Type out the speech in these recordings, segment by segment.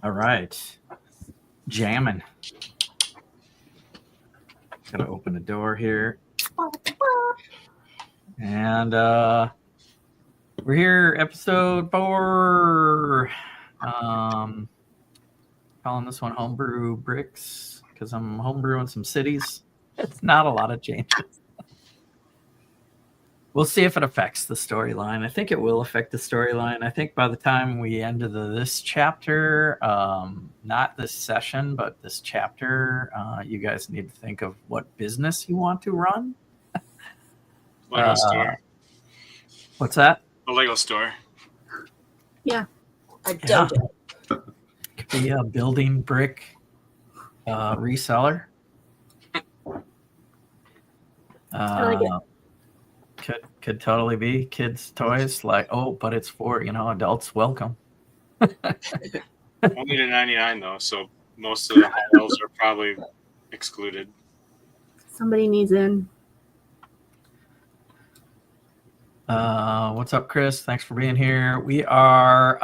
All right. Jamming. Gotta open the door here. And we're here, episode 4. Calling this one Homebrew Bricks because I'm homebrewing some cities. It's not a lot of changes. We'll see if it affects the storyline. I think it will affect the storyline. I think by the time we end this chapter, not this session, but this chapter, you guys need to think of what business you want to run. Lego store. What's that? A Lego store. Yeah. A dojo. Could be a building brick reseller. I like it. Could totally be kids' toys. Like, oh, but it's for adults. Welcome. Only to 99 though, so most of the hotels are probably excluded. Somebody needs in. What's up, Chris? Thanks for being here. We are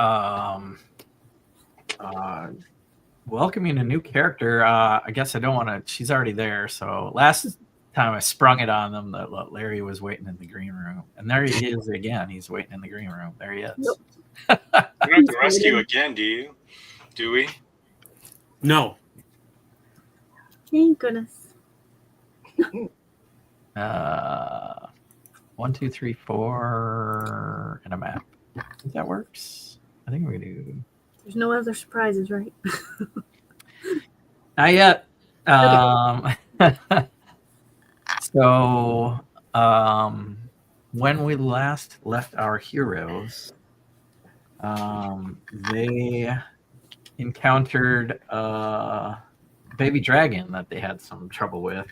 welcoming a new character. I guess I don't want to. She's already there. So last time I sprung it on them that Larry was waiting in the green room, and there he is again. He's waiting in the green room. There he is. Nope. We don't have to rescue again, do you? Do we? No. Thank goodness. 1, 2, 3, 4, and a map. If that works, I think we do. There's no other surprises, right? Not yet. So, when we last left our heroes, they encountered a baby dragon that they had some trouble with.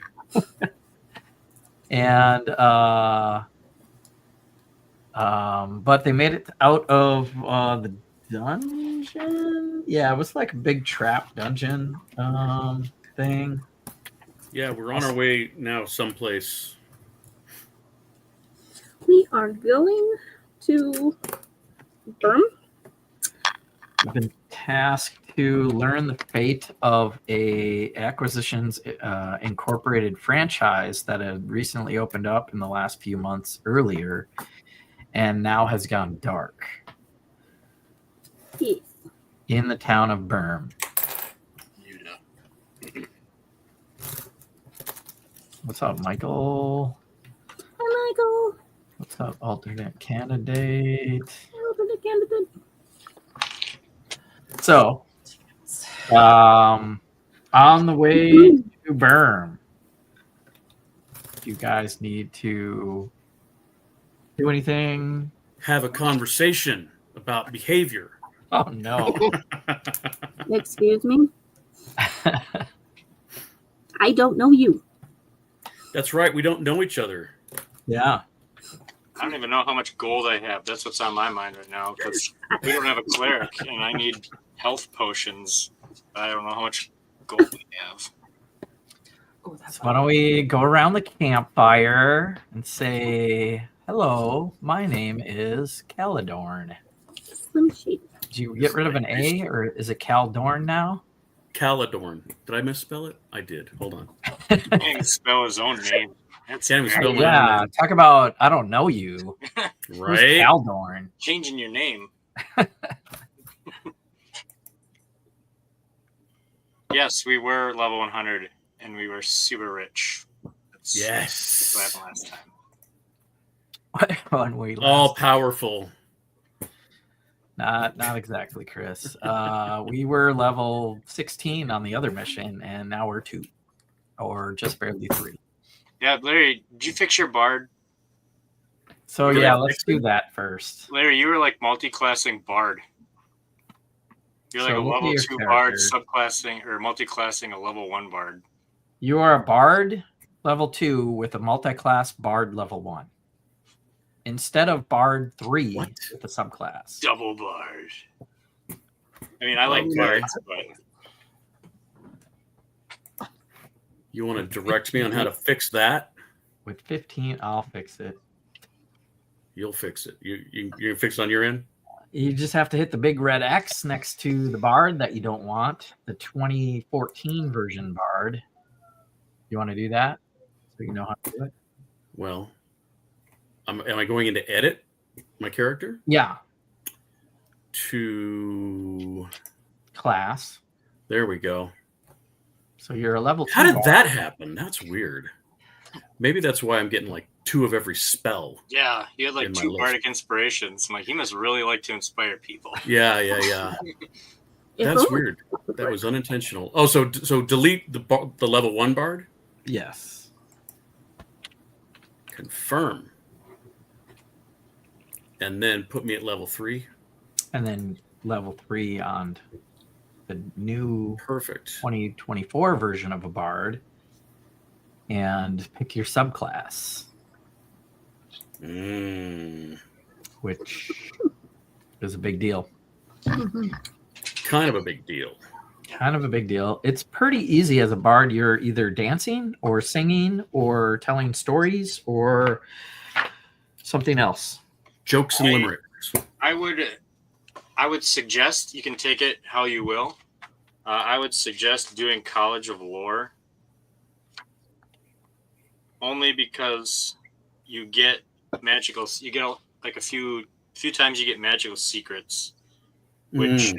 And but they made it out of the dungeon. Yeah, it was like a big trap dungeon thing. Yeah, we're on our way now someplace. We are going to Burm. We've been tasked to learn the fate of a Acquisitions Incorporated franchise that had recently opened up in the last few months earlier and now has gone dark. Yes. In the town of Burm. What's up, Michael? Hi, Michael. What's up, alternate candidate? Alternate candidate. So, on the way to Burm, you guys need to do anything? Have a conversation about behavior. Oh, no. Excuse me? I don't know you. That's right. We don't know each other. Yeah. I don't even know how much gold I have. That's what's on my mind right now because we don't have a cleric and I need health potions. I don't know how much gold we have. Oh, So why don't we go around the campfire and say, hello, my name is Caladorn. Slim Shady. Did you get rid of an A, or is it Caldorn now? Caladorn. Did I misspell it? I did. Hold on. He can't even spell his own name. That's Can't even spell my Yeah, own talk about, I don't know you. name. Who's Right? Caldorn? Changing your name. Yes, we were level 100 and we were super rich. That's Yes. what happened last time. When we All last, powerful. not exactly, Chris. We were level 16 on the other mission, and now we're 2, or just barely 3. Yeah, Larry, did you fix your bard? So Really? yeah, let's do that first. Larry, you were like multi-classing bard. You're like So a look at level your 2 bard, character. subclassing or multi-classing a level 1 bard. You are a bard level 2 with a multi-class bard level 1. Instead of bard 3 What? with a subclass. Double bard. I mean, I like Okay. bards, but You want to direct me on how to fix that? With 15, I'll fix it. You'll fix it. You're gonna fix it on your end? You just have to hit the big red X next to the bard that you don't want, the 2014 version bard. You want to do that so you know how to do it? Well, am I going into edit my character? Yeah. To Class. there we go. So you're a level 2 How did bard. that happen? That's weird. Maybe that's why I'm getting like 2 of every spell. Yeah, you had like In my 2 list. bardic inspirations. I'm like, he must really like to inspire people. Yeah. That's weird. That was unintentional. Oh, so delete the level 1 bard? Yes. Confirm. And then put me at level 3. And then level 3 on the new Perfect. 2024 version of a bard. And pick your subclass, which is a big deal. Kind of a big deal. Kind of a big deal. It's pretty easy as a bard. You're either dancing or singing or telling stories or something else. Jokes and limericks. I would suggest, you can take it how you will. I would suggest doing College of Lore. Only because you get magical, you get like a few times you get magical secrets, which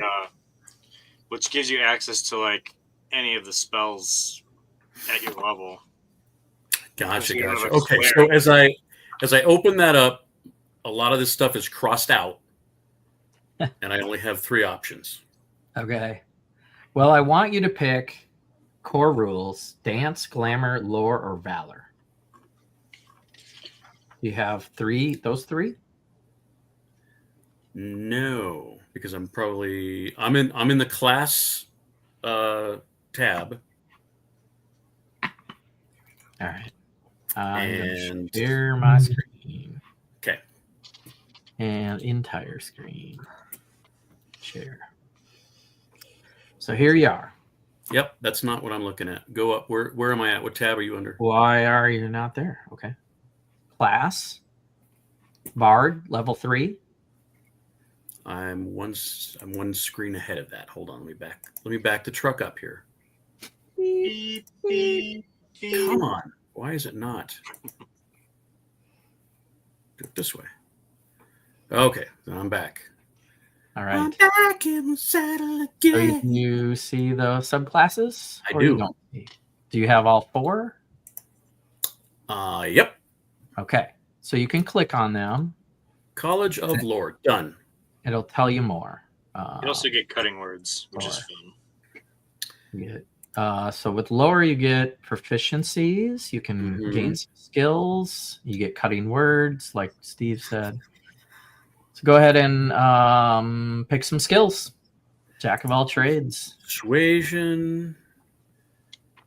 gives you access to like any of the spells at your level. Gotcha. You have a Okay, cleric. so as I open that up, a lot of this stuff is crossed out, and I only have 3 options. Okay. Well, I want you to pick core rules: dance, glamour, lore, or valor. You have 3, those 3? No, because I'm in the class tab. All right. I'm going And to share my screen. okay. And entire screen. Share. So here you are. Yep, that's not what I'm looking at. Go up. Where am I at? What tab are you under? Why are you not there? Okay. Class. Bard, level 3. I'm one screen ahead of that. Hold on, let me back the truck up here. Beep, beep, beep. Come on. Why is it not? Do it this way. Okay, then I'm back. All right. I'm back in the saddle So again. you see the subclasses? I Or do. You don't see? Do you have all 4? Yep. Okay. So you can click on them. College of Lore. Done. It'll tell you more. You also get cutting words, which is Lore. fun. So with lore, you get proficiencies. You can gain some skills. You get cutting words, like Steve said. So go ahead and pick some skills. Jack of all trades. Persuasion.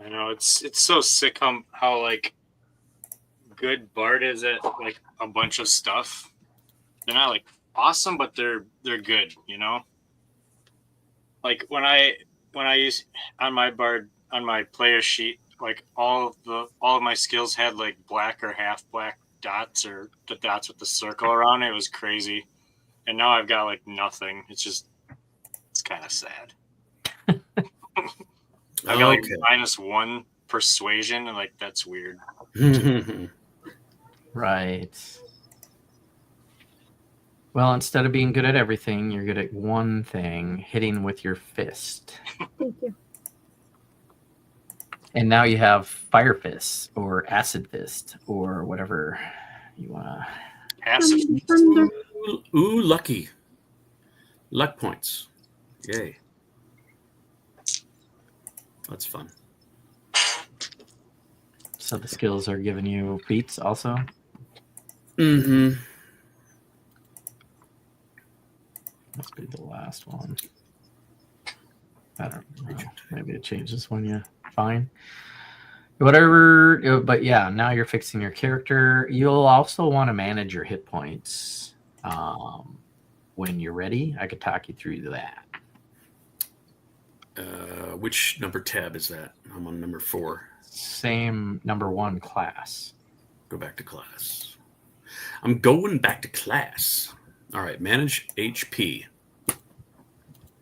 I know it's so sick how like good Bard is at like a bunch of stuff. They're not like awesome, but they're good, you know? Like when I use on my Bard on my player sheet, like all of my skills had like black or half black dots or the dots with the circle around it. It was crazy. And now I've got like nothing. It's kind of sad. I've got like -1 persuasion, and like that's weird. Right. Well, instead of being good at everything, you're good at one thing, hitting with your fist. Thank you. And now you have fire fist or acid fist or whatever you want to. Acid. Thunder. Ooh, lucky. Luck points. Yay. That's fun. So the skills are giving you feats also? Mm-hmm. Must be the last one. I don't know. Maybe it changes when you find. Whatever, but yeah, now you're fixing your character. You'll also want to manage your hit points. When you're ready, I could talk you through that. Which number tab is that? I'm on number 4. Same number 1 class. Go back to class. I'm going back to class. All right, manage HP.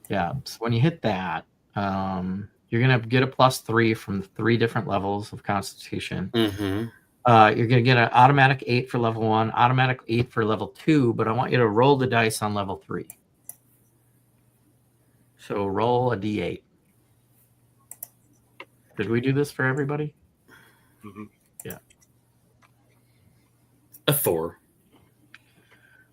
Yeah. So when you hit that, you're gonna get a +3 from the 3 different levels of Constitution. Mm-hmm. You're gonna get an automatic 8 for level 1, automatic 8 for level 2, but I want you to roll the dice on level 3. So roll a d8. Did we do this for everybody? Mhm. A 4.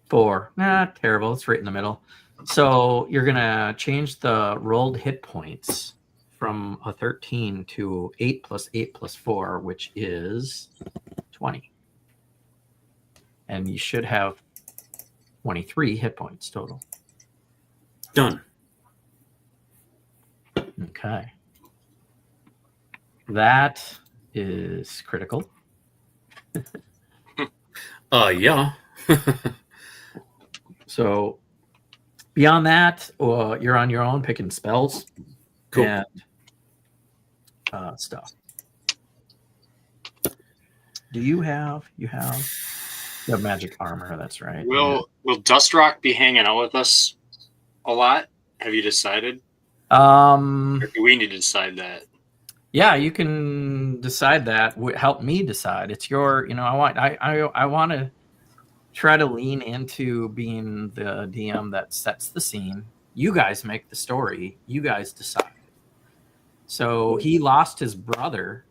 4. Terrible. It's right in the middle. So you're gonna change the rolled hit points from a 13 to 8 + 8 + 4, which is 20. And you should have 23 hit points total. Done. Okay. That is critical. Yeah. So beyond that, you're on your own picking spells Cool. and stuff. Do you have magic armor? That's right. Will Dustrock be hanging out with us a lot? Have you decided? Yeah. Or do we need to decide that? Yeah, you can decide that. Help me decide. It's your. I want to try to lean into being the DM that sets the scene. You guys make the story. You guys decide. So he lost his brother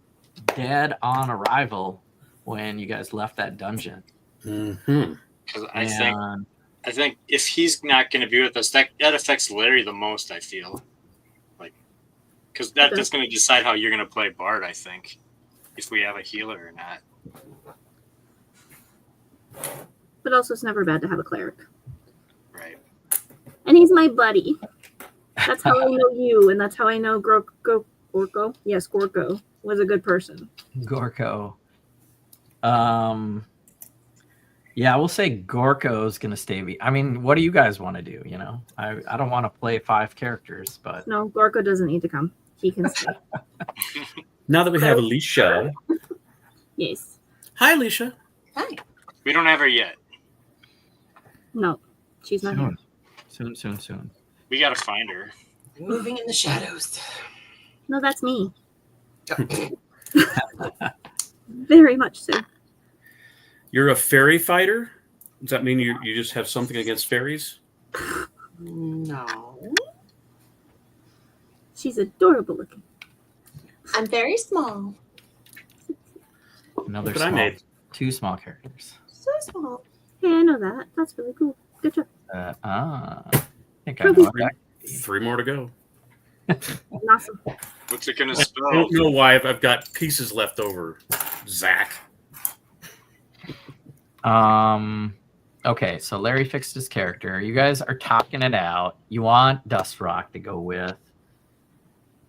dead on arrival when you guys left that dungeon. Mm-hmm. Because I think if he's not going to be with us, that affects Larry the most. I feel like because that's going to decide how you're going to play Bard. I think if we have a healer or not. But also, it's never bad to have a cleric. Right. And he's my buddy. That's how I know you, and that's how I know Gorko. Yes, Gorko was a good person. Gorko. Yeah, we'll say Gorko's gonna stay. I mean, what do you guys want to do? I don't want to play 5 characters, but No, Gorko doesn't need to come. He can stay. Now that we have Alicia. Yes. Hi, Alicia. Hi. We don't have her yet. No, she's not here. Soon. We got to find her. Moving in the shadows. No, that's me. Very much so. You're a fairy fighter? Does that mean you just have something against fairies? No. She's adorable looking. I'm very small. Another But I made 2 small characters. So small. Hey, I know that. That's really cool. Good job. I think I know what that could be. 3 more to go. Awesome. What's it going to I spell? don't know why I've got pieces left over, Zach. Okay, so Larry fixed his character. You guys are talking it out. You want Dustrock to go with.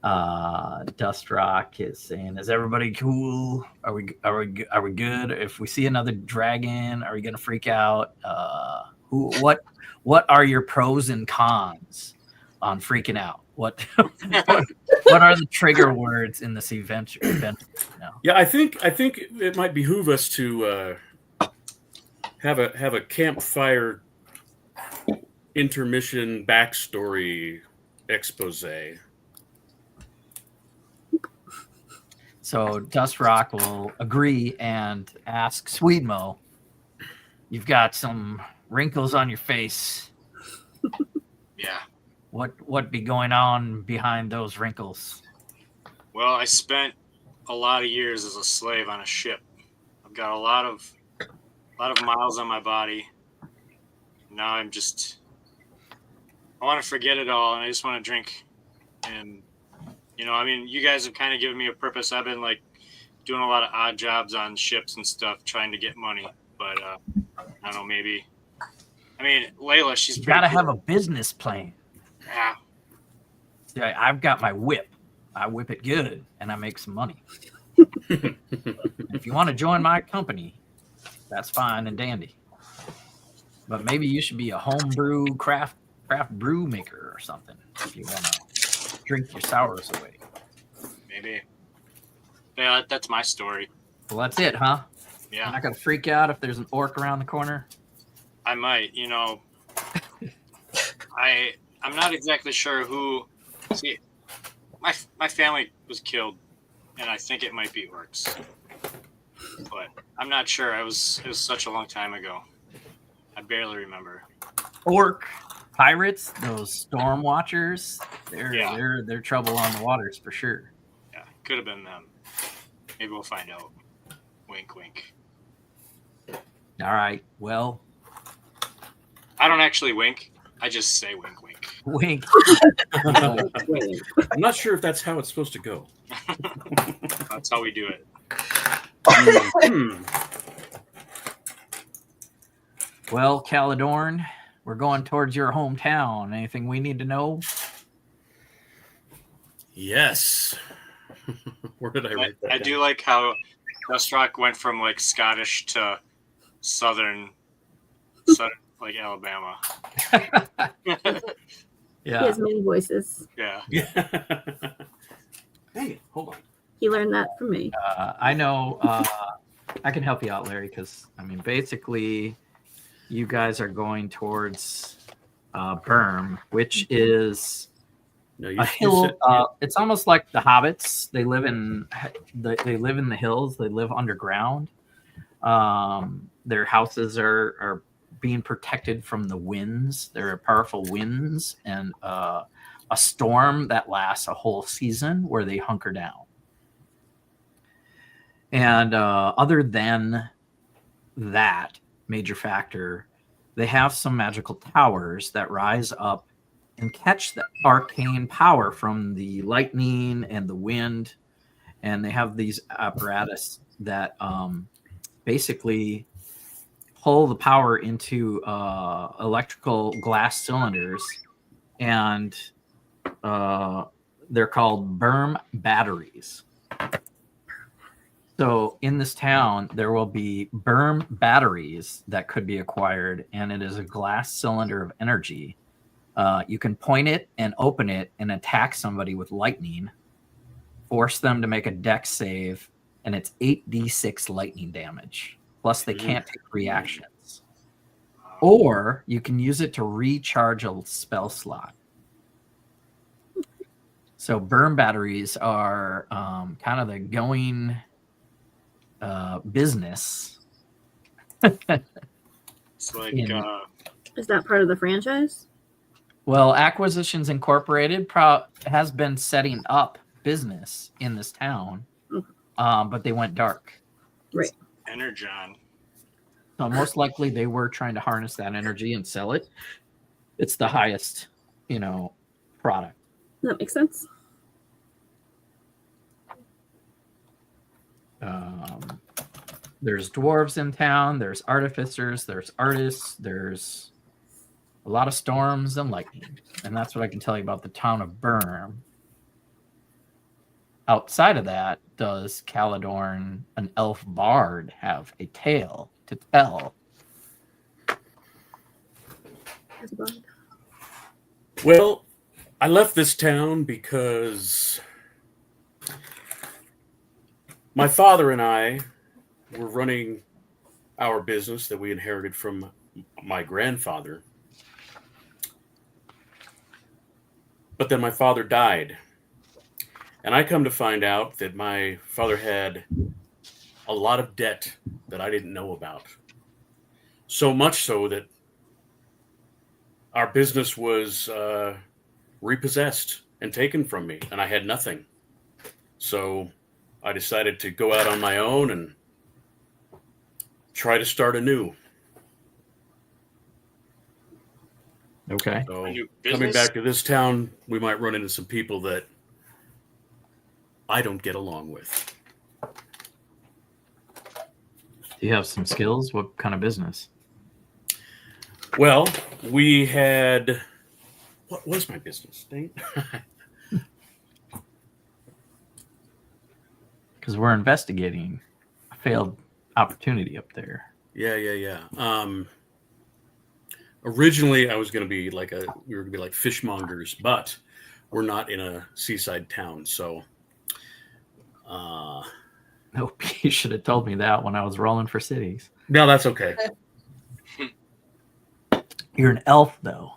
Dustrock is saying, "Is everybody cool? Are we good? If we see another dragon, are we gonna freak out? What are your pros and cons on freaking out? What are the trigger words in this event? Yeah, I think it might behoove us to have a campfire intermission backstory expose. So Dustrock will agree and ask Sweetmo, "You've got some wrinkles on your face. Yeah. What be going on behind those wrinkles?" Well, I spent a lot of years as a slave on a ship. I've got a lot of miles on my body. Now I want to forget it all, and I just want to drink. And you guys have kind of given me a purpose. I've been doing a lot of odd jobs on ships and stuff, trying to get money. But I don't know, maybe. Layla, she's You pretty gotta cool. have a business plan. Yeah. Yeah, I've got my whip. I whip it good, and I make some money. If you want to join my company, that's fine and dandy. But maybe you should be a homebrew craft brew maker or something if you want to drink your sours away. Maybe. Yeah, that's my story. Well, that's it, huh? Yeah. You're not gonna freak out if there's an orc around the corner. I might. I'm not exactly sure who. See, my family was killed, and I think it might be orcs, but I'm not sure. It was such a long time ago. I barely remember. Orc pirates, those storm watchers, Yeah. they're trouble on the waters for sure. Yeah, could have been them. Maybe we'll find out. Wink, wink. All right. Well, I don't actually wink. I just say wink, wink. wink. I'm not sure if that's how it's supposed to go. That's how we do it. Well, Caladorn, we're going towards your hometown. Anything we need to know? Yes. Where did I write that? I do like how Westrock went from like Scottish to southern like Alabama. He has many voices. Yeah. Yeah. Dang it. Hold on. He learned that from me. I know. I can help you out, Larry, because I mean, basically, you guys are going towards Berm, which is No, a hill. It's almost like the hobbits. They live in the hills. They live underground. Their houses are being protected from the winds. There are powerful winds and a storm that lasts a whole season where they hunker down. And other than that major factor, they have some magical towers that rise up and catch the arcane power from the lightning and the wind. And they have these apparatus that basically pull the power into electrical glass cylinders, and they're called Berm batteries. So in this town, there will be Berm batteries that could be acquired, and it is a glass cylinder of energy. You can point it and open it and attack somebody with lightning, force them to make a dex save, and it's 8d6 lightning damage. Plus, they can't take reactions. Or you can use it to recharge a spell slot. So Berm batteries are kind of the going business. It's like Is that part of the franchise? Well, Acquisitions Incorporated has been setting up business in this town, but they went dark. Right. Energon. So most likely they were trying to harness that energy and sell it. It's the highest, product. That makes sense. There's dwarves in town. There's artificers. There's artists. There's a lot of storms and lightning. And that's what I can tell you about the town of Berm. Outside of that, does Caladorn, an elf bard, have a tale to tell? Well, I left this town because my father and I were running our business that we inherited from my grandfather. But then my father died. And I come to find out that my father had a lot of debt that I didn't know about. So much so that our business was repossessed and taken from me, and I had nothing. So I decided to go out on my own and try to start anew. Okay. So A new coming business? back to this town, we might run into some people that I don't get along with. Do you have some skills? What kind of business? Well, we had... What was my business, Dane? Because we're investigating a failed opportunity up there. Yeah. Originally, I was going to be we were going to be like fishmongers, but we're not in a seaside town, so. Nope, you should have told me that when I was rolling for cities. No, that's okay. You're an elf, though.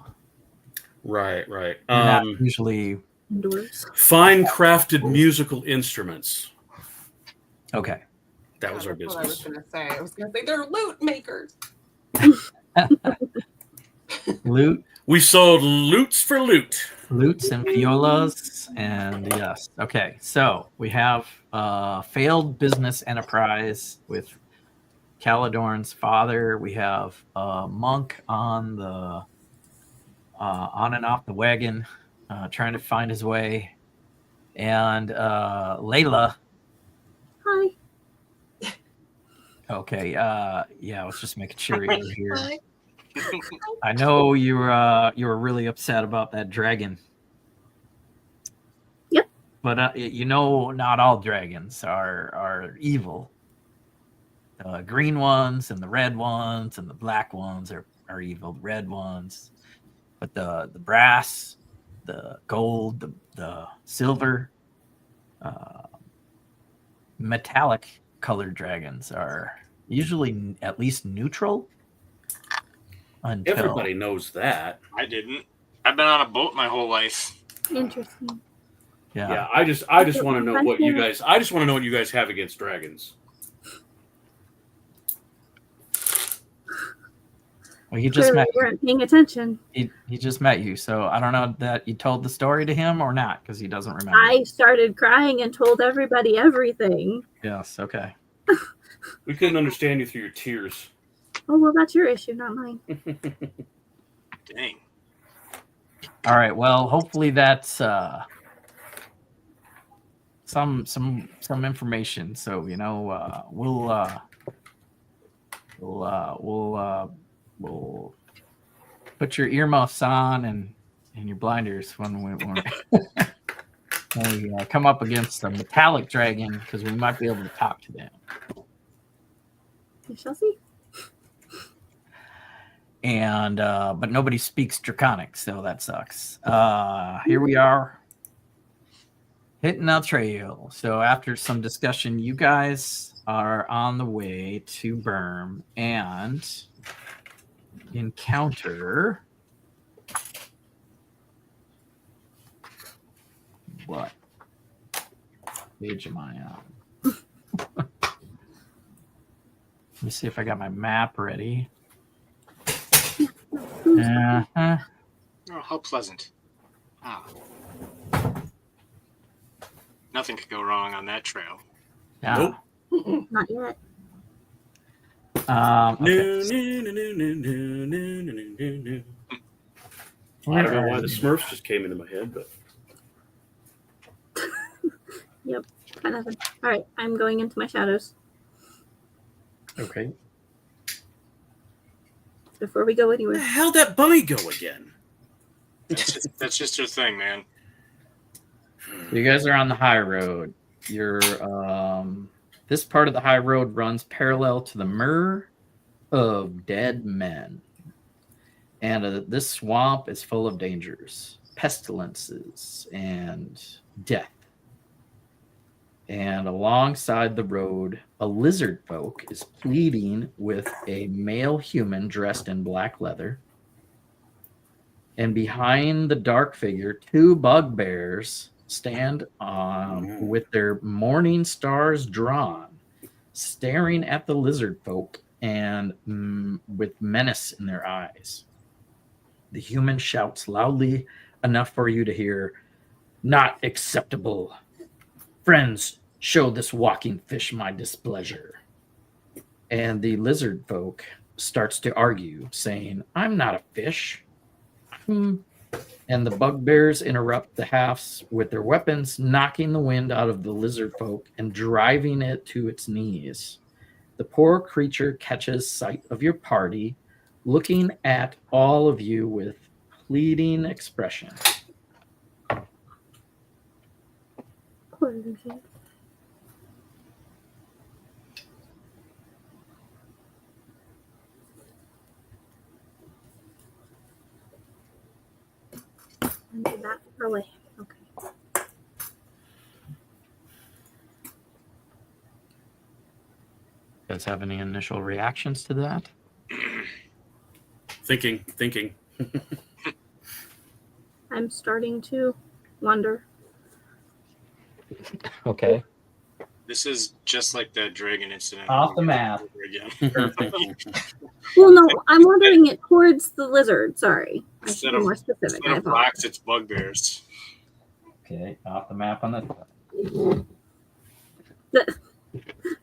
Right, right. They're not usually Indoors. Fine crafted musical instruments. okay. That was our That's what I was business. going to say. I was going to say they're loot makers. Loot, We sold loots for loot. lutes, and violas, and yes. Okay, so we have failed business enterprise with Caladorn's father. We have a monk on the on and off the wagon, trying to find his way, and Layla. Hi. Okay, yeah, I was just making sure you were here. Hi. I know you were really upset about that dragon. Yep. But you know, not all dragons are evil. The green ones and the red ones and the black ones are evil. The red ones, but the brass, the gold, the silver, metallic colored dragons are usually at least neutral. Until Everybody knows that. I didn't. I've been on a boat my whole life. Interesting. Yeah, I just want to know what you guys. I just want to know what you guys have against dragons. Well, he just Clearly met you weren't paying attention. he just met you, so I don't know that you told the story to him or not because he doesn't remember. I started crying and told everybody everything. Yes, okay. We couldn't understand you through your tears. Oh, well, that's your issue, not mine. Dang. All right. Well, hopefully that's some information. So we'll put your earmuffs on and your blinders when we come up against a metallic dragon because we might be able to talk to them. We shall see. And but nobody speaks Draconic, so that sucks. Here we are, hitting the trail. So after some discussion, you guys are on the way to Berm and encounter what page am I on? Let me see if I got my map ready. Uh-huh. Oh, how pleasant. Ah. Nothing could go wrong on that trail. Yeah. Nope. Not yet. Okay. I don't know why the Smurfs just came into my head, but Yep. Got nothing. All right. I'm going into my shadows. Okay. Before we go where anywhere. the hell that bunny go again? That's just your thing, man. So you guys are on the high road. You're this part of the high road runs parallel to the Myrrh of Dead Men. And this swamp is full of dangers, pestilences, and death. And alongside the road, a lizard folk is pleading with a male human dressed in black leather. And behind the dark figure, two bugbears stand with their morning stars drawn, staring at the lizard folk and with menace in their eyes. The human shouts loudly enough for you to hear, "Not acceptable. Friends, show this walking fish my displeasure." And the lizard folk starts to argue, saying, "I'm not a fish." And the bugbears interrupt the halves with their weapons, knocking the wind out of the lizard folk and driving it to its knees. The poor creature catches sight of your party, looking at all of you with pleading expression. Poor lizard. And that far away. Okay. You guys have any initial reactions to that? Thinking. I'm starting to wonder. Okay. This is just like that dragon incident. Off the map. Over again. Well, no, I'm wondering it towards the lizard. Sorry. I should Instead be of, more specific. instead I of apologize. rocks, it's bugbears. Okay, off the map on the.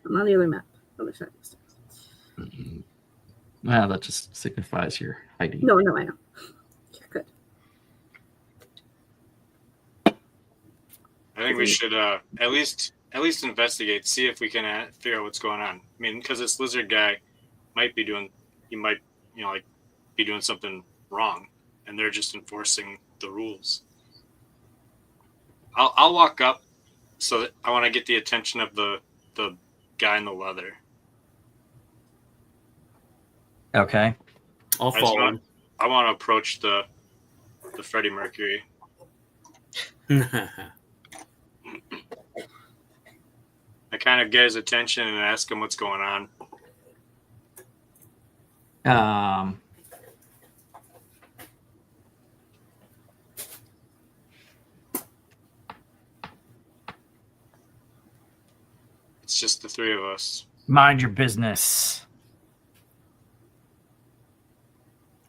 I'm on the other map. Other side. Well, that just signifies you're hiding. No, I know. You're good. I think we should at least investigate, see if we can figure out what's going on. I mean, because this lizard guy might be doing be doing something wrong, and they're just enforcing the rules. I'll walk up, so that I want to get the attention of the guy in the leather. Okay. I'll follow him. I want to approach the Freddie Mercury. I kind of get his attention and ask him what's going on. It's just the three of us. Mind your business.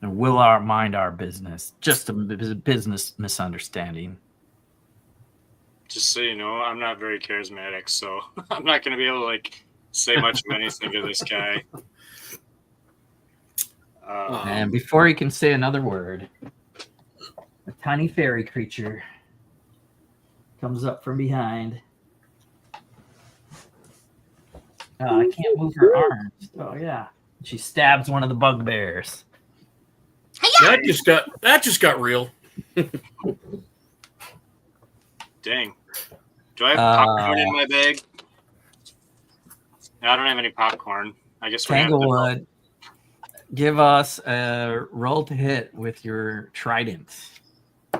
And will our mind our business? Just a business misunderstanding. Just so you know, I'm not very charismatic, so I'm not going to be able to say much of anything to this guy. And before he can say another word, a tiny fairy creature comes up from behind. I can't move her arms. Oh yeah, she stabs one of the bugbears. That just got real. Dang. Do I have popcorn in my bag? No, I don't have any popcorn. I guess we're Tanglewood, give us a roll to hit with your trident. Oh,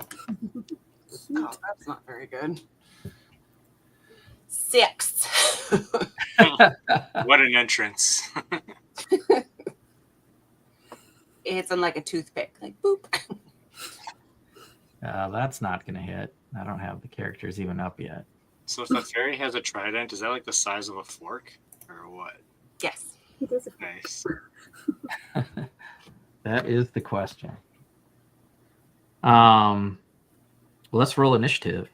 that's not very good. 6. What an entrance. It hits on like a toothpick, like boop. That's not going to hit. I don't have the characters even up yet. So if the fairy has a trident, is that like the size of a fork or what? Yes. It is a Nice. That is the question. Let's roll initiative.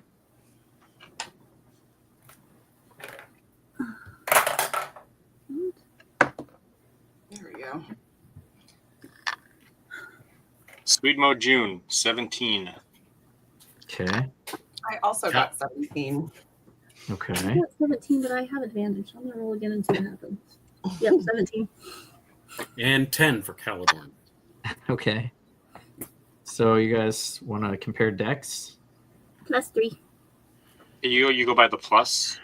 There we go. Sweet Mo June, 17. Okay. I also got 17. Okay. I got 17, but I have advantage. I'm gonna roll again and see what happens. Yep, 17. And 10 for Caladon. Okay. So you guys want to compare decks? +3 You go by the plus?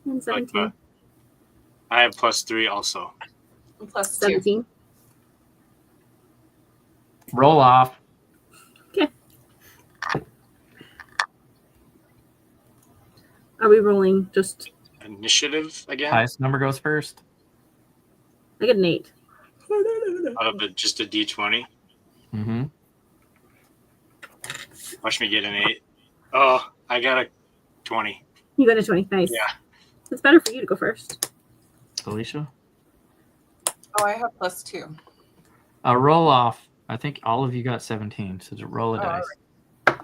and 17. I have +3 also. And +2. 17. Roll off. Okay. Are we rolling just? Initiative again? Highest number goes first. I get an 8. Out of just a D20. Mm-hmm. Watch me get an 8. Oh, I got a 20. You got a 20. Nice. Yeah. It's better for you to go first. Alicia? Oh, I have +2. Roll off. I think all of you got 17, so just roll a dice. Right.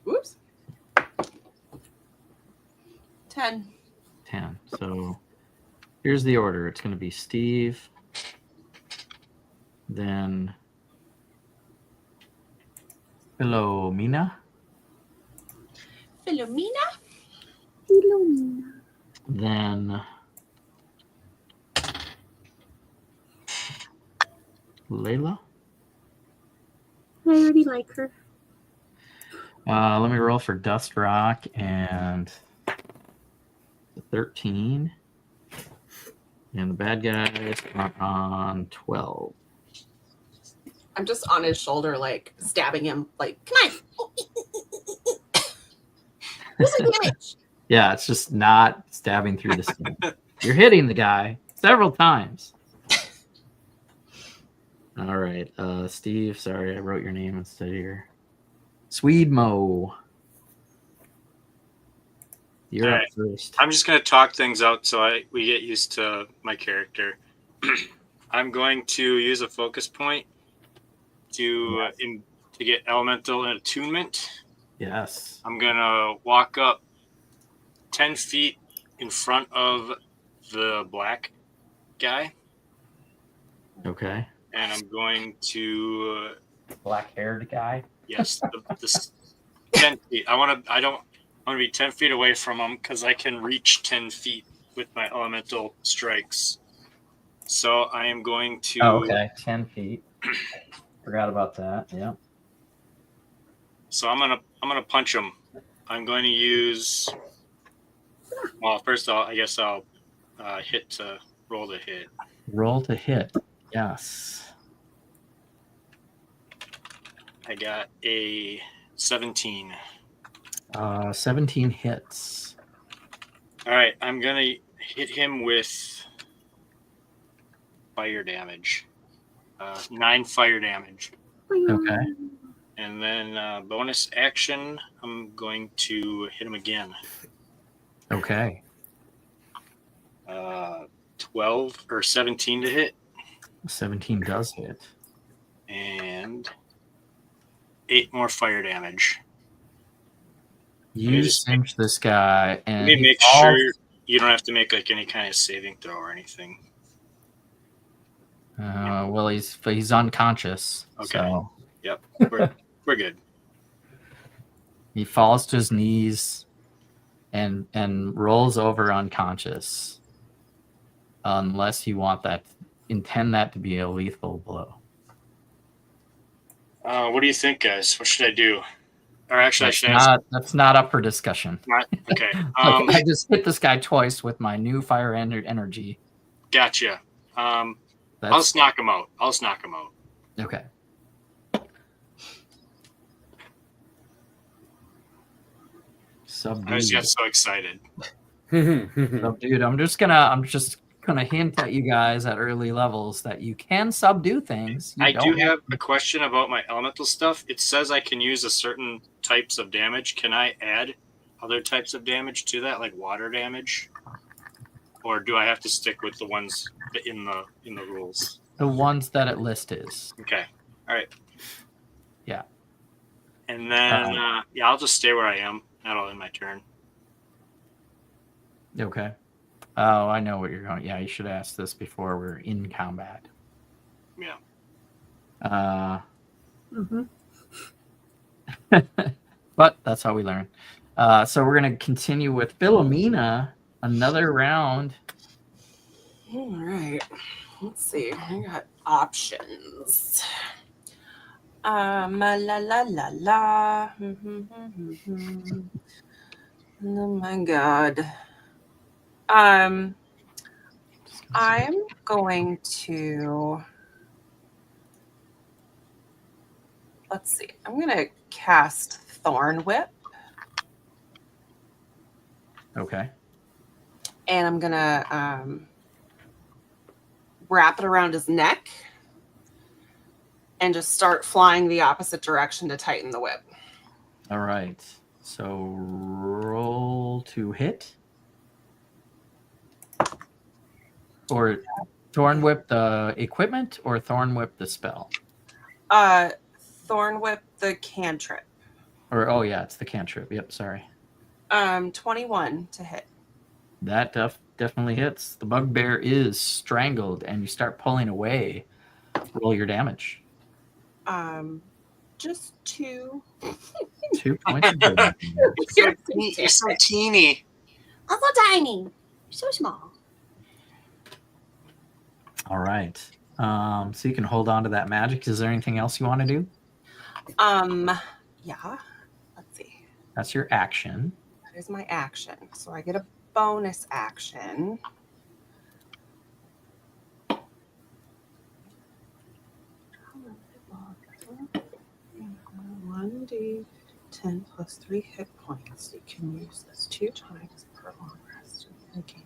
Whoops. 10. 10. So here's the order. It's going to be Steve, then Philomena, Philomena? then Layla. I already like her. Let me roll for Dust Rock and 13. And the bad guys are on 12. I'm just on his shoulder, like stabbing him, like, come on. What's the damage? Yeah, it's just not stabbing through the skin. You're hitting the guy several times. All right. Steve, sorry, I wrote your name instead of your Swedemo. You're All up right. first. I'm just gonna talk things out so we get used to my character. I'm going to use a focus point to get elemental and attunement. Yes. I'm gonna walk up 10 feet in front of the black guy, Okay. and I'm going to Black-haired guy. yes, the 10 feet. I want to be 10 feet away from him because I can reach 10 feet with my elemental strikes. So I am going to. Oh, okay. 10 feet. Forgot about that. Yeah. So I'm gonna punch him. I'm going to use. Well, first I guess I'll hit to roll the hit. Roll to hit. Yes. I got a 17. 17 hits. All right, I'm gonna hit him with fire damage. 9 fire damage. Okay. And then bonus action, I'm going to hit him again. Okay. 12 or 17 to hit. 17 does hit. And 8 more fire damage. You cinch this guy, and Let me make sure you don't have to make like any kind of saving throw or anything. Well, he's unconscious. Okay. So Yep. We're good. he falls to his knees and rolls over unconscious. Unless you intend that to be a lethal blow. What do you think, guys? What should I do? Or actually, That's not up for discussion. Okay. I just hit this guy twice with my new fire energy. Gotcha. I'll just knock him out. Okay. I just got so excited. Dude, I'm just gonna hint at you guys at early levels that you can subdue things. I do have a question about my elemental stuff. It says I can use a certain types of damage. Can I add other types of damage to that, like water damage, or do I have to stick with the ones in the rules? The ones that it lists. Okay. All right. Yeah. And then I'll just stay where I am. That'll end my turn. Okay. Oh, I know what you're going. Yeah, you should ask this before we're in combat. Yeah. But that's how we learn. So we're going to continue with Philomena. Another round. All right. Let's see. I got options. La la la la. Oh my God. I'm going to. Let's see. I'm going to cast Thorn Whip. Okay. And I'm going to wrap it around his neck and just start flying the opposite direction to tighten the whip. All right. So roll to hit. Or Thorn Whip the equipment or Thorn Whip the spell? Thorn Whip the cantrip. Or oh yeah, it's the cantrip. Yep, sorry. 21 to hit. That definitely hits. The bugbear is strangled and you start pulling away. Roll your damage. Just 2. 2 points of damage. You're so teeny. I'm so tiny. You're so small. All right. So you can hold on to that magic. Is there anything else you want to do? Yeah. Let's see. That's your action. That is my action. So I get a bonus action. One D10 plus 3 hit points. You can use this 2 times per long rest. Okay.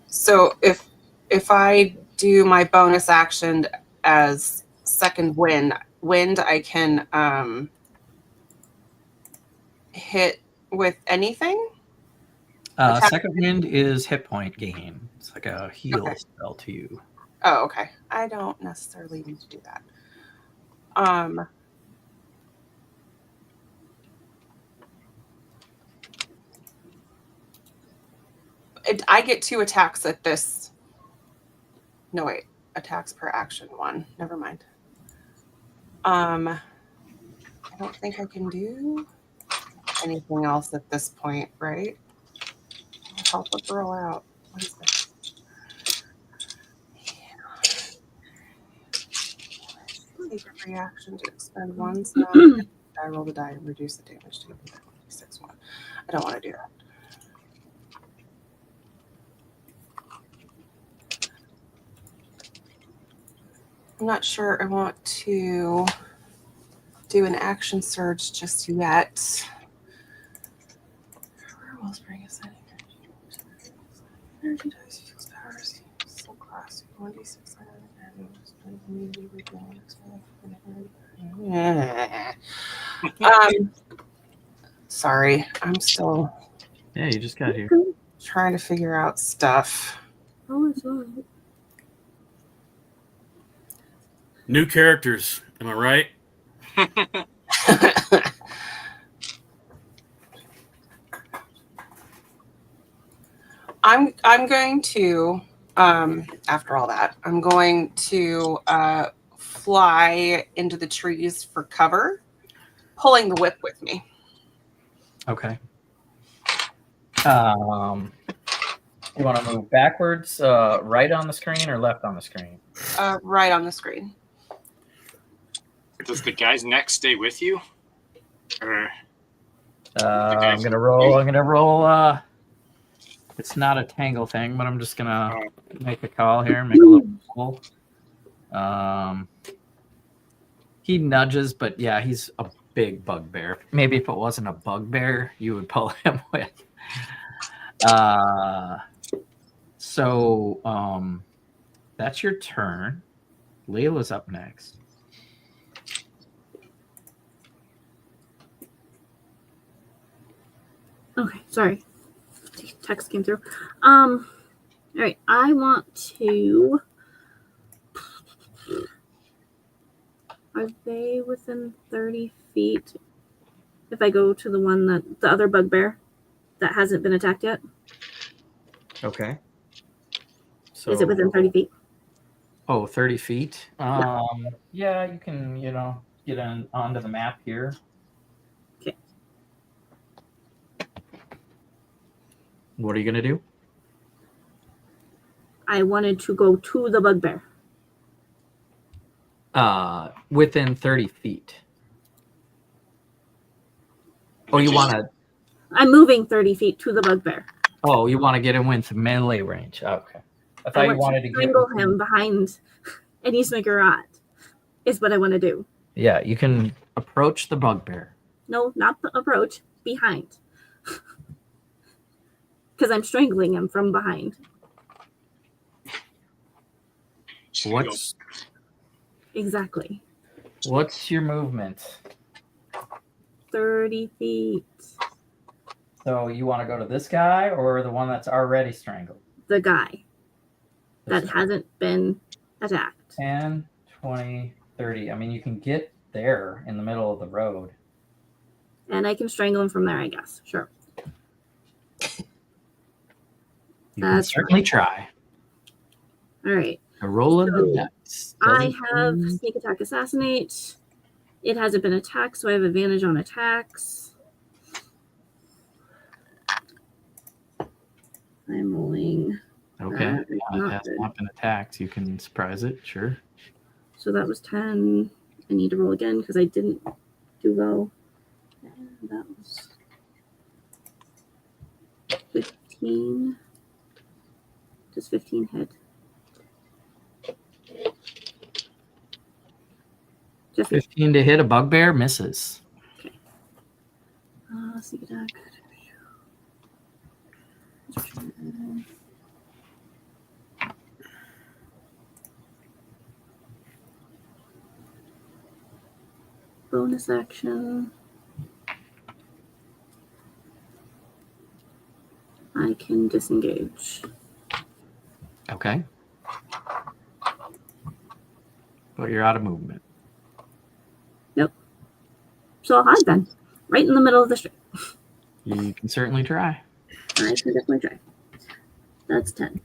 So if I do my bonus action as second wind. I can hit with anything. Attack. Second wind is hit point gain. It's like a heal spell to you. Oh, okay. I don't necessarily need to do that. I get 2 attacks at this. No, wait. Attacks per action 1. Never mind. I don't think I can do anything else at this point, right? Help a girl out. What is this? Take a reaction to expend 1 spell. I roll the die and reduce the damage to 6-1. I don't want to do that. I'm not sure I want to do an action surge just yet. Where will bring us in? Energy dice equals powers. Subclass 1d6. Sorry, I'm still Yeah, you just got here. trying to figure out stuff. Oh, it's all right. New characters, am I right? I'm going to after all that, I'm going to fly into the trees for cover, pulling the whip with me. Okay. You want to move backwards, right on the screen or left on the screen? Right on the screen. Does the guy's neck stay with you? Or I'm gonna roll. It's not a tangle thing, but I'm just gonna make a call here. Make a little pull. He nudges, but yeah, he's a big bugbear. Maybe if it wasn't a bugbear, you would pull him with. So that's your turn. Layla's up next. Okay, sorry. Text came through. All right, I want to. Are they within 30 feet? If I go to the other bugbear that hasn't been attacked yet, Okay. So is it within 30 feet? Oh, 30 feet. Yeah, you can, get onto the map here. Okay. What are you gonna do? I wanted to go to the bugbear. Within 30 feet. Oh, you want to? I'm moving 30 feet to the bugbear. Oh, you want to get him into melee range? Okay. I thought you wanted to strangle him behind Anis Magarat. Is what I want to do. Yeah, you can approach the bugbear. No, not the approach. Behind. Because I'm strangling him from behind. Exactly. What's your movement? 30 feet. So you want to go to this guy or the one that's already strangled? The guy that hasn't been attacked. 10, 20, 30. I mean, you can get there in the middle of the road. And I can strangle him from there, I guess. Sure. You can certainly try. All right. A roll of the dice. I have sneak attack assassinate. It hasn't been attacked, so I have advantage on attacks. I'm rolling. Okay. It has not been attacked. You can surprise it, sure. So that was 10. I need to roll again because I didn't do well. And that was 15. Does 15 hit? Just 15 to hit a bugbear misses. Okay. Sneak attack. bonus action, I can disengage. Okay. But you're out of movement. So I'll hide then, right in the middle of the street. You can certainly try. I can definitely try. That's 10.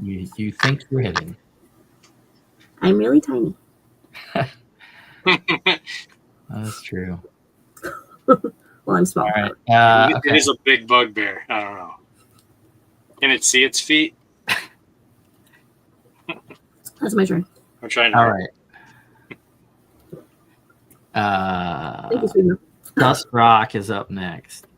You think you're hidden. I'm really tiny. That's true. Well, I'm small. All right. It Okay. is a big bugbear. I don't know. Can it see its feet? That's my turn. I'm trying to. All right. Thank you, Sweden. Dust Rock is up next.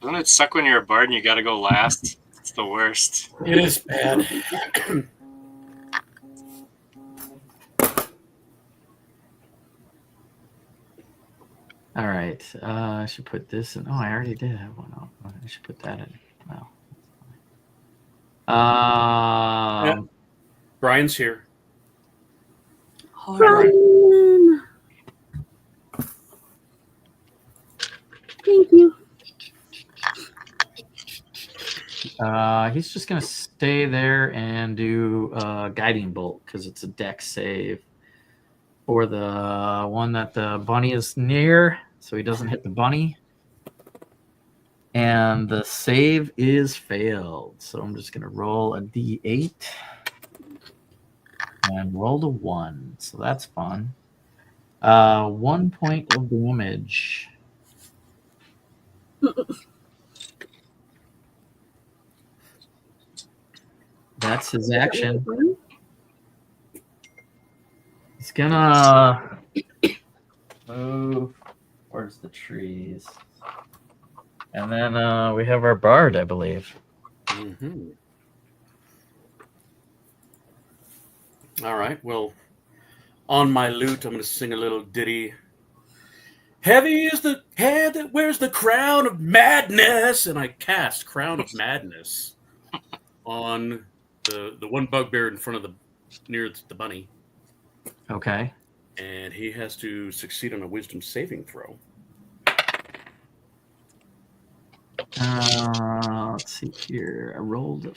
Doesn't it suck when you're a bard and you got to go last? It's the worst. It is bad. All right. I should put this in. Oh, I already did have one. Oh, I should put that in. No. Brian's here. All right. Brian! Thank you. He's just gonna stay there and do guiding bolt because it's a dex save for the one that the bunny is near, so he doesn't hit the bunny. And the save is failed, so I'm just gonna roll a d8 and roll a 1. So that's fun. 1 point of damage. That's his action. He's gonna move towards the trees. And then we have our bard, I believe. Mm-hmm. All right. Well, on my lute, I'm going to sing a little ditty. Heavy is the head that wears the crown of madness, and I cast Crown of Madness on the one bugbear in front of near the bunny, Okay. and he has to succeed on a Wisdom saving throw. Let's see here. I rolled a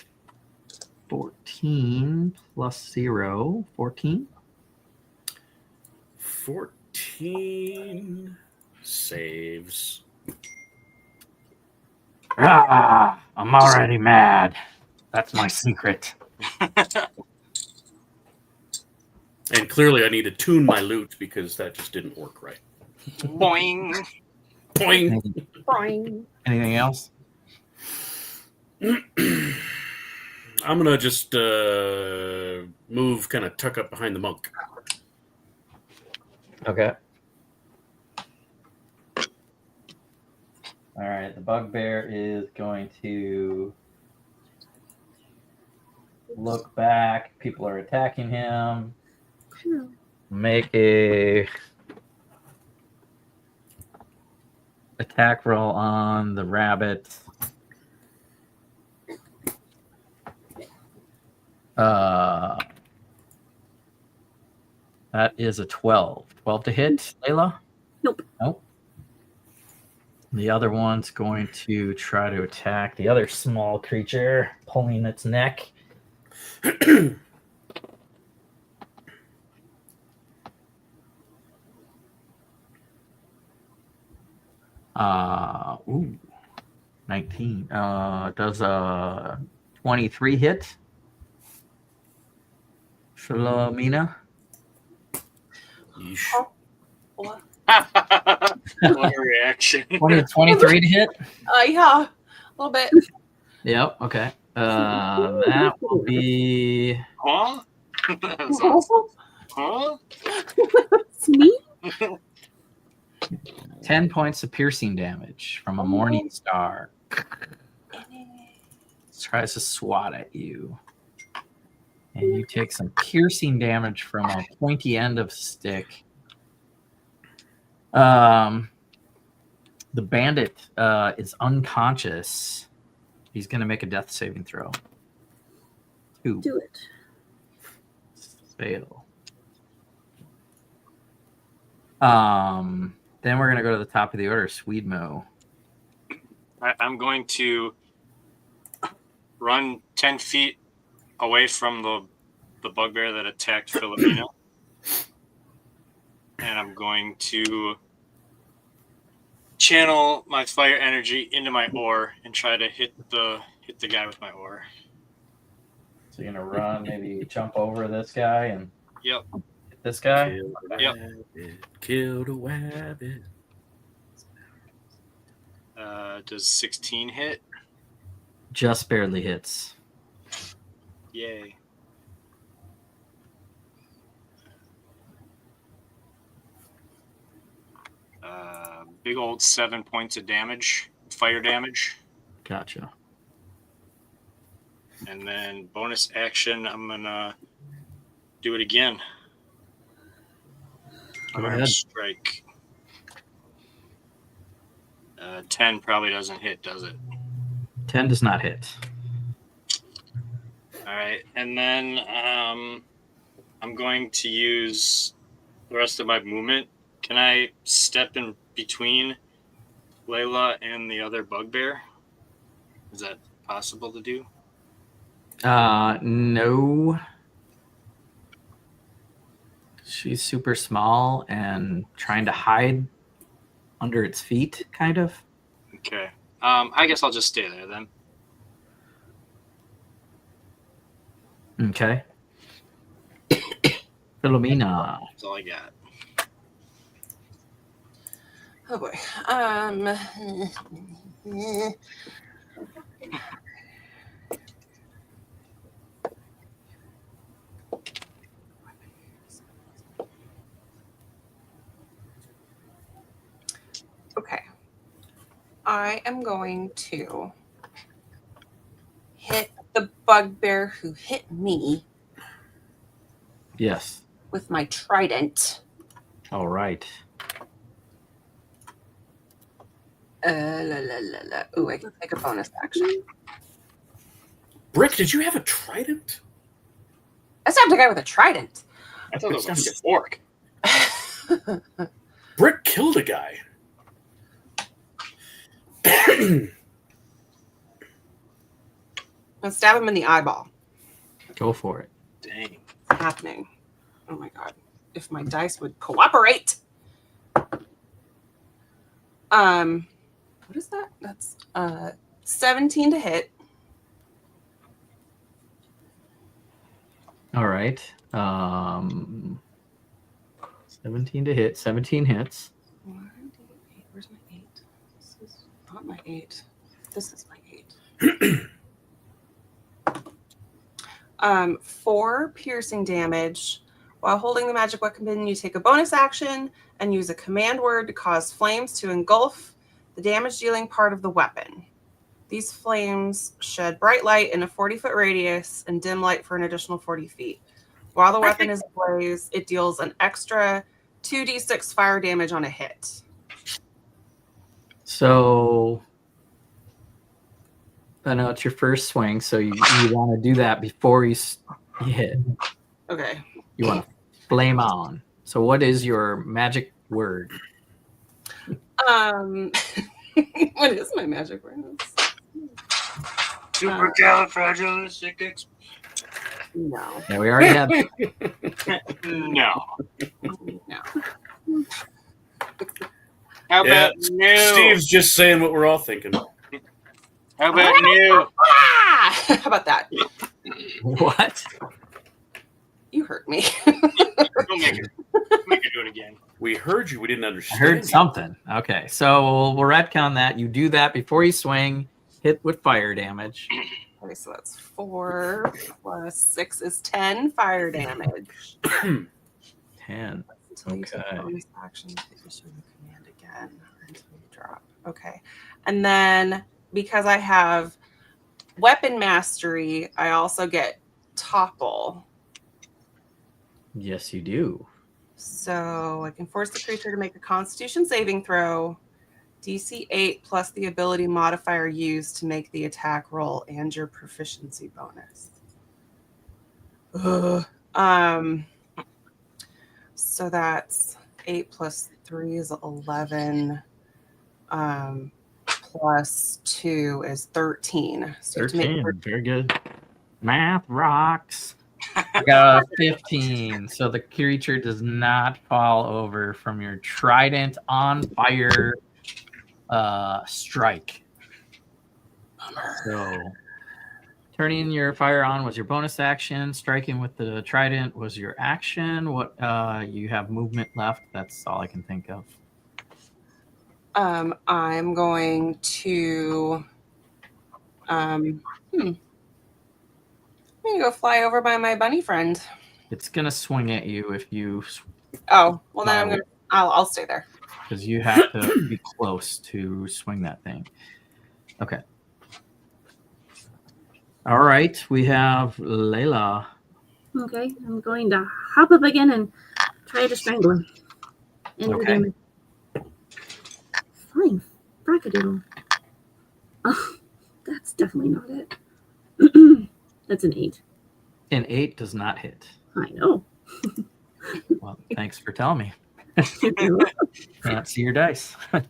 14 plus 0. 14. 14 saves. I'm already mad. That's my secret. And clearly, I need to tune my lute because that just didn't work right. Boing. Boing. Anything else? I'm gonna just move, kind of tuck up behind the monk. Okay. All right. The bugbear is going to look back. People are attacking him. Make a attack roll on the rabbit. That is a 12. 12 to hit, Layla? Nope. The other one's going to try to attack the other small creature, pulling its neck. Ooh, 19. Does a 23 hit? Shalomina? Yeesh. What a reaction. 23 to hit? Yeah, a little bit. Yep, okay. That will be Huh? That's awesome. Huh? It's me? 10 points of piercing damage from a morning star. Tries to swat at you. And you take some piercing damage from a pointy end of stick. The bandit is unconscious. He's going to make a death saving throw. 2. Do it. Fail. Then we're gonna go to the top of the order, Swedemo. I'm going to run 10 feet away from the bugbear that attacked Philomena. And I'm going to channel my fire energy into my oar and try to hit the guy with my oar. So you're gonna run, maybe jump over this guy and Yep. hit this guy. Kill the Yep. rabbit. Kill the rabbit. Does 16 hit? Just barely hits. Yay. Big old 7 points of damage, fire damage. Gotcha. And then bonus action, I'm going to do it again. Go Unarmed ahead. strike. 10 probably doesn't hit, does it? 10 does not hit. All right. And then I'm going to use the rest of my movement. Can I step in between Layla and the other bugbear? Is that possible to do? No. She's super small and trying to hide under its feet, kind of. Okay. I guess I'll just stay there then. Okay. Philomena. That's all I got. Oh boy. Okay. I am going to hit the bugbear who hit me Yes. with my trident. All right. Ooh, I can take a bonus action. Brick, did you have a trident? I stabbed a guy with a trident. I thought it was a fork. Brick killed a guy. I'll stab him in the eyeball. Go for it. Dang. It's happening. Oh my god. If my dice would cooperate. What is that? That's 17 to hit. All right. 17 to hit. 17 hits. Where's my 8? This is not my 8. This is my 8. 4 piercing damage. While holding the magic weapon, you take a bonus action and use a command word to cause flames to engulf the damage-dealing part of the weapon. These flames shed bright light in a 40-foot radius and dim light for an additional 40 feet. While the weapon is ablaze, it deals an extra 2d6 fire damage on a hit. So I know it's your first swing, so you want to do that before you hit. Okay. You want to flame on. So what is your magic word? What is my magic word? Supercalifragilistic. No. Yeah, we already had. No. No. How about new? Steve's just saying what we're all thinking. How about new? Ah! How about that? What? You hurt me. Don't make it. Make it do it again. We heard you. We didn't I understand. heard something. Okay, so we'll retcon that. You do that before you swing. Hit with fire damage. Okay, so that's 4 plus 6 is 10 fire damage. 10. Until you take Okay. bonus action to issue the command again until you drop. Okay. And then because I have weapon mastery, I also get topple. Yes, you do. So I can force the creature to make a constitution saving throw, DC 8 plus the ability modifier used to make the attack roll and your proficiency bonus. Ugh. So that's 8 plus 3 is 11. Plus 2 is 13. So you have to make 13. Very good. Math rocks. I got a 15. So the creature does not fall over from your trident on fire strike. So turning your fire on was your bonus action. Striking with the trident was your action. What you have movement left. That's all I can think of. I'm going to I'm gonna go fly over by my bunny friend. It's gonna swing at you if you, Oh, well then I'll stay there. because you have to be close to swing that thing. Okay. All right, we have Layla. Okay, I'm going to hop up again and try to strangle him. And do Okay. damage. Fine. Frackadoodle. Oh, that's definitely not it. That's an 8. An 8 does not hit. I know. Well, thanks for telling me. Can't see your dice. And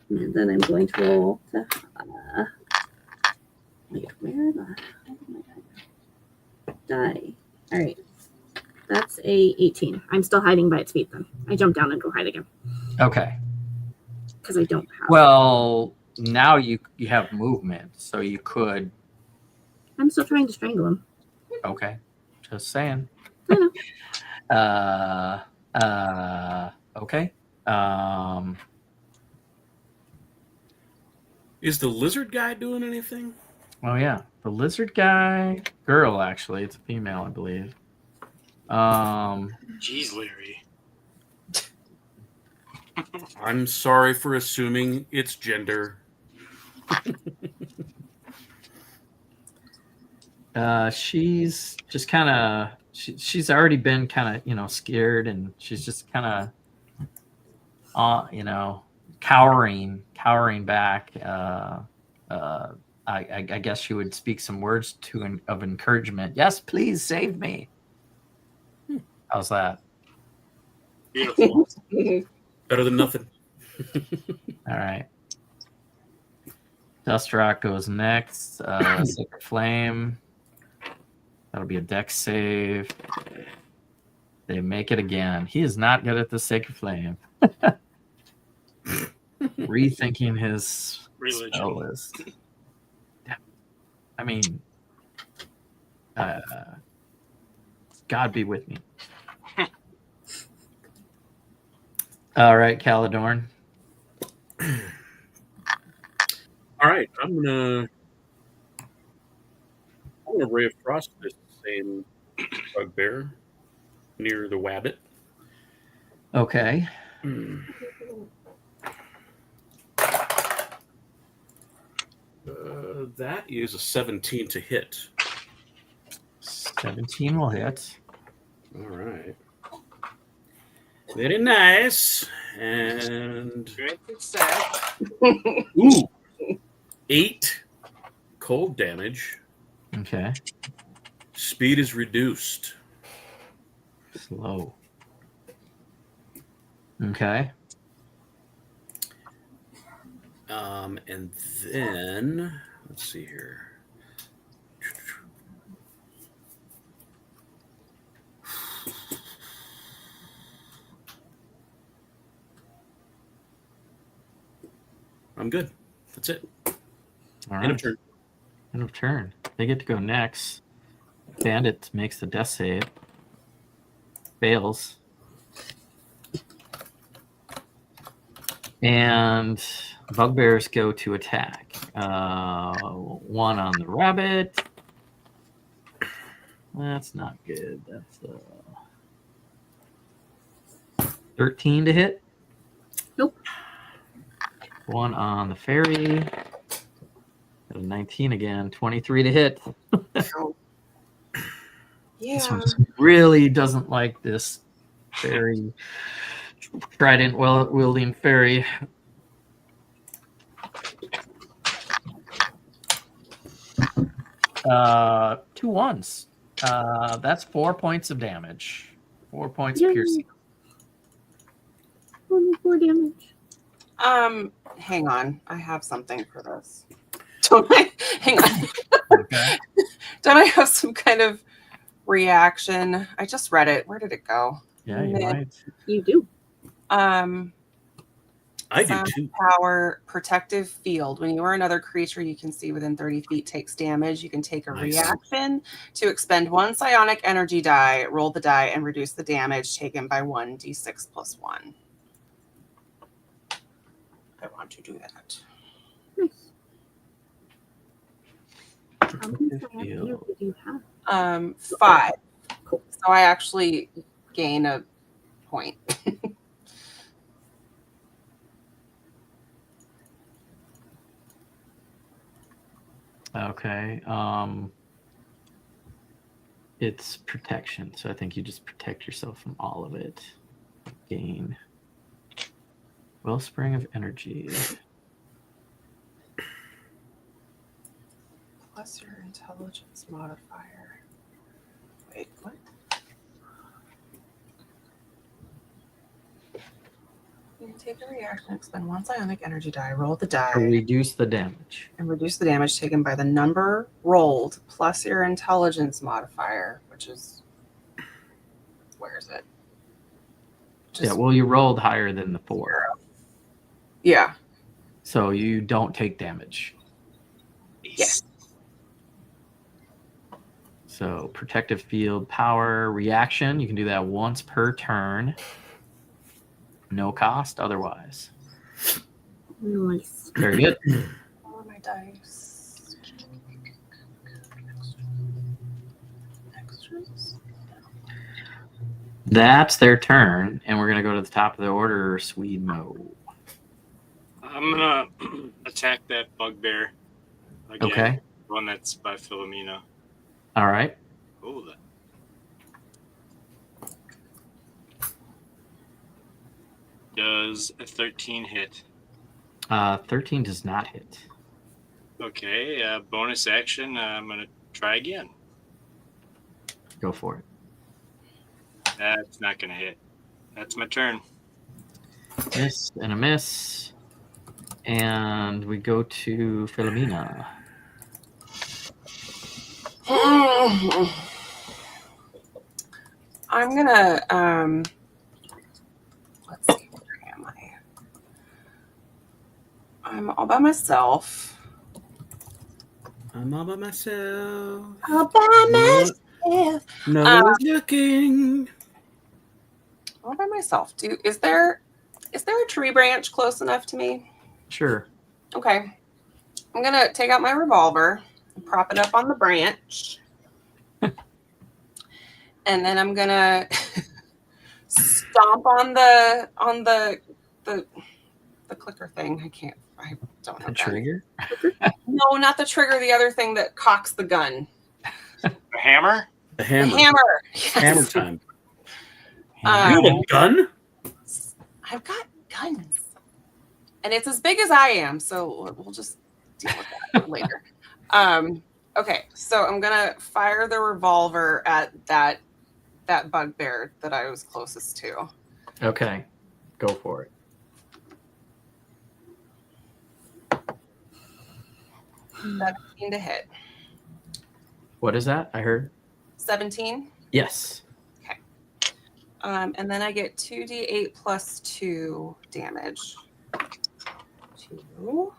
then I'm going to roll the wait, where the hell did my die? All right. That's a 18. I'm still hiding by its feet then. I jump down and go hide again. Okay. Because I don't have Well, now you have movement, so you could. I'm still trying to strangle him. Okay. Just saying. I know. Okay. Is the lizard guy doing anything? Oh yeah, the lizard guy, girl actually, it's a female, I believe. Jeez, Larry. I'm sorry for assuming its gender. She's just kind of she's already been kind of scared, and she's just kind of cowering back. I guess she would speak some words of encouragement. Yes, please save me. How's that? Beautiful. Better than nothing. All right. Dust Rock goes next. Sacred Flame. That'll be a dex save. They make it again. He is not good at the Sacred Flame. Rethinking his Religion. spell list. I mean, God be with me. All right, Caladorn. All right, I'm gonna Ray of Frost this same bugbear near the wabbit. Okay. That is a 17 to hit. 17 will hit. All right. Very nice. And Great success. ooh, 8 cold damage. Okay. Speed is reduced. Slow. Okay. And then let's see here. I'm good. That's it. All right. End of turn. End of turn. They get to go next. Bandit makes the death save. Fails. And bugbears go to attack. One on the rabbit. That's not good. That's 13 to hit. Nope. One on the fairy. 19 again. 23 to hit. Yeah. This one really doesn't like this fairy. Trident wielding fairy. Two ones. That's 4 points of damage. 4 points Yay. piercing. Only 4 damage. Hang on. I have something for this. Don't I? Hang on. Okay. Don't I have some kind of reaction? I just read it. Where did it go? Yeah, you Mid. might. You do. I do Sound too. Power, protective field. When you or another creature you can see within 30 feet takes damage, you can take a Nice. reaction to expend 1 psionic energy die, roll the die, and reduce the damage taken by 1d6 plus 1. I want to do that. Nice. How many Protective psionic field. energy do you have? 5. Cool. So I actually gain a point. Okay. It's protection, so I think you just protect yourself from all of it. Gain. Wellspring of energy. Plus your intelligence modifier. Wait, what? You can take a reaction, expend 1 psionic energy die, roll the die, Or reduce the damage. and reduce the damage taken by the number rolled plus your intelligence modifier, which is, where is it? Yeah, well, you rolled higher than the 4, Yeah. so you don't take damage. Yes. So protective field power reaction, you can do that once per turn. No cost otherwise. Nice. Very good. All of my dice. Extras. That's their turn, and we're gonna go to the top of the order, Swedemo. I'm gonna attack that bugbear again. Okay. One that's by Philomena. All right. Oh, that. Does a 13 hit? 13 does not hit. Okay, bonus action. I'm gonna try again. Go for it. That's not gonna hit. That's my turn. Miss and a miss. And we go to Philomena. I'm gonna let's see, where am I? I'm all by myself. I'm all by myself. All by No, myself. no one's looking. All by myself. Is there a tree branch close enough to me? Sure. Okay. I'm gonna take out my revolver and prop it up on the branch. And then I'm gonna stomp on the clicker thing. I don't know. The trigger? No, not the trigger, the other thing that cocks the gun. A hammer? The The hammer. hammer. Yes. Hammer time. You Um, have a gun? I've got guns. And it's as big as I am, so we'll just deal with that later. Okay, so I'm gonna fire the revolver at that bugbear that I was closest to. Okay. Go for it. That 17 to hit. What is that? I heard. 17. Yes. And then I get 2d8 plus 2 damage. 2,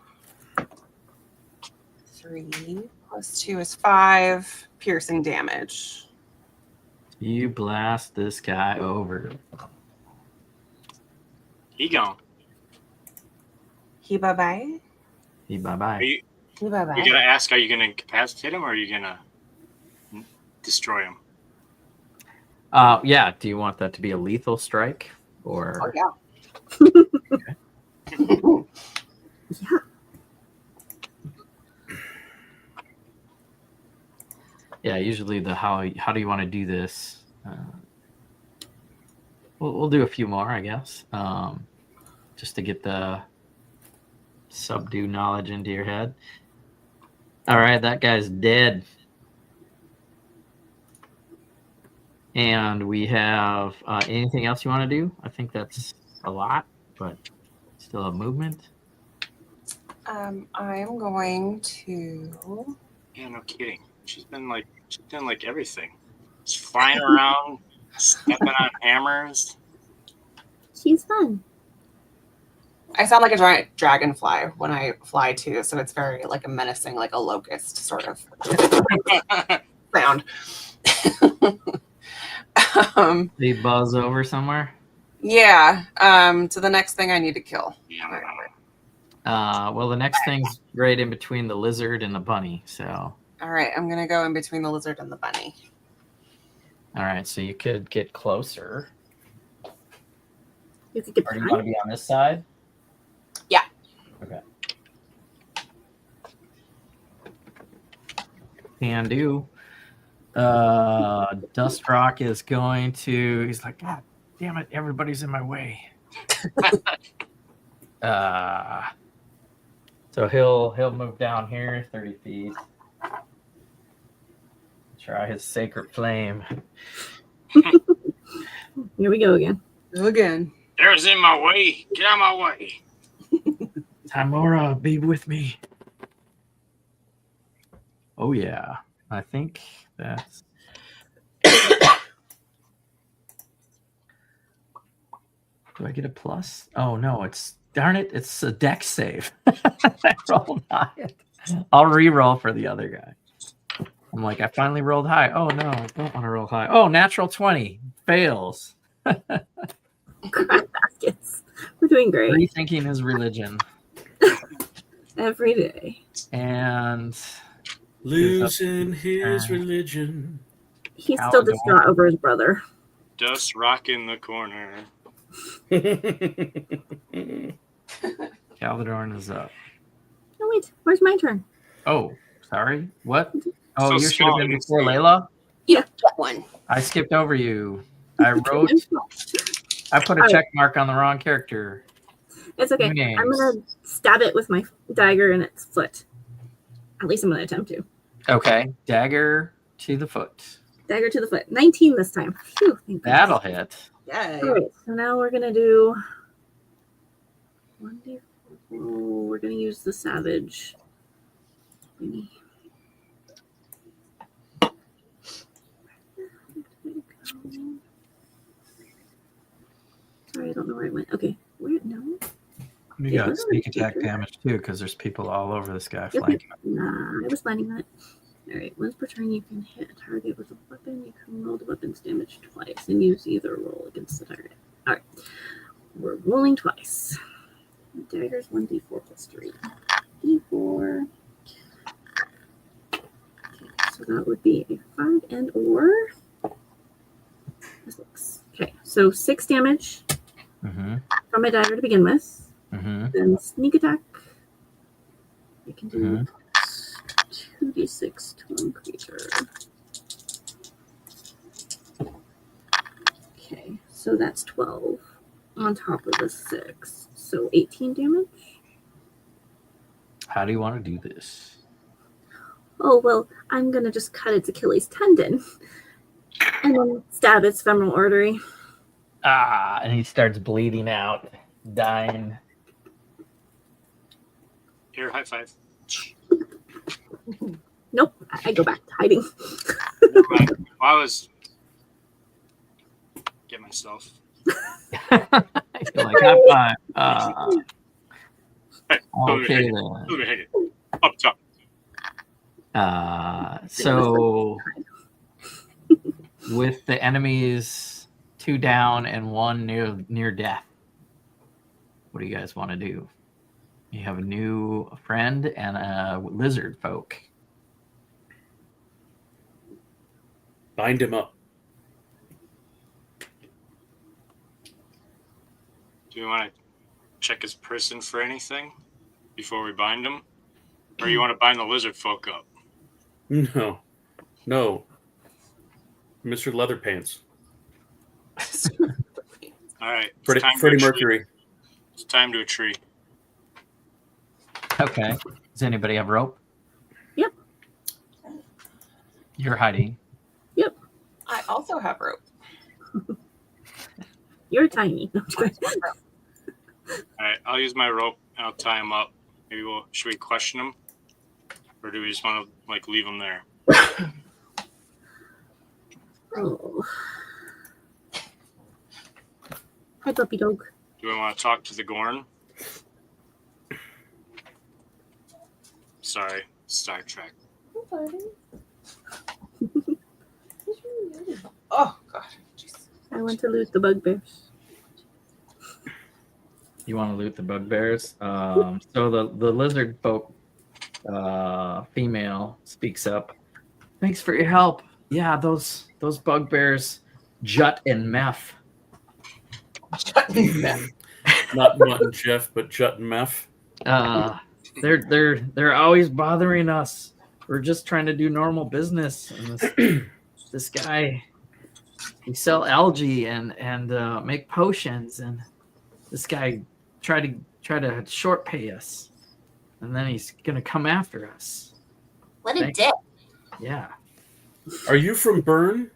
3 plus 2 is 5 piercing damage. You blast this guy over. He gone. He bye-bye. He Are bye-bye. you He bye-bye. gonna ask? Are you gonna incapacitate him, or are you gonna destroy him? Yeah. Do you want that to be a lethal strike? Or Oh, yeah. Yeah. yeah, usually the how do you want to do this? We'll do a few more, I guess. Just to get the subdue knowledge into your head. All right, that guy's dead. And we have anything else you want to do? I think that's a lot, but still have movement. I'm going to. Yeah, no kidding. She's doing like everything. She's flying around, stepping on hammers. She's fun. I sound like a giant dragonfly when I fly too, so it's very like a menacing, like a locust sort of sound. They buzz over somewhere. Yeah. So the next thing I need to kill. Well, the next thing's right in between the lizard and the bunny. So, All right, I'm gonna go in between the lizard and the bunny. all right. So you could get closer. You could get Or do you want to be on this side? Yeah. Okay. Can do. Dust Rock is going to. He's like, God damn it! Everybody's in my way. So he'll move down here 30 feet. Try his sacred flame. Here we go again. Again. There's in my way. Get out of my way. Timora, be with me. Oh yeah, I think that's. Do I get a plus? Oh no, darn it, it's a dex save. I rolled high. I'll re-roll for the other guy. I'm like, I finally rolled high. Oh no, I don't want to roll high. Oh, natural 20. Fails. Crap baskets. We're doing great. Rethinking his religion. Every day. And Losing his religion. He's still Harengon. distraught over his brother. Dust Rock in the corner. Calvadorn is up. No, wait. Where's my turn? Oh, sorry. What? Oh, So you should have small, been it's before good. Layla. Get one. I skipped over you. I wrote. I put a All right. check mark on the wrong character. It's okay. New names. I'm going to stab it with my dagger in its foot. At least I'm going to attempt to. Okay, dagger to the foot. Dagger to the foot. 19 this time. Phew, thank goodness. That'll hit. Yay. All right, so now we're going to do 1d4. We're going to use the savage. Sorry, I don't know where it went. Okay, where? No. You Yeah, got sneak that's attack good. damage too, because there's people all over this guy Okay. flanking. Nah, I was planning that. All right, once per turn, you can hit a target with a weapon. You can roll the weapon's damage twice and use either roll against the target. All right, we're rolling twice. Dagger's 1d4 plus 3. D4. Okay, so that would be a 5 and or. This looks okay. So 6 damage Mm-hmm. from a dagger to begin with. Mm-hmm. Then sneak attack. You can do Mhm. 2d6 to one creature. Okay, so that's 12 on top of the 6. So 18 damage. How do you want to do this? Oh, well, I'm going to just cut its Achilles tendon and then stab its femoral artery. Ah, and he starts bleeding out, dying. Here, high five. Nope, I go back to hiding. Never mind. I was get myself. I feel like high five. Hey, Okay then. let me hit it. Up top. So with the enemies 2 down and 1 near death, what do you guys want to do? You have a new friend and a lizard folk. Bind him up. Do you want to check his person for anything before we bind him? Or you want to bind the lizard folk up? No. Mr. Leatherpants. All right. It's Freddie time to a tree. Mercury. It's time to a tree. Okay. Does anybody have rope? Yep. You're hiding. Yep. I also have rope. You're tiny. No, I'm just kidding. All right, I'll use my rope and I'll tie him up. Maybe should we question him, or do we just want to like leave him there? Oh. Hi, puppy dog. Do we want to talk to the Gorn? Sorry, Star Trek. Oh god. Jeez. I want to loot the bugbears. You want to loot the bugbears? So the lizard folk female speaks up. Thanks for your help. Yeah, those bugbears, Jut and Meth. Not Mutt and Jeff, but Jut and Meth. They're always bothering us. We're just trying to do normal business. And this guy, we sell algae and make potions, and this guy try to short pay us, and then he's gonna come after us. What a dick. Yeah. Are you from Bern?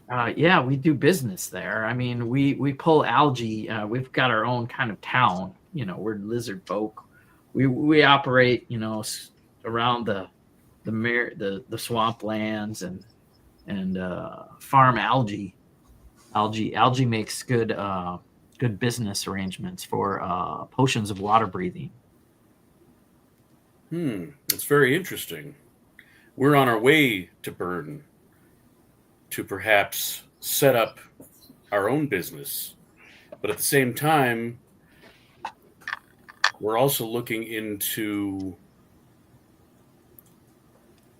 Yeah, we do business there. I mean, we pull algae. We've got our own kind of town. You know, we're lizard folk. We operate, you know, around the swamp lands and farm algae. Algae makes good business arrangements for potions of water breathing. That's very interesting. We're on our way to Bern to perhaps set up our own business, but at the same time, we're also looking into,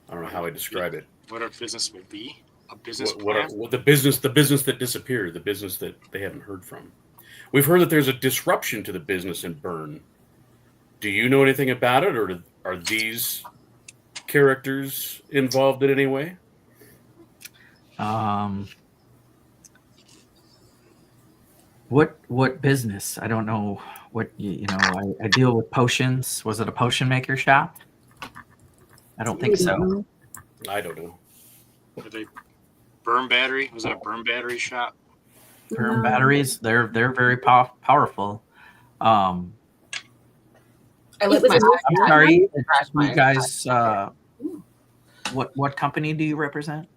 I don't know how I describe it. What our business will be? A business What the business that disappeared, the business that they haven't heard from. We've heard that there's a disruption to the business in Bern. Do you know anything about it, or are these characters involved in any way? What business? I don't know. What you know? I deal with potions. Was it a potion maker shop? I don't think so. I don't know. Are they burn battery? Was it a burn battery shop? Burn batteries. They're very powerful. I lift my I'm sorry. Crash my You guys. What company do you represent?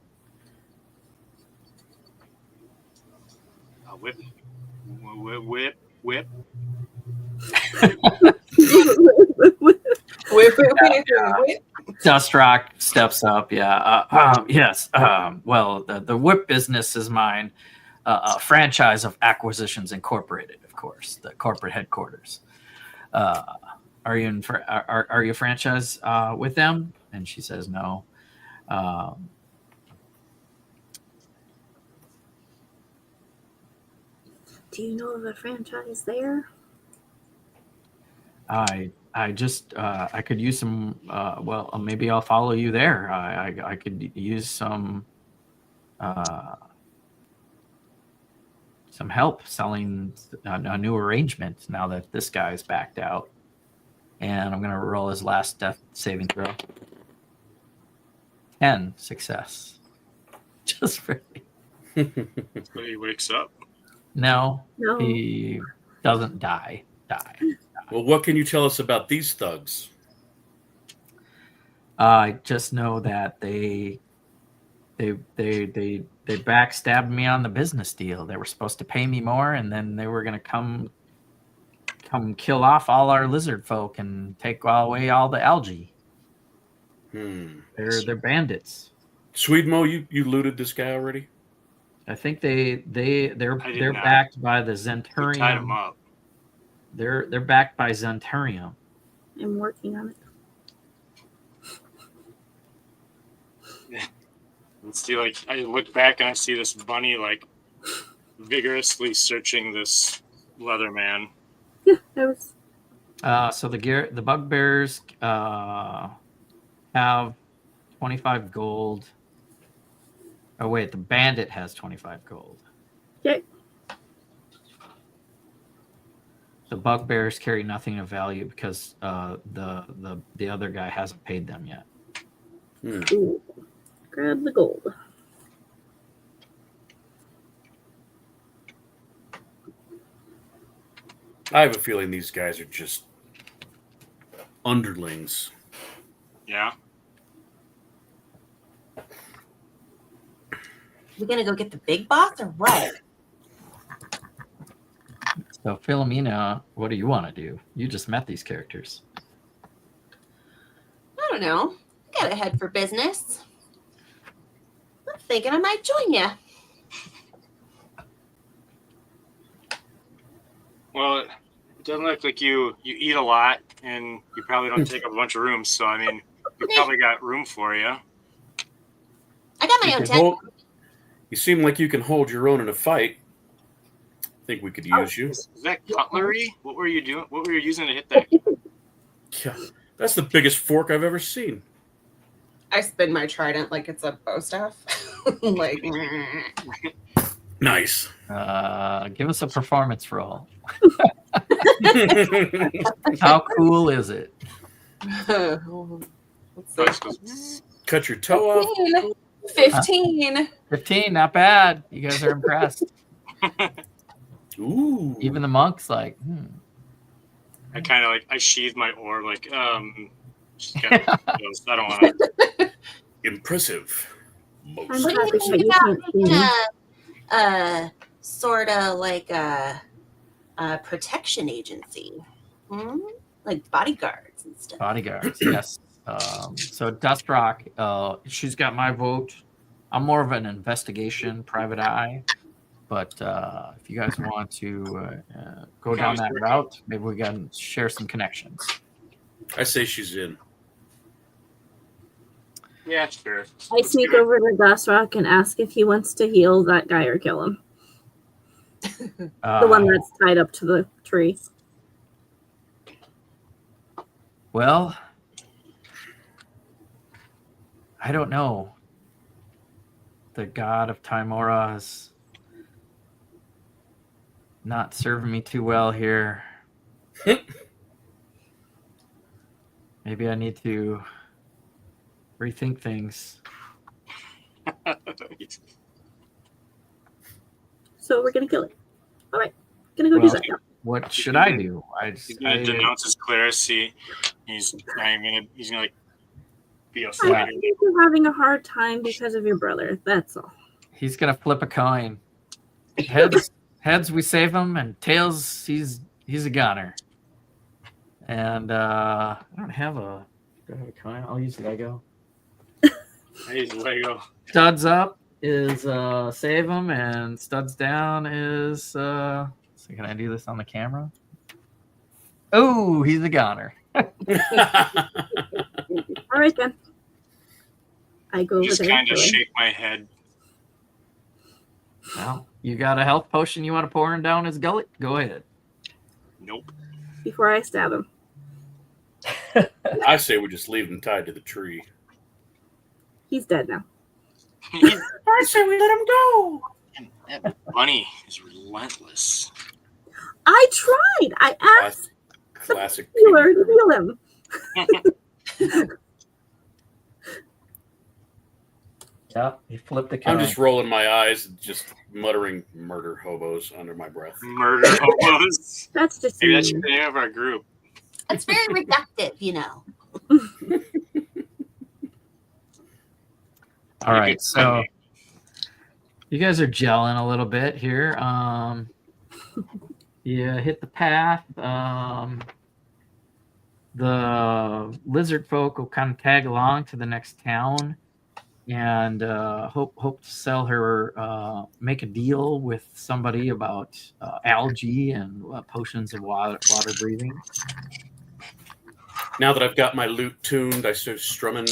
Whip. whip. Dustrock steps up. Yeah. Yes. Well, the whip business is mine. A franchise of Acquisitions Incorporated, of course, the corporate headquarters. Are you are you a franchise with them? And she says no. Do you know of a franchise there? I just I could use some. Well, maybe I'll follow you there. I could use some help selling a new arrangement now that this guy's backed out. And I'm gonna roll his last death saving throw. 10 success. Just for So he wakes up. no, No. he doesn't die. Well, what can you tell us about these thugs? I just know that they backstabbed me on the business deal. They were supposed to pay me more, and then they were gonna come kill off all our lizard folk and take away all the algae. They're bandits. Swedenmo, you looted this guy already? I think they're not. backed by the We tied him Zenturium. up. They're backed by Zenturium. I'm working on it. And see, like, I look back and I see this bunny like vigorously searching this leather man. Yeah, that was. So the bugbears have 25 gold. Oh wait, the bandit has 25 gold. Okay. The bugbears carry nothing of value because the other guy hasn't paid them yet. Ooh. Grab the gold. I have a feeling these guys are just underlings. Yeah. We gonna go get the big boss or what? So, Philomena, what do you want to do? You just met these characters. I don't know. I got a head for business. I'm thinking I might join you. Well, it doesn't look like you eat a lot, and you probably don't take up a bunch of rooms. So I mean, we probably got room for you. I got my own tent. You seem like you can hold your own in a fight. I think we could use you. Is that cutlery? What were you doing? What were you using to hit that? Yeah, that's the biggest fork I've ever seen. I spin my trident like it's a bow staff. Like, Nice. Give us a performance roll. How cool is it? let's see. Cut your toe off. 15. 15, not bad. You guys are impressed. Ooh. Even the monk's like, I kind of I sheathed my orb, just kinda, I don't want to. Impressive. I'm Most happy impressive. that you can't see me. Sort of like a protection agency. Like bodyguards and stuff. bodyguards, yes. So Dustrock, she's got my vote. I'm more of an investigation, private eye. But if you guys want to go down that route, maybe we can share some connections. I say she's in. Yeah, sure. I sneak over to Dustrock and ask if he wants to heal that guy or kill him. The one that's tied up to the tree. Well, I don't know. The god of Timora is not serving me too well here. Maybe I need to rethink things. So we're gonna kill it. All right, gonna go do that now. What should I do? He's gonna denounce his clerisy. He's gonna be a I fighter. think you're having a hard time because of your brother. That's all. He's gonna flip a coin. Heads, we save him, and tails, he's a goner. And I don't have a. Do I have a coin? I'll use Lego. I use Lego. Studs up is save him, and studs down is. So can I do this on the camera? Oh, he's a goner. All right then. I go over Just there. kind of shake my head. Well, you got a health potion you want to pour him down his gullet? Go ahead. Nope. Before I stab him. I say we just leave him tied to the tree. He's dead now. I say we let him go. That bunny is relentless. I tried. I asked Classic. the healer to heal him. Yeah, he flipped the coin. I'm just rolling my eyes and just muttering murder hobos under my breath. Murder hobos. That's just Maybe that should be the name of our group. It's very reductive, you know. All right, so you guys are gelling a little bit here. You hit the path. The lizard folk will kind of tag along to the next town and hope to sell her, make a deal with somebody about algae and potions of water breathing. Now that I've got my lute tuned, I start strumming.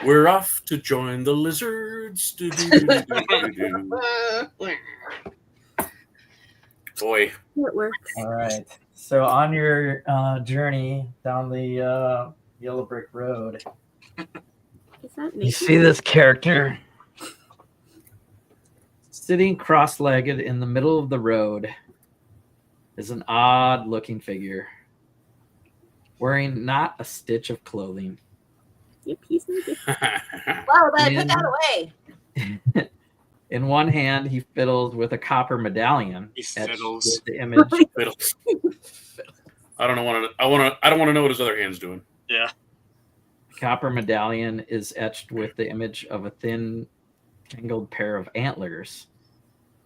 We're off to join the lizards. Do-do-do-do-do-do. Boy. it works. All right. So on your journey down the Yellow Brick Road, Is that you Nikki? see this character sitting cross-legged in the middle of the road is an odd-looking figure wearing not a stitch of clothing. Yep, he's Nikki. Well, then put that away. In one hand, he fiddles with a copper medallion He etched fiddles. with the image. Fiddles. I don't want to know what his other hand's doing. Yeah. Copper medallion is etched with the image of a thin, tangled pair of antlers.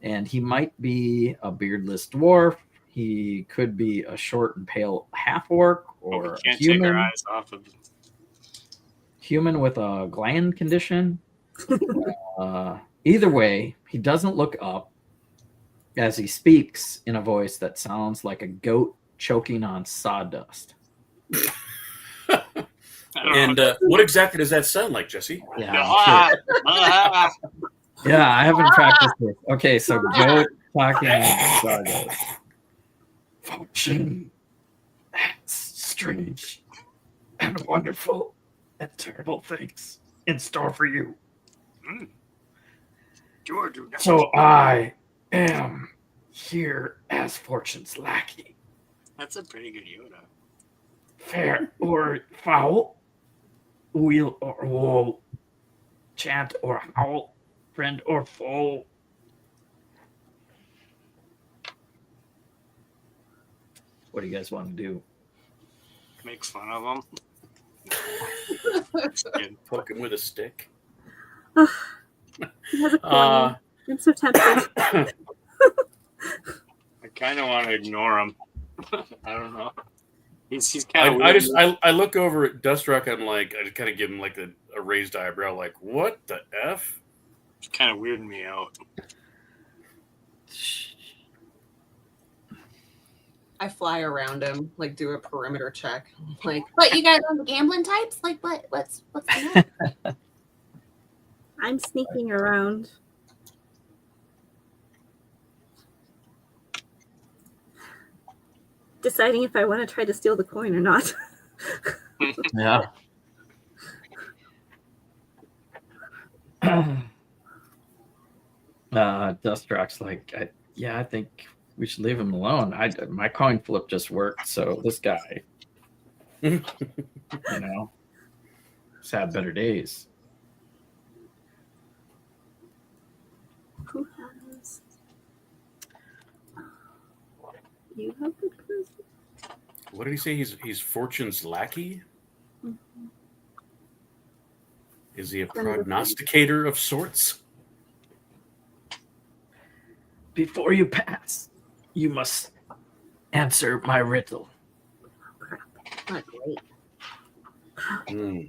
And he might be a beardless dwarf. He could be a short and pale half-orc But or we a can't take our human. eyes off of him. Human with a gland condition. Either way, he doesn't look up as he speaks in a voice that sounds like a goat choking on sawdust. I don't And know. what exactly does that sound like, Jesse? Yeah, I'm sure. Ah, Yeah, I haven't practiced this. Okay, so goat talking sawdust. Fortune has strange and wonderful and terrible things in store for you. George, So I am here as Fortune's lackey. that's a pretty good Yoda. Fair or foul, wheel or woe, chant or howl, friend or foe. What do you guys want to do? Makes fun of him. That's good. Poke him with a stick. He has a coin. I'm so tempted. I kind of want to ignore him. I don't know. He's kind of. I look over at Dustrock. I'm like, I kind of give him like a raised eyebrow. Like, what the f? It's kind of weirding me out. I fly around him, like do a perimeter check. Like, What, you guys on the gambling types? Like, what's going on? I'm sneaking around. Deciding if I want to try to steal the coin or not. Yeah. Dustrock's like, I think we should leave him alone. My coin flip just worked, so this guy, he's had better days. Who has? You have good charisma. What did he say? He's Fortune's lackey? Mm-hmm. Is he a prognosticator of sorts? Before you pass, you must answer my riddle. Crap. Not great. Hmm.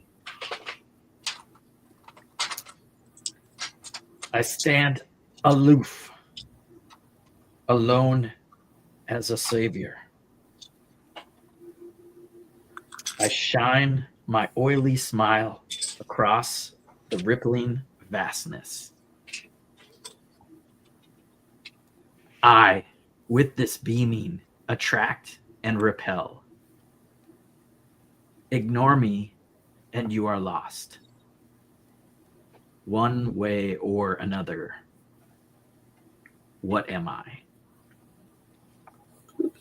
I stand aloof, alone as a savior. I shine my oily smile across the rippling vastness. I, with this beaming, attract and repel. Ignore me, and you are lost. One way or another. What am I? Oops.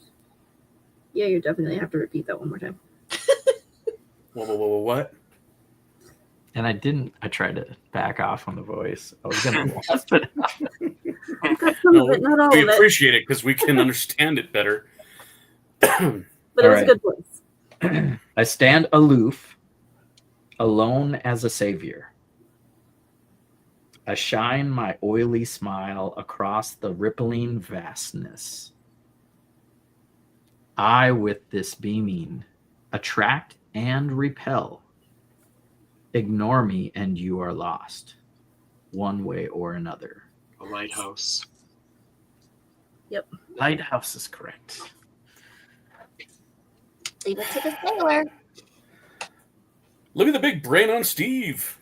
Yeah, you definitely have to repeat that one more time. Whoa, what? And I tried to back off on the voice. I was going to wasp it out. I got some of it, not all We of it. appreciate it because we can understand it better. But it All was right. a good voice. I stand aloof, alone as a savior. I shine my oily smile across the rippling vastness. I, with this beaming, attract and repel. Ignore me and you are lost, one way or another. A lighthouse. Lighthouse is correct. Leave it to the sailor. Look at the big brain on Steve.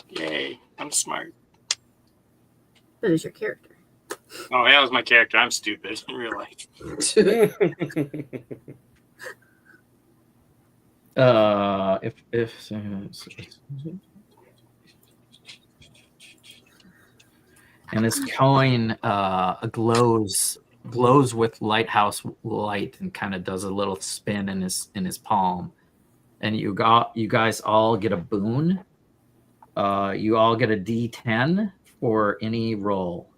Yay, I'm smart. That is your character. Oh, yeah, that was my character. I'm stupid in real life. If and his coin glows with lighthouse light and kind of does a little spin in his palm, and you guys all get a boon. You all get a D10 for any roll.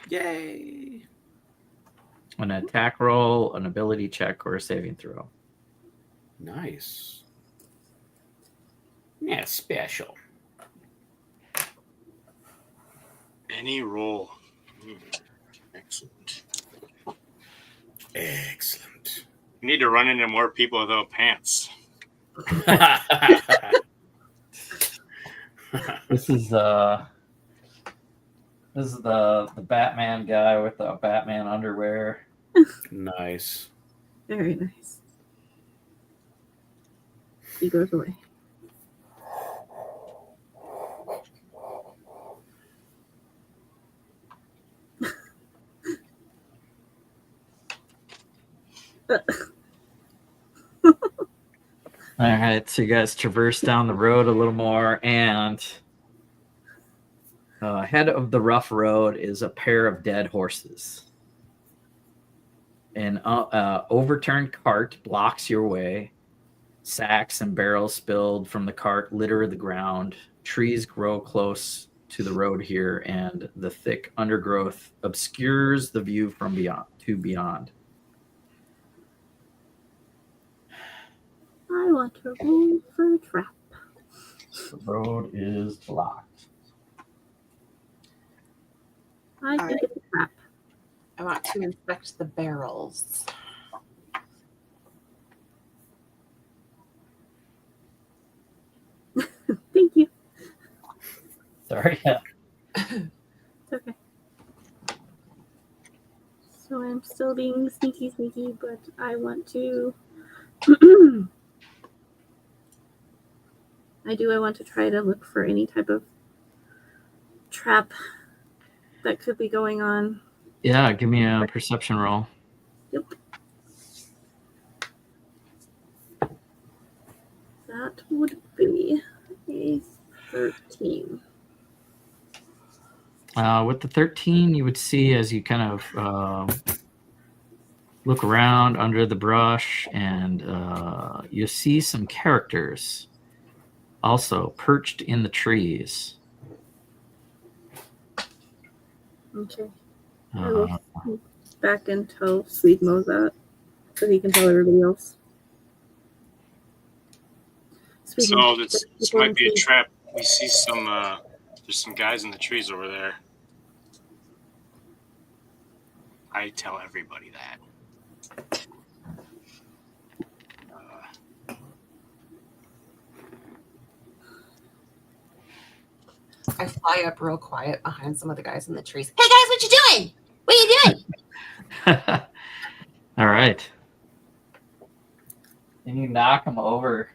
Yay! An attack roll, an ability check, or a saving throw. Nice. Yeah, special. Any roll. Excellent. Excellent. We need to run into more people without pants. This is the Batman guy with the Batman underwear. Nice. Very nice. He goes away. All right, so you guys traverse down the road a little more, and ahead of the rough road is a pair of dead horses. An overturned cart blocks your way. Sacks and barrels spilled from the cart litter the ground. Trees grow close to the road here, and the thick undergrowth obscures the view from beyond. I want to roll for a trap. The road is blocked. I think it's a trap. I want to inspect the barrels. Thank you. Sorry. It's okay. So I'm still being sneaky, but I want to. I want to try to look for any type of trap that could be going on. Yeah, give me a perception roll. Yep. That would be a 13. With the 13, you would see as you kind of look around under the brush, and you see some characters also perched in the trees. Okay. I will sneak back and tell Sweet Mo that so he can tell everybody else. Sweet Mo, So this might be a trap. We see some. There's some guys in the trees over there. I tell everybody that. I fly up real quiet behind some of the guys in the trees. Hey guys, what you doing? What are you doing? All right. And you knock them over.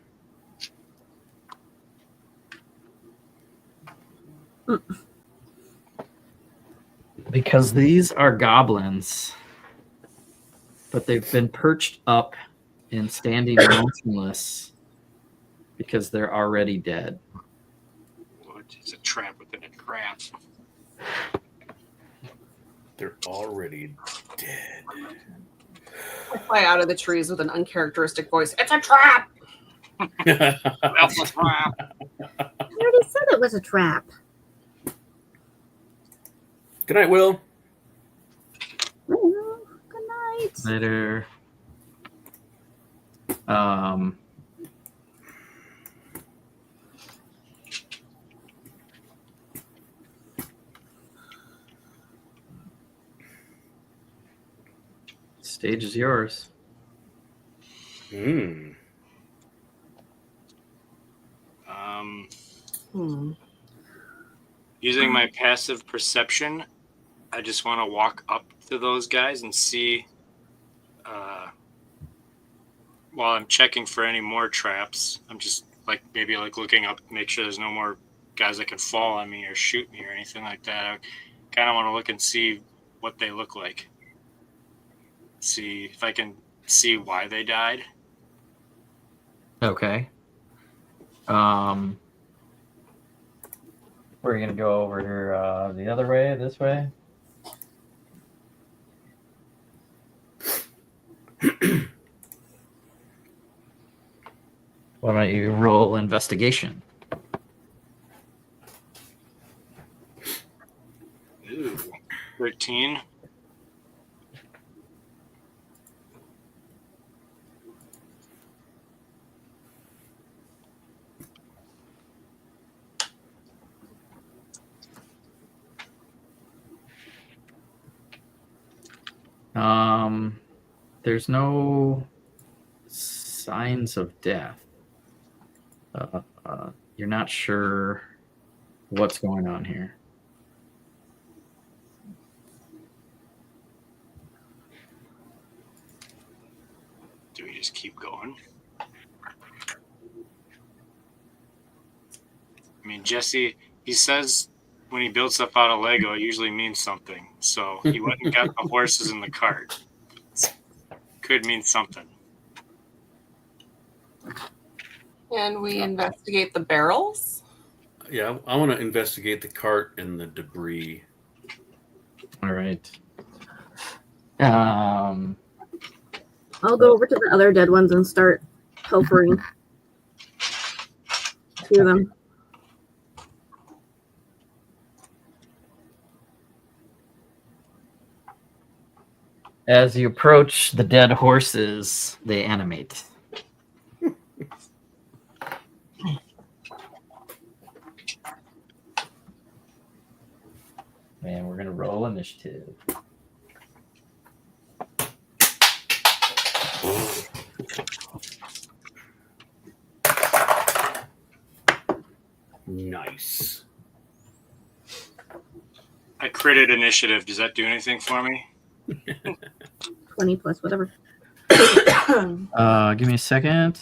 Because these are goblins, but they've been perched up and standing motionless because they're already dead. It's a trap within a trap. They're already dead. I fly out of the trees with an uncharacteristic voice. It's a trap! That's a trap. I already said it was a trap. Good night, Will. Well, good night. Later. Stage is yours. Using my passive perception, I just want to walk up to those guys and see, while I'm checking for any more traps, I'm just maybe looking up, make sure there's no more guys that can fall on me or shoot me or anything like that. I kind of want to look and see what they look like. See if I can see why they died. Okay. We're gonna go over here the other way, this way. Why don't you roll investigation? Ooh, 13. There's no signs of death. You're not sure what's going on here. Do we just keep going? I mean, Jesse, he says when he builds stuff out of Lego, it usually means something. So he went and got the horses in the cart. Could mean something. And we investigate the barrels. Yeah, I want to investigate the cart and the debris. All right. I'll go over to the other dead ones and start pilfering to them. As you approach the dead horses, they animate. And we're going to roll initiative. Nice. I critted initiative. Does that do anything for me? 20 plus whatever. Give me a second.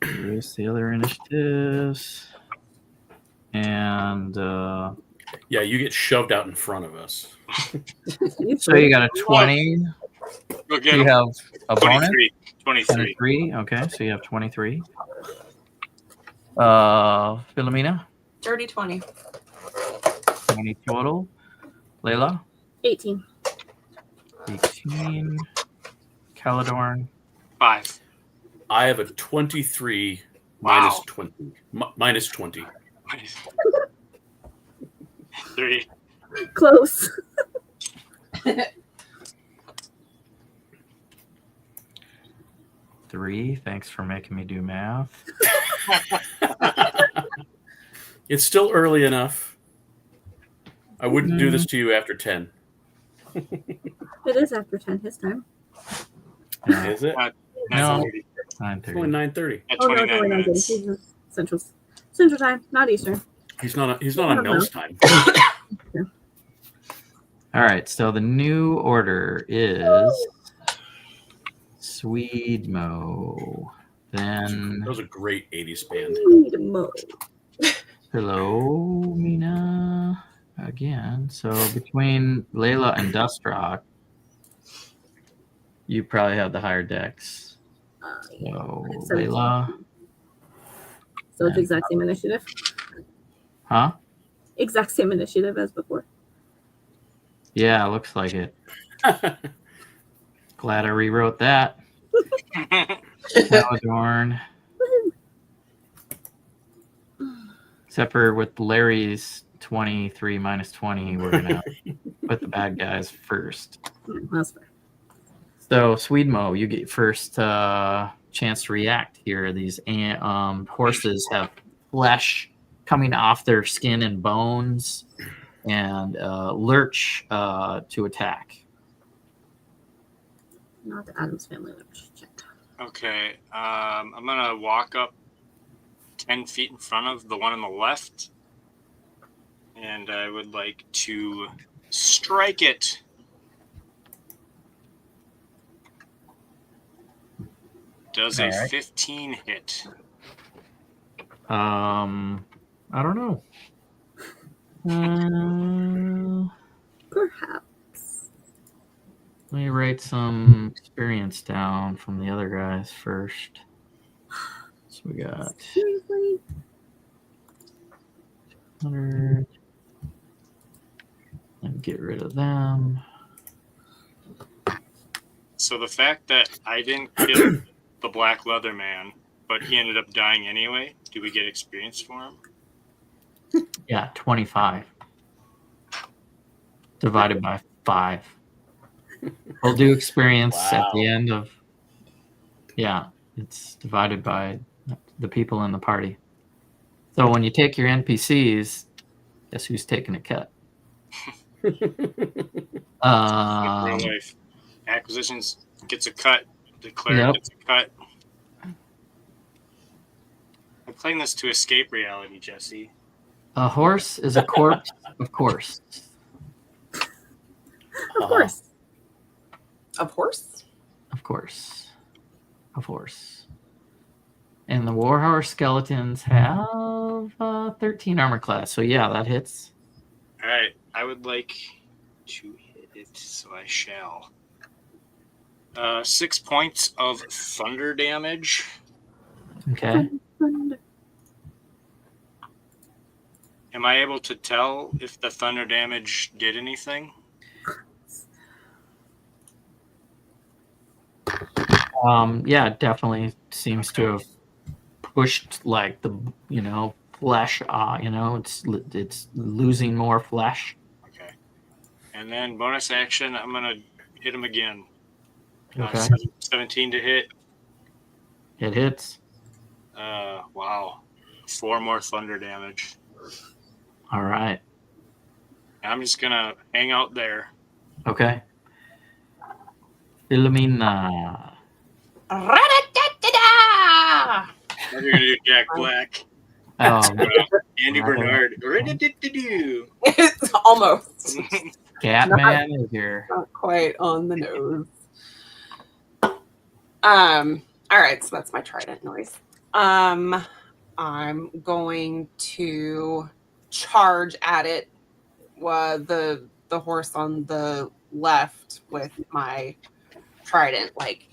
Erase the other initiatives. And Yeah, you get shoved out in front of us. so you got a 20. Go get You him. have a bonus? 23. 23. Okay, so you have 23. Philomena, Dirty 20. 20 total. Layla, 18. 18. Caladorn, 5. I have a 23 Wow. minus 20. Minus 20. 3. Close. 3. Thanks for making me do math. It's still early enough. I wouldn't do this to you after 10. It is after 10 his time. Is it? No. 9:30. It's only 9:30. 9:30. At Oh, no, 29 no, no, minutes. he's just Central time, not Eastern. He's not on Nels time. All right, so the new order is Swedemo. Then That was a great 80s band. Need a mo. Philomena again. So between Layla and Dustrock, you probably have the higher decks. Yeah. So 17. Layla, So it's exact same initiative. huh? Exact same initiative as before. Yeah, looks like it. Glad I rewrote that. Caladorn. Except for with Larry's 23 minus 20, we're going to put the bad guys first. That's fair. So, Swedemo, you get first chance to react here. These horses have flesh coming off their skin and bones and lurch to attack. Not the Adams family. Check. Okay. I'm going to walk up 10 feet in front of the one on the left. And I would like to strike it. Does a All right. 15 hit? I don't know. Perhaps. Let me write some experience down from the other guys first. So we got Seriously? 100. And get rid of them. So the fact that I didn't kill the black leather man, but he ended up dying anyway. Do we get experience for him? Yeah, 25 divided by 5. We'll do experience at the Wow. end of. Yeah, it's divided by the people in the party. So when you take your NPCs, guess who's taking a cut? Real life. Acquisitions gets a cut. Declare Yep. gets a cut. I'm playing this to escape reality, Jesse. A horse is a corpse, of course. Of course. Of course. Of course. Of course. And the warhorse skeletons have 13 armor class. So yeah, that hits. All right, I would like to hit it, so I shall. 6 points of thunder damage. Okay. Thunder. Am I able to tell if the thunder damage did anything? Yeah, it definitely seems to have pushed like the flesh. It's losing more flesh. Okay. And then bonus action, I'm gonna hit him again. Okay. 17 to hit. It hits. Wow. 4 more thunder damage. All right. I'm just gonna hang out there. Okay. Philomena. Ra-da-da-da-da! What are you gonna do, Jack Black? Oh, Andy Right. Bernard. Ra-da-da-da-do. It's almost Catman is here. not quite on the nose. All right, so that's my trident noise. I'm going to charge at it. The horse on the left with my trident, like.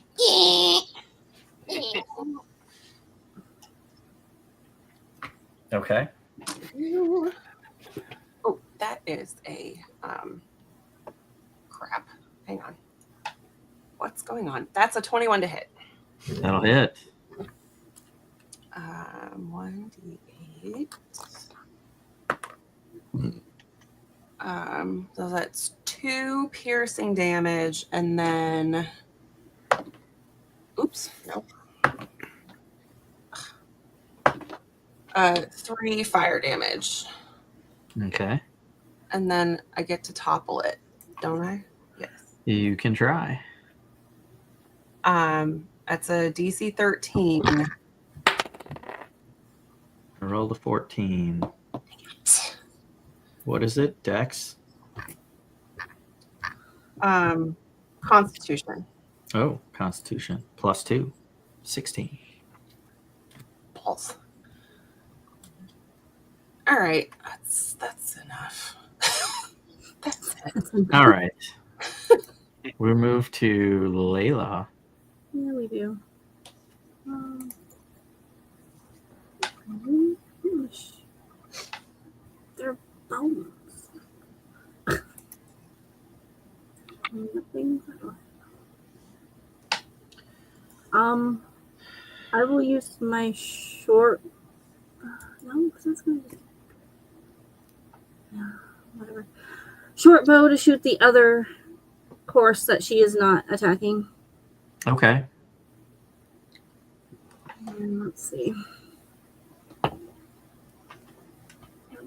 Okay. Oh, that is a crap. Hang on. What's going on? That's a 21 to hit. That'll hit. 1d8. So that's 2 piercing damage, and then oops, nope. 3 fire damage. Okay. And then I get to topple it, don't I? Yes. You can try. That's a DC 13. Roll the 14. What is it? Dex? Constitution. Oh, Constitution. +2. 16. Pulse. All right, that's enough. That's it. All right. We move to Layla. Yeah, we do. They're bones. Nothing. I will use my short. No, because that's going to. Yeah, whatever. Short bow to shoot the other horse that she is not attacking. Okay. And let's see. That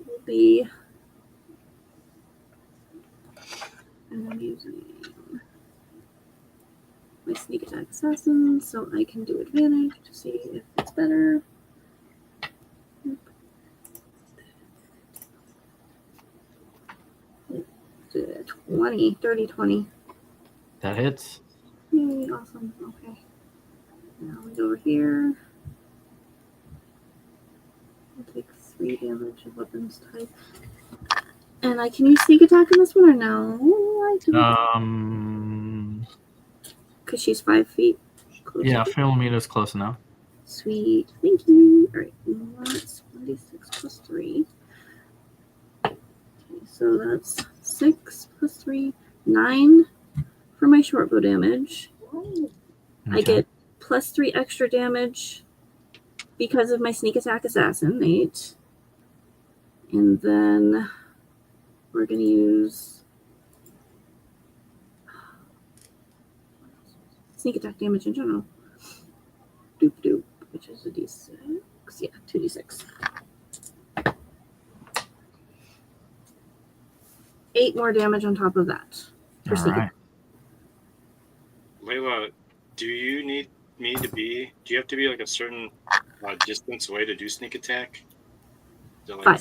will be. And I'm using my sneak attack assassin so I can do advantage to see if it's better. 20. That hits. Yay, awesome. Okay. Now we go over here. I'll take 3 damage of weapons type. And I can use sneak attack in this one or no? I don't. Because she's 5 feet. Close. Yeah, Philomena's close enough. Sweet. Thank you. All right. That's 1d6 plus 3. Okay, so that's 6 plus 3, 9 for my short bow damage. I Okay. get plus 3 extra damage because of my sneak attack assassinate. And then we're going to use sneak attack damage in general. Doop doop, which is a d6. Yeah, 2d6. 8 more damage on top of that. For All sneak right. Layla, do you need me to be? Do you have to be like a certain distance away to do sneak attack? Is it like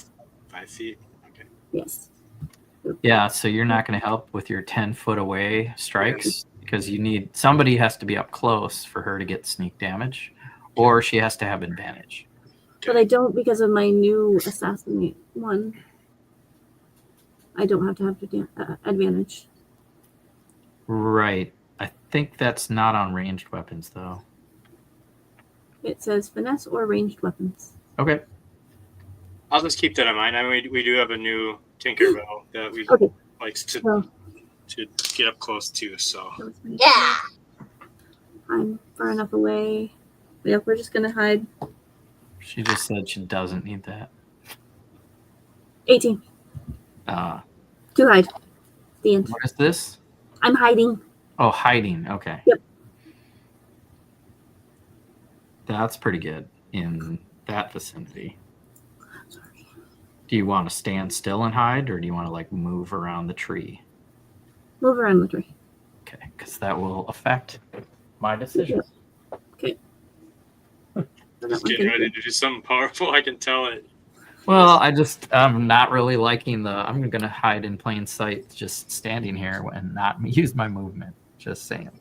5 feet? Okay. Yes. Yeah, so you're not going to help with your 10-foot away strikes because somebody has to be up close for her to get sneak damage, or she has to have advantage. But I don't because of my new assassinate one. I don't have to have advantage. Right. I think that's not on ranged weapons, though. It says finesse or ranged weapons. Okay. I'll just keep that in mind. I mean, we do have a new Tinkerbell that we Okay. likes to Well, get up close to. So that was my- Yeah. I'm far enough away. Yep, we're just gonna hide. She just said she doesn't need that. 18 Uh, to hide. The end. what is this? I'm hiding. Oh, hiding. Okay. Yep. That's pretty good in that vicinity. Sorry. Do you want to stand still and hide, or do you want to like move around the tree? Move around the tree. Okay, because that will affect my decision. Okay. So that just one getting can- ready to do something powerful. I can tell it. Well, I'm not really liking I'm going to hide in plain sight, just standing here and not use my movement. Just saying.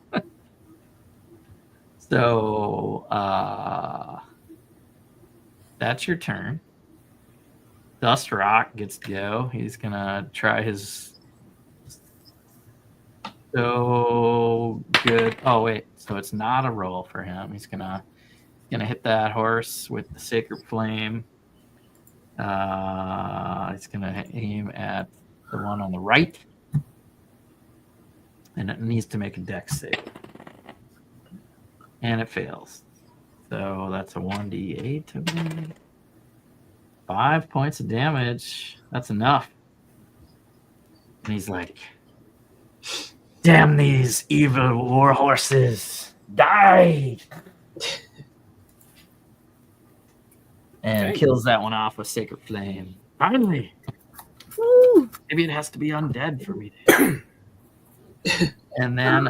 So, that's your turn. Dust Rock gets to go. He's going to try his so good. Oh, wait. So it's not a roll for him. He's going to hit that horse with the Sacred Flame. It's going to aim at the one on the right. And it needs to make a dex save. And it fails. So that's a 1d8. 5 points of damage. That's enough. And he's like, damn these evil war horses. Die! And Dang. kills that one off with Sacred Flame. Finally! Woo! Maybe it has to be undead for me to. And then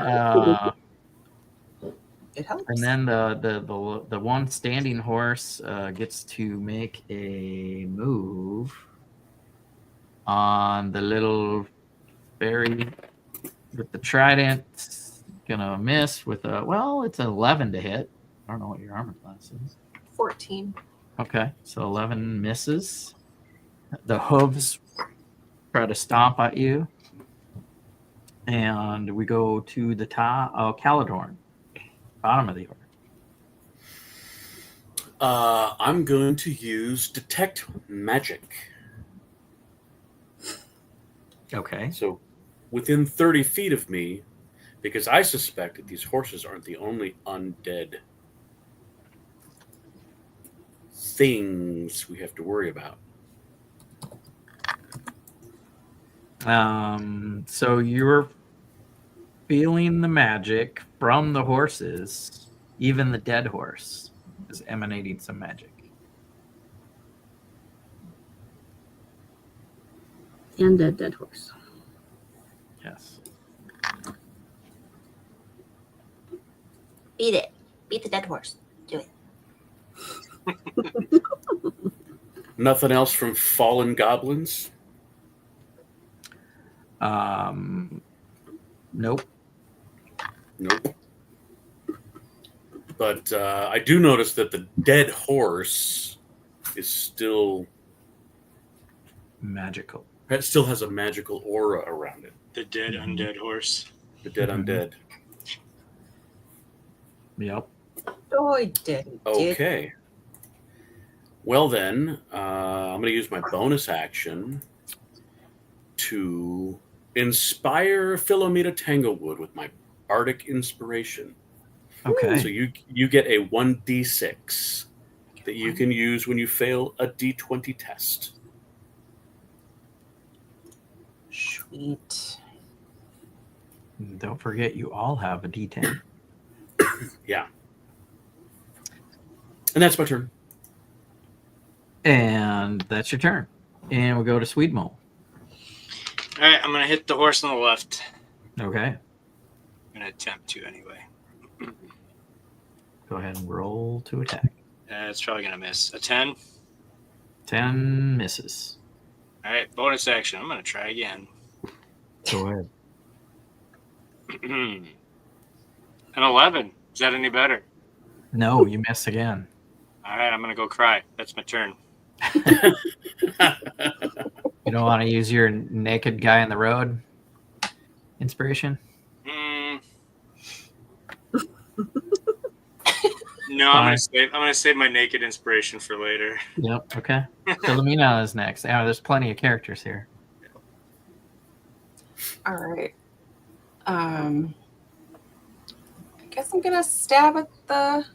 It helps. and then the one standing horse gets to make a move on the little fairy with the trident. Gonna miss with it's an 11 to hit. I don't know what your armor class is. 14. Okay, so 11 misses. The hooves try to stomp at you. And we go to the top. Oh, Caladorn. Bottom of the order. I'm going to use Detect Magic. Okay. So within 30 feet of me, because I suspect that these horses aren't the only undead things we have to worry about. So you're feeling the magic from the horses. Even the dead horse is emanating some magic. And a dead horse. Yes. Beat it. Beat the dead horse. Do it. Nothing else from fallen goblins? Nope. Nope. But I do notice that the dead horse is still... Magical. It still has a magical aura around it. The dead undead horse. The dead undead. Yep. Oh, I didn't. Okay. Well then, I'm going to use my bonus action to inspire Philomena Tanglewood with my Bardic Inspiration. Okay. So you get a 1d6. that you can use when you fail a D20 test. Sweet. Don't forget, you all have a D10. Yeah. And that's my turn. And that's your turn. And we'll go to Sweetmo. All right, I'm gonna hit the horse on the left. Okay. I'm gonna attempt to anyway. Go ahead and roll to attack. It's probably gonna miss. A 10. 10 misses. All right, bonus action. I'm gonna try again. Go ahead. An 11. Is that any better? No, you miss again. All right, I'm gonna go cry. That's my turn. You don't want to use your naked guy in the road inspiration? No, I'm gonna save my naked inspiration for later. Yep. Okay. Philomena is next. Yeah, there's plenty of characters here. All right. I guess I'm gonna stab at that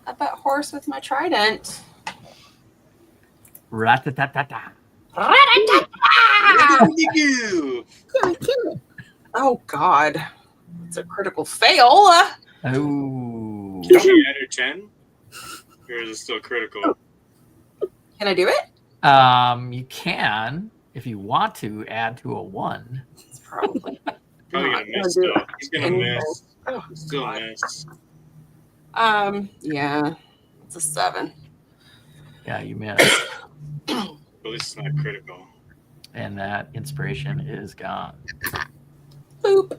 horse with my trident. Rat-a-tat-tat-tat. You. Kill it. Oh God, it's a critical fail. Oh. Can you add a 10? Or is it still critical? Can I do it? You can, if you want to, add to a 1. It's probably. Probably not gonna miss do it. though. He's gonna miss. Oh, Still God. miss. Yeah, it's a 7. Yeah, you miss. At least it's not critical. And that inspiration is gone. Boop.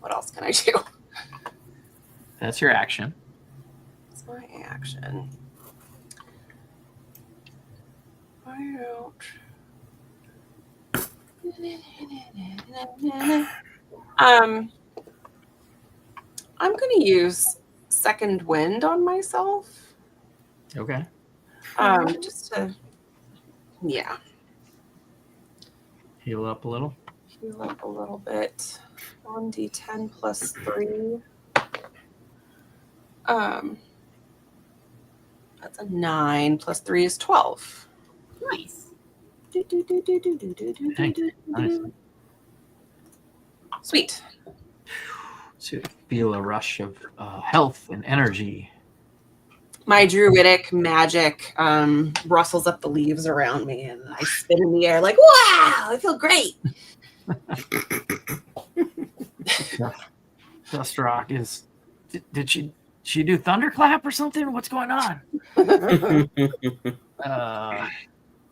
What else can I do? That's your action. That's my action. Fire out. I'm gonna use second wind on myself. Okay. Just to Heal up a little. heal up a little bit. 1d10 plus 3. That's a 9 plus 3 is 12. Nice. Thanks. Nice. Sweet. So you feel a rush of health and energy. My druidic magic rustles up the leaves around me, and I spin in the air like, wow, I feel great. Dustrock is. Did she do thunderclap or something? What's going on?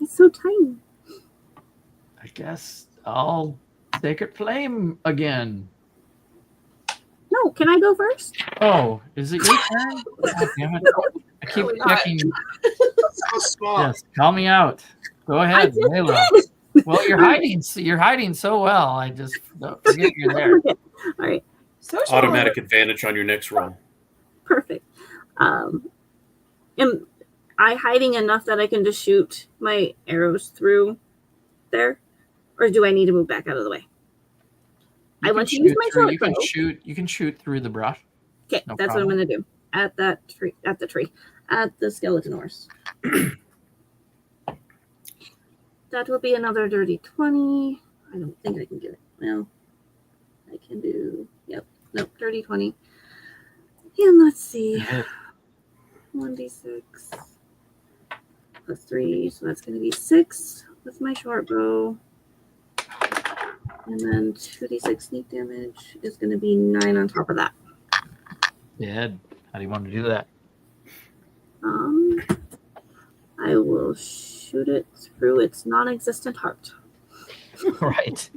It's so tiny. I guess I'll Sacred Flame again. No, can I go first? Oh, is it your turn? God damn it. I keep Apparently not. checking. So small. Yes, call me out. Go ahead, Layla. Well, you're hiding. You're hiding so well. I just don't forget you're there. Okay. All right. Social Automatic advantage on your next roll. Perfect. Am I hiding enough that I can just shoot my arrows through there? Or do I need to move back out of the way? You I can want to shoot use my through- sword You can though. shoot. You can shoot through the brush. Okay, No that's problem. what I'm going to do. At that tree. At the skeleton horse. That will be another dirty 20. I don't think I can get it. Well, I can do. Yep. Nope. Dirty 20. And let's see. 1d6 plus 3. So that's going to be 6 with my short bow. And then 2d6 sneak damage is going to be 9 on top of that. Yeah. How do you want to do that? I will shoot it through its non-existent heart. Right.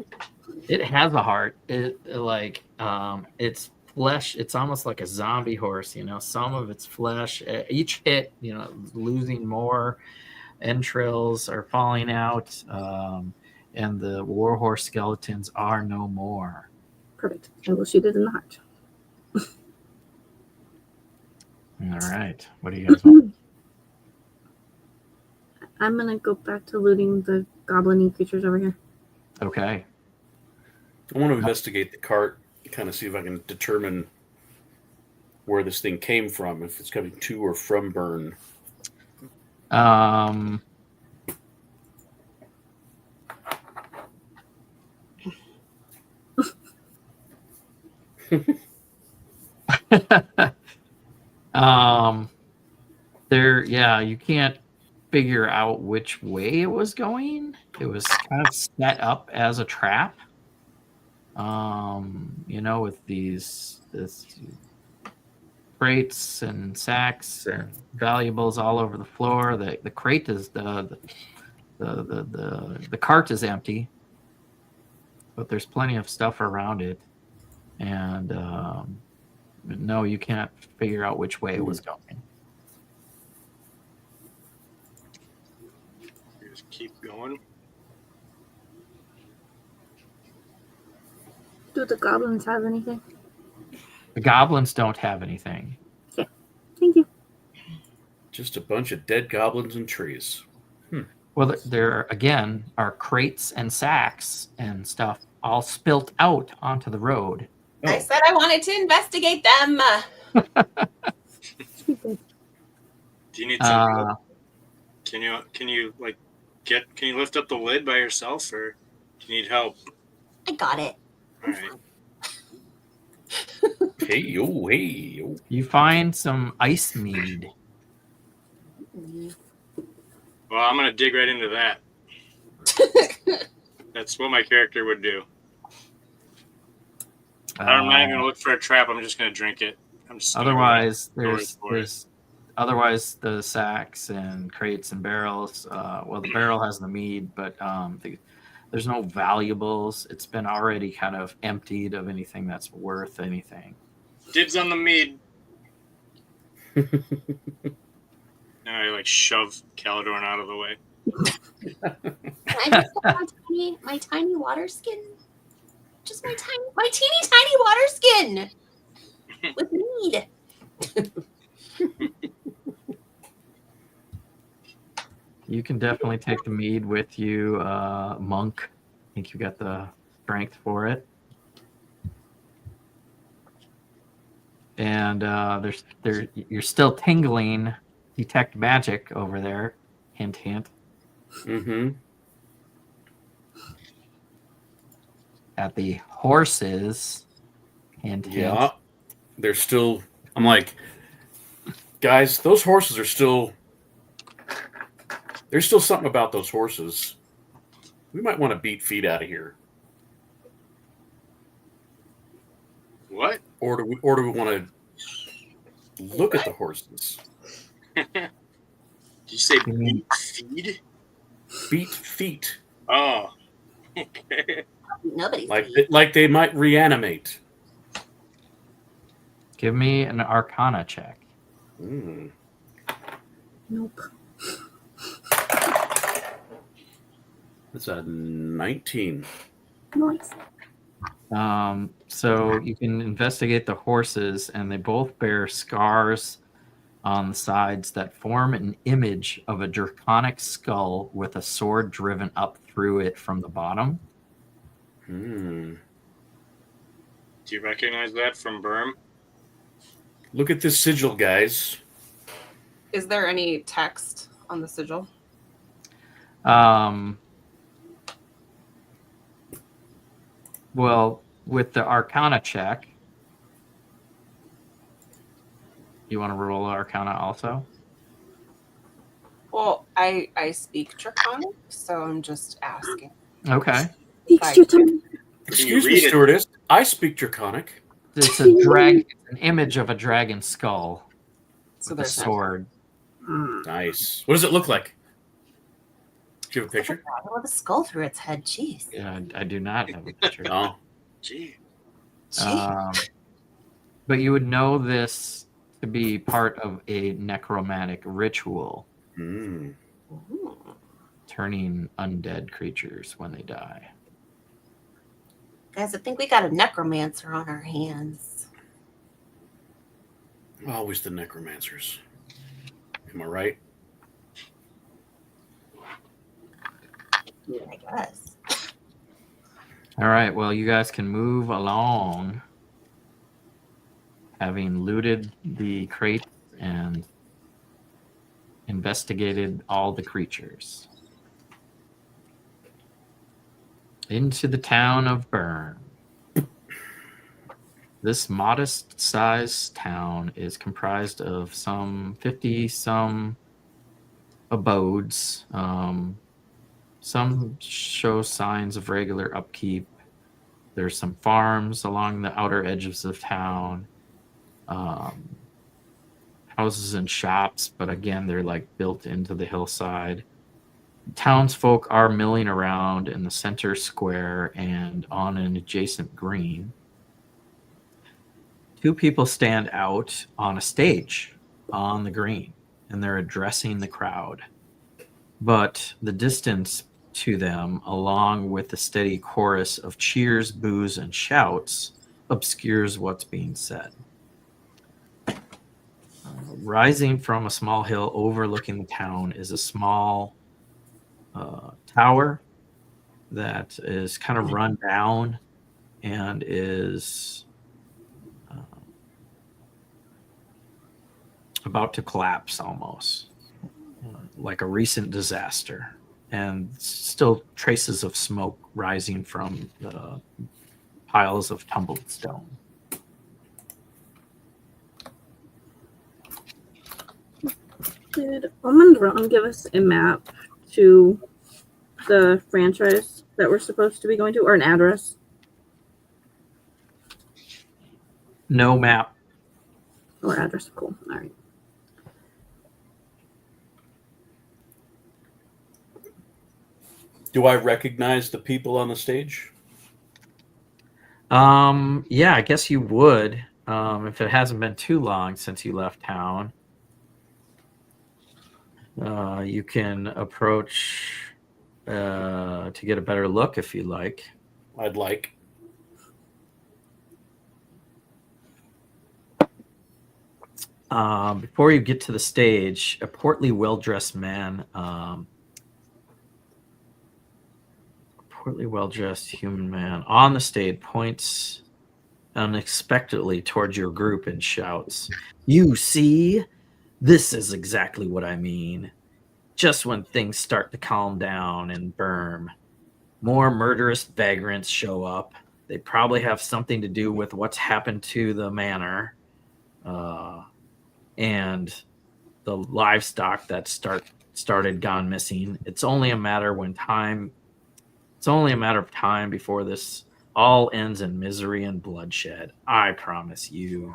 It has a heart. It's flesh. It's almost like a zombie horse. Some of its flesh. Each hit, losing more entrails are falling out, and the warhorse skeletons are no more. Perfect. I will shoot it in the heart. All right. What do you guys want? I'm gonna go back to looting the goblin-y creatures over here. Okay. I want to investigate the cart, kind of see if I can determine where this thing came from, if it's coming to or from burn. You can't figure out which way it was going. It was kind of set up as a trap. With this crates and sacks and valuables all over the floor. The crate is the cart is empty, but there's plenty of stuff around it. And no, you can't figure out which way it was going. Just keep going. Do the goblins have anything? The goblins don't have anything. Thank you. Just a bunch of dead goblins and trees. Well, there again are crates and sacks and stuff all spilt out onto the road. I said I wanted to investigate them. Do you need some help? Can you lift up the lid by yourself, or do you need help? I got it. All right. Hey yo. You find some ice mead. Well, I'm gonna dig right into that. That's what my character would do. I'm not even gonna look for a trap. I'm just gonna drink it. Otherwise, otherwise the sacks and crates and barrels. The barrel has the mead, but there's no valuables. It's been already kind of emptied of anything that's worth anything. Dibs on the mead. Now I shove Caladorn out of the way. Can I just have my tiny water skin? Just my teeny tiny water skin with mead. You can definitely take the mead with you, monk. I think you got the strength for it. And you're still tingling. Detect magic over there. Hint, hint. Mm-hmm. At the horses. Hint, Yeah. hint. They're still. I'm like, guys, those horses are still. There's still something about those horses. We might want to beat feet out of here. What? Or do we want to look at the horses? Did you say beat feed? Beat feet. Oh. Okay. Nobody's Like they might reanimate. Give me an Arcana check. Nope. That's a 19. Nice. So you can investigate the horses, and they both bear scars on the sides that form an image of a draconic skull with a sword driven up through it from the bottom. Do you recognize that from Burm? Look at this sigil, guys. Is there any text on the sigil? Well, with the Arcana check, you want to roll Arcana also? Well, I speak Draconic, so I'm just asking. Okay. It's your turn. Excuse me, stewardess. I speak Draconic. It's a dragon, an image of a dragon skull So with a there's sword. Nice. What does it look like? Do you have a picture? with a skull through its head. Jeez. Yeah, I do not have a picture. Oh. Gee. But you would know this to be part of a necromantic ritual, turning undead creatures when they die. Guys, I think we got a necromancer on our hands. Always the necromancers. Am I right? Yeah, I guess. All right, well, you guys can move along having looted the crate and investigated all the creatures. Into the town of Bern. This modest-sized town is comprised of some 50-some abodes. Some show signs of regular upkeep. There's some farms along the outer edges of town. Houses and shops, but again, they're like built into the hillside. Townsfolk are milling around in the center square and on an adjacent green. Two people stand out on a stage on the green, and they're addressing the crowd. But the distance to them, along with the steady chorus of cheers, boos, and shouts, obscures what's being said. Rising from a small hill overlooking the town is a small tower that is kind of run down and is about to collapse almost, like a recent disaster, and still traces of smoke rising from the piles of tumbled stone. Did Almond Ron give us a map to the franchise that we're supposed to be going to, or an address? No map. Or address, cool. All right. Do I recognize the people on the stage? Yeah, I guess you would, if it hasn't been too long since you left town. You can approach to get a better look if you like. I'd like. Before you get to the stage, a portly, well-dressed man, human man on the stage points unexpectedly towards your group and shouts, "You see? This is exactly what I mean. Just when things start to calm down in Burm, more murderous vagrants show up. They probably have something to do with what's happened to the manor and the livestock that started gone missing. It's only a matter of time before this all ends in misery and bloodshed. I promise you."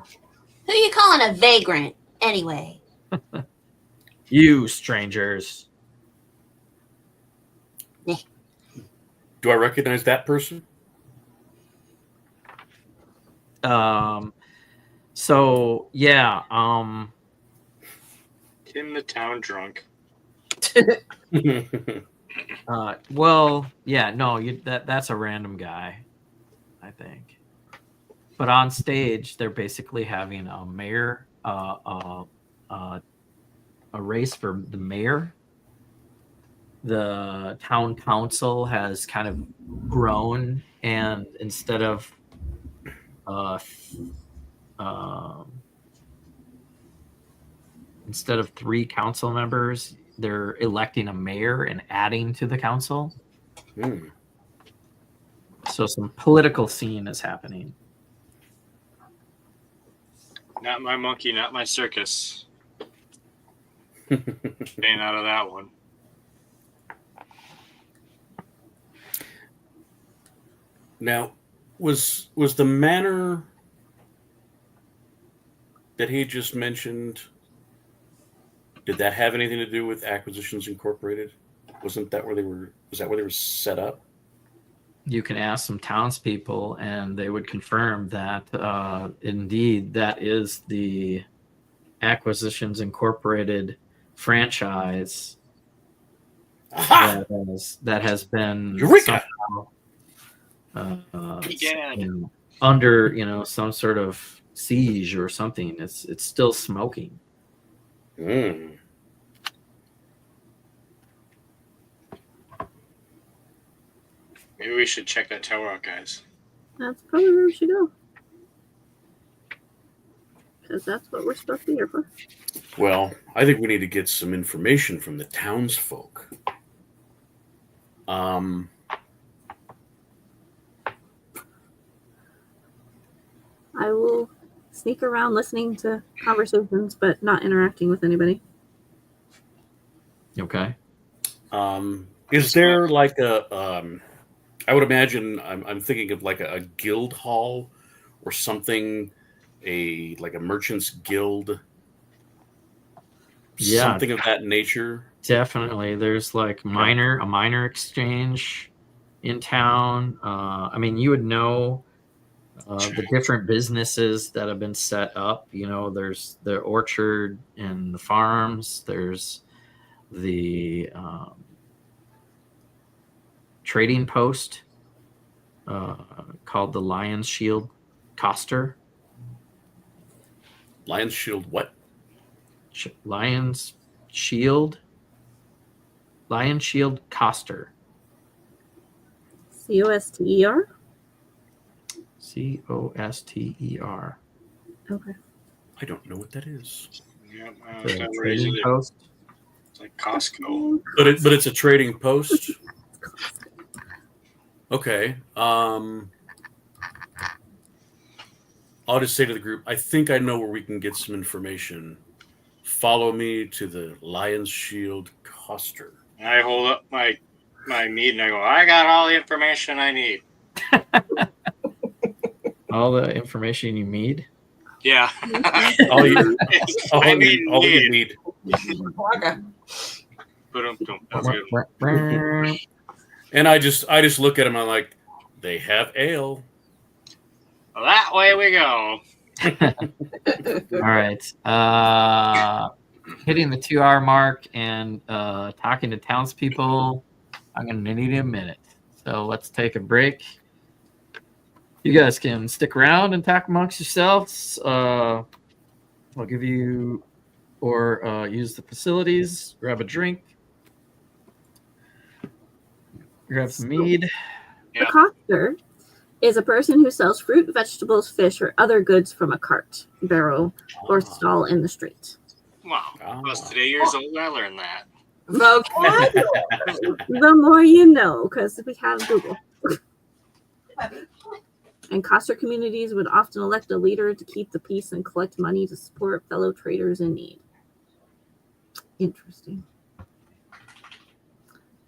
Who you calling a vagrant, anyway? "You strangers." Do I recognize that person? So yeah, Tim the town drunk. well, yeah, no, that's a random guy, I think. But on stage, they're basically having a mayor, a race for the mayor. The town council has kind of grown, and instead of three council members, they're electing a mayor and adding to the council. So some political scene is happening. Not my monkey, not my circus. Staying out of that one. Now, was the manor that he just mentioned, did that have anything to do with Acquisitions Incorporated? Was that where they were set up? You can ask some townspeople, and they would confirm that indeed that is the Acquisitions Incorporated franchise that has been Eureka! under some sort of siege or something. It's still smoking. Mm. Maybe we should check that tower out, guys. That's probably where we should go. because that's what we're supposed to be here for. Well, I think we need to get some information from the townsfolk. I will sneak around listening to conversations, but not interacting with anybody. Okay. Is there like a? I would imagine I'm thinking of like a guild hall or something, like a merchant's guild. Yeah. Something of that nature. Definitely. There's like a minor exchange in town. I mean, you would know the different businesses that have been set up. You know, there's the orchard and the farms. There's the trading post called the Lion's Shield Coster. Lion's Shield what? Lion's Shield Coster. COSTER? COSTER. Okay. I don't know what that is. Yep, I The don't know, trading it's post. like Costco. But it's a trading post. Okay. I'll just say to the group, I think I know where we can get some information. Follow me to the Lion's Shield Coster. And I hold up my meat and I go, I got all the information I need. All the information you need. Yeah. All you I need. And I just look at him. I'm like, they have ale. Well, that way we go. All right. Hitting the 2-hour mark and talking to townspeople. I'm going to need a minute. So let's take a break. You guys can stick around and talk amongst yourselves. I'll give you or use the facilities, grab a drink, grab some mead. The coster is a person who sells fruit, vegetables, fish, or other goods from a cart, barrow, or stall in the street. Wow. I was today years old. I learned that. Okay. The more you know, because we have Google. And coster communities would often elect a leader to keep the peace and collect money to support fellow traders in need. Interesting.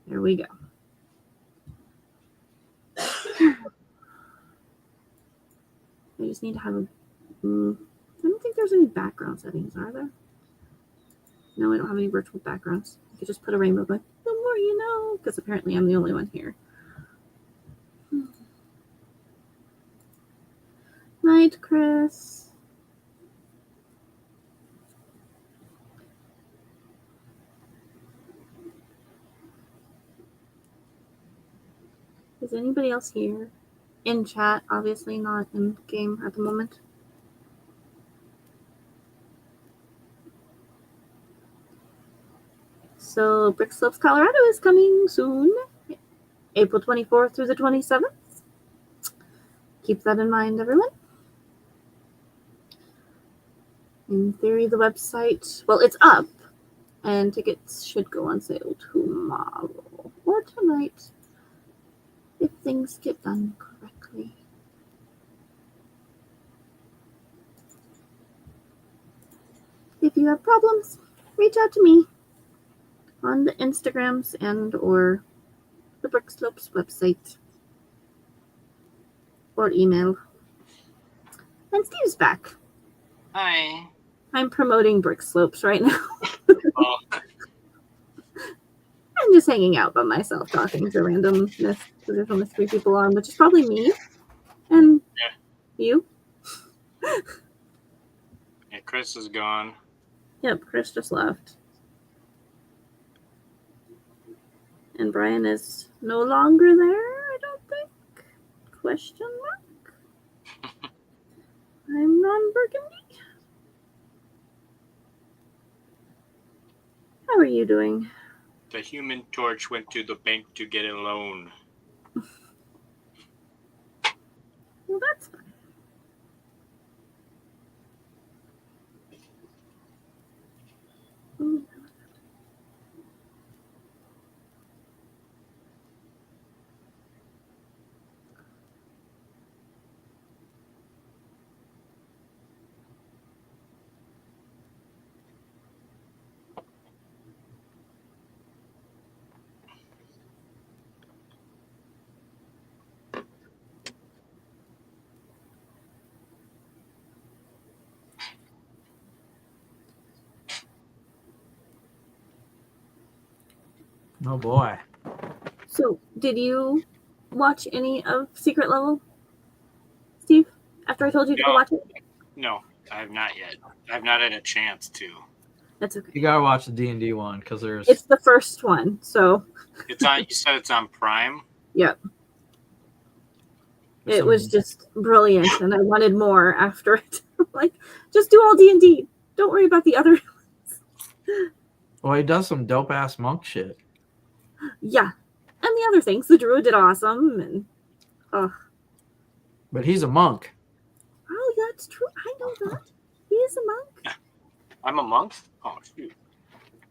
There we go. I just need to have a... I don't think there's any background settings, are there? No, I don't have any virtual backgrounds. I could just put a rainbow going, the more you know, because apparently I'm the only one here. Night, Chris. Is anybody else here? In chat, obviously not in game at the moment. So, Brick Slopes, Colorado is coming soon. April 24th through the 27th. Keep that in mind, everyone. In theory, the website, well, it's up, and tickets should go on sale tomorrow or tonight if things get done correctly. If you have problems, reach out to me on the Instagrams and or the Brick Slopes website or email. And Steve's back. Hi. I'm promoting Brick Slopes right now. Oh, I'm just hanging out by myself talking to randomness because there's only 3 people on, which is probably me and you. yeah, Chris is gone. Yep, Chris just left. And Brian is no longer there, I don't think. Question mark? I'm non-Burgundy. How are you doing? The Human Torch went to the bank to get a loan. Well, that's fine. Oh boy. So, did you watch any of Secret Level, Steve? After I told you to go No. watch it? No, I have not yet. I've not had a chance to. That's okay. You gotta watch the D&D one because there's It's the first one, so It's on. You said it's on Prime. yep. there's It some- was just brilliant, and I wanted more after it. Like, just do all D&D. Don't worry about the other. Well, he does some dope ass monk shit. Yeah, and the other things. The druid did awesome, and But he's a monk. oh, that's true. I know that. He is a monk. I'm a monk. Oh shoot.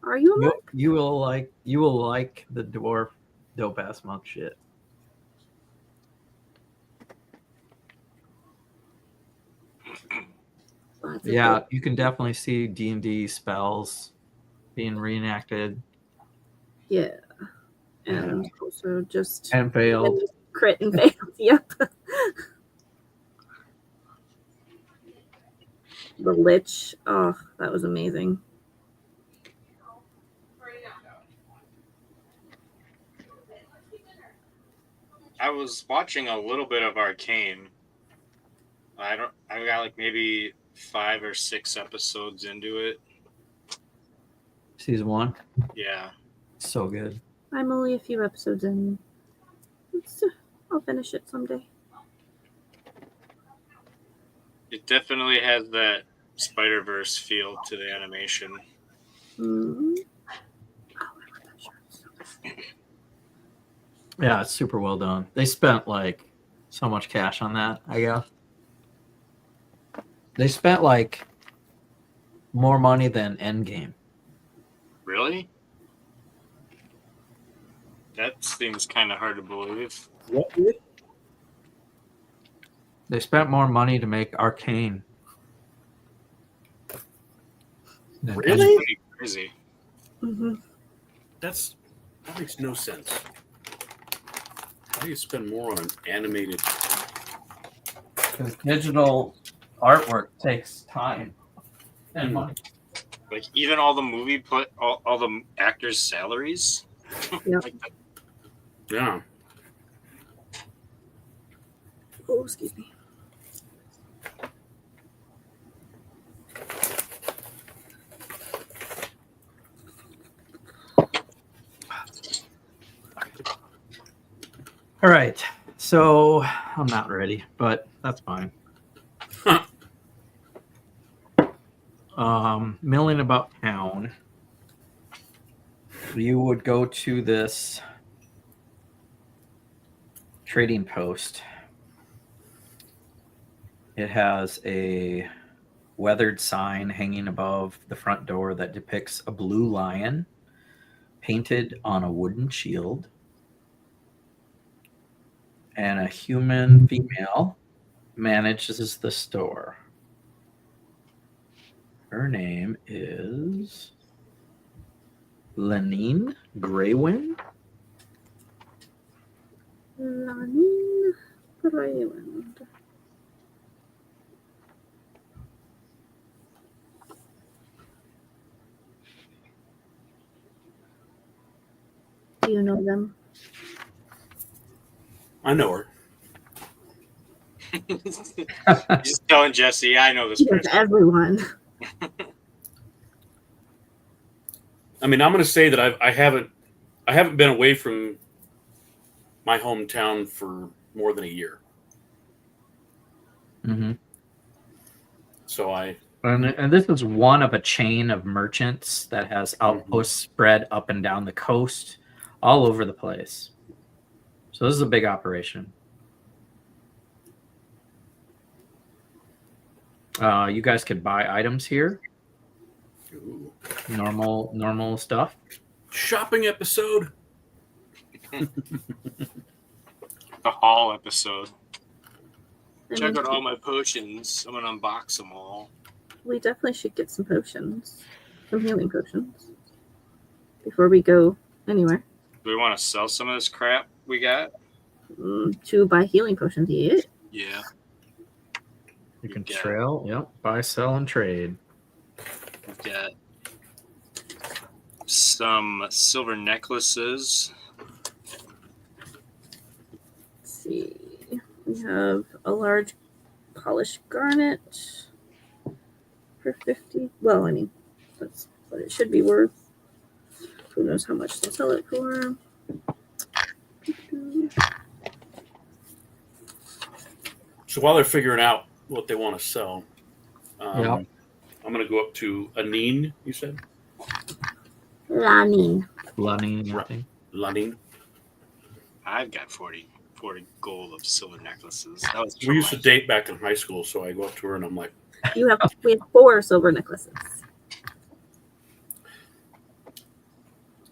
Are you a monk? You will like the dwarf dope ass monk shit. Lots of Yeah, good- you can definitely see D&D spells being reenacted Yeah. And also just and failed. crit and failed. Yep. The Lich. Oh, that was amazing. I was watching a little bit of Arcane. I got like maybe 5 or 6 episodes into it. Season 1. Yeah. So good. I'm only a few episodes in. I'll finish it someday. It definitely has that Spider-Verse feel to the animation. Mm. Oh, I love that shirt. So good. Yeah, it's super well done. They spent like so much cash on that, I guess. They spent like more money than Endgame. Really? That seems kind of hard to believe. What did? They spent more money to make Arcane. than Really? Endgame. Pretty crazy. Mm-hmm. That makes no sense. How do you spend more on an animated? Because digital artwork takes time and money. Like even all the movie all the actors' salaries. Yep. Like that. Yeah. Oh, excuse me. All right. So I'm not ready, but that's fine. Milling about town. You would go to this trading post. It has a weathered sign hanging above the front door that depicts a blue lion painted on a wooden shield, and a human female manages the store. Her name is Lenine Greywind. Lanine Greywind. Do you know them? I know her. Just telling Jesse, I know this Yes, person. everyone. I mean, I'm going to say that I haven't been away from my hometown for more than a year. Mm-hmm. So And this is one of a chain of merchants that has outposts spread up and down the coast, all over the place. So this is a big operation. You guys could buy items here. Ooh. Normal stuff. Shopping episode. The haul episode. I Check mean, out all my potions. I'm gonna unbox them all. we definitely should get some potions, some healing potions, before we go anywhere. Do we want to sell some of this crap we got? To buy healing potions, yeah. Yeah. You can Yeah. trail. Yep. Buy, sell, and trade. We've got some silver necklaces. Let's see. We have a large polished garnet for 50. Well, I mean, that's what it should be worth. Who knows how much they'll sell it for. So while they're figuring out what they want to sell, Yep. I'm going to go up to Anine, you said? Lanin. Lunny, Right. nothing. Lanine. I've got 40 gold of silver necklaces. That was We used to date back in high school, so I go up to her and I'm like, We have 4 silver necklaces.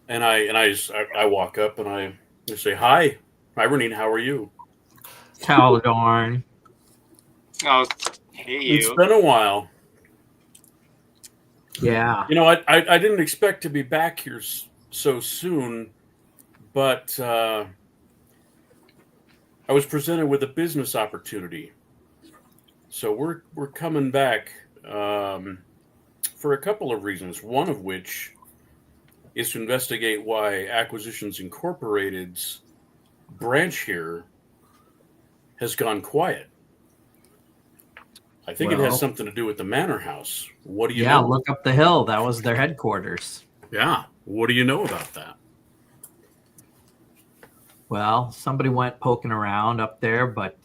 and I walk up and I say, hi, Renine, how are you? Caladorn. Oh, hey It's you. been a while. Yeah. You know, I didn't expect to be back here so soon, but I was presented with a business opportunity. So we're coming back for a couple of reasons. One of which is to investigate why Acquisitions Incorporated's branch here has gone quiet. I think it has Well, something to do with the manor house. What do you yeah, know? look up the hill. That was their headquarters. Yeah. What do you know about that? Well, somebody went poking around up there, but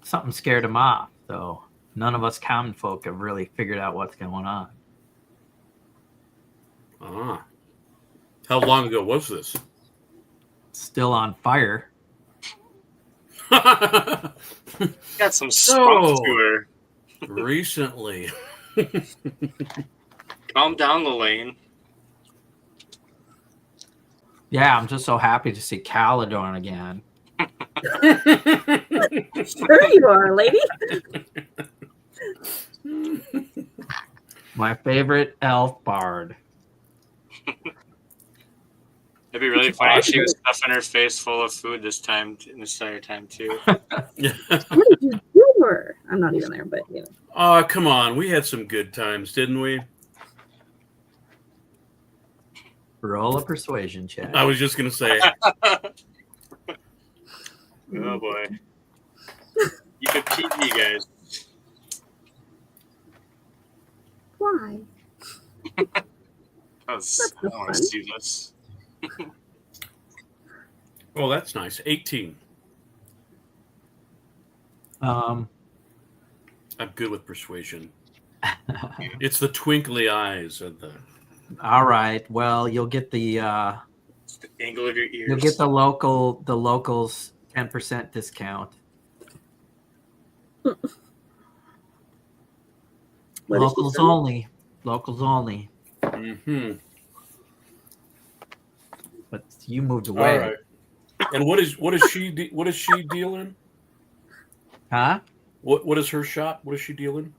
something scared them off. So none of us common folk have really figured out what's going on. Ah. How long ago was this? Still on fire. Got some spunk to her. Recently. Calm down, Lelaine. Yeah, I'm just so happy to see Caladorn again. Sure you are, lady. My favorite elf bard. It'd be really funny if she was stuffing her face full of food this entire time too. What did you do to her? I'm not even there, but you know. Oh, come on. We had some good times, didn't we? Roll a persuasion check. I was just going to say. Oh boy. You could PG, guys. Why? I That's don't want to fun. see this. Oh, that's nice. 18. Um, I'm good with persuasion. It's the twinkly eyes of the. all right. Well, you'll get the It's the angle of your ears. you'll get the locals 10% discount. What did she Locals say? only. Locals only. Mm-hmm. But you moved All away. right. And what is she dealing? Huh? What is her shop? What is she dealing?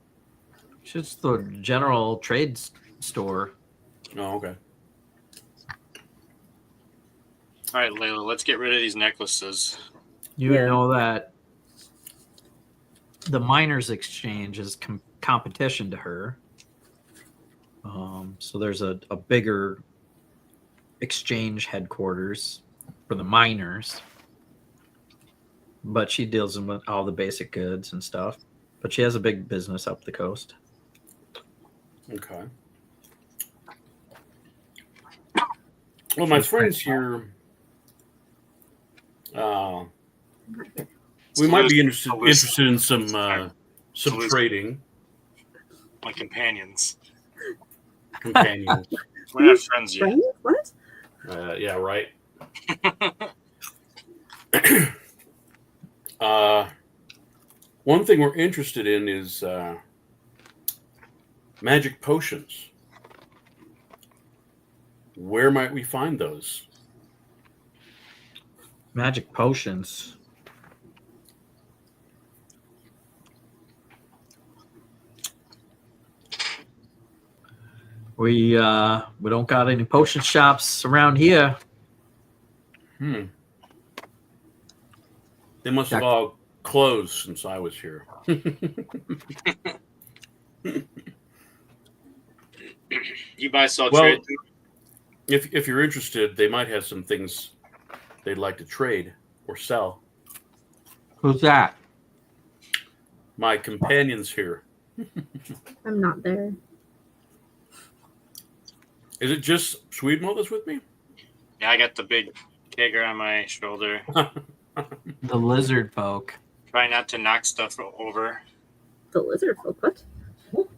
It's just the general trade store. Oh, okay. All right, Layla, let's get rid of these necklaces. You Yeah. know that the miners exchange is competition to her. So there's a bigger exchange headquarters for the miners. But she deals with all the basic goods and stuff. But she has a big business up the coast. Okay. Well, my friends here, we might be interested in some trading My companions. companions. We're not friends yet. Friends? What? Yeah, right. One thing we're interested in is magic potions. Where might we find those? Magic potions. We don't got any potion shops around here. They must have all closed since I was here. You buy sell Well, trade. If you're interested, they might have some things they'd like to trade or sell. Who's that? My companions here. I'm not there. Is it just Swedenwell that's with me? Yeah, I got the big kegger on my shoulder. The lizard folk. Try not to knock stuff over. The lizard folk. What?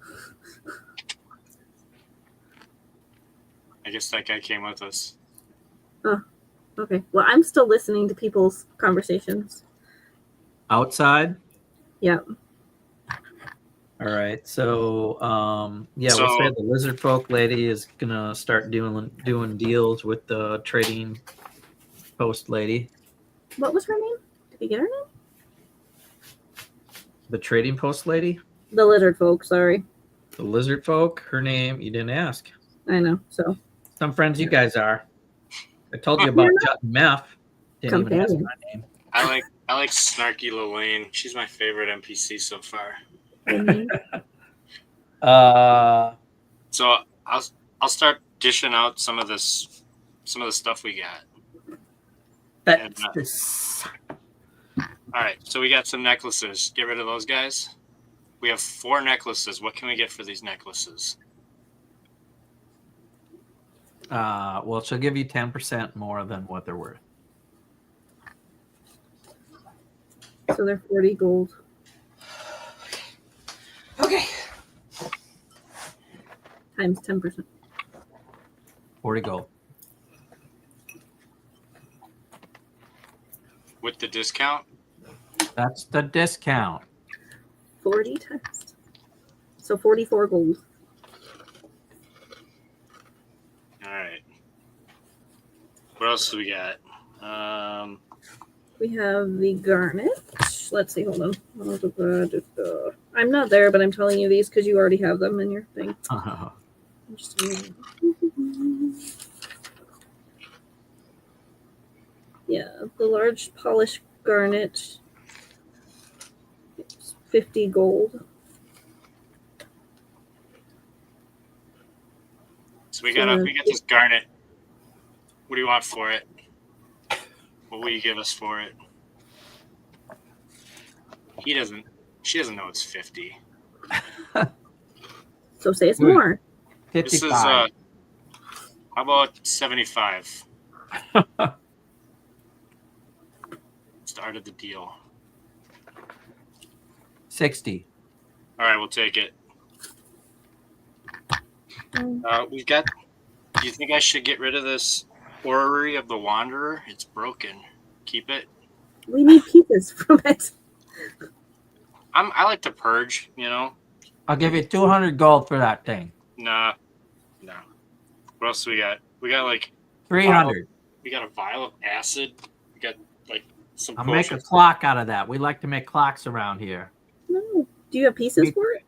I guess that guy came with us. Okay. Well, I'm still listening to people's conversations. Outside? Yeah. All right. So, we'll say the lizard folk lady is gonna start doing deals with the trading post lady. What was her name? Did we get her name? The trading post lady? The lizard folk. Sorry. The lizard folk? Her name? You didn't ask. I know. So. Some friends you guys are. I told you about Jut and Meth. Didn't even ask Companion. my name. I like Snarky Lilane. She's my favorite NPC so far. Mhm. So I'll start dishing out some of the stuff we got. That's And, this. All right, so we got some necklaces. Get rid of those guys. We have 4 necklaces. What can we get for these necklaces? Well, she'll give you 10% more than what they're worth. So they're 40 gold. Okay. Times 10%. 40 gold. With the discount? That's the discount. 40 times. So 44 gold. All right. What else do we got? We have the garnet. Let's see, hold on. I'm not there, but I'm telling you these because you already have them in your thing. Yeah, the large polished garnet. It's 50 gold. So we got this garnet. What do you want for it? What will you give us for it? She doesn't know it's 50. So say it's more. This is 55. how about 75? Started the deal. 60. All right, we'll take it. We've got. Do you think I should get rid of this orrery of the Wanderer? It's broken. Keep it. We need pieces from it. I like to purge. You know. I'll give you 200 gold for that thing. Nah. What else do we got? We got like 300. we got a vial of acid. We got like some. I'll make a potions. clock out of that. We like to make clocks around here. No. Do you have pieces for it?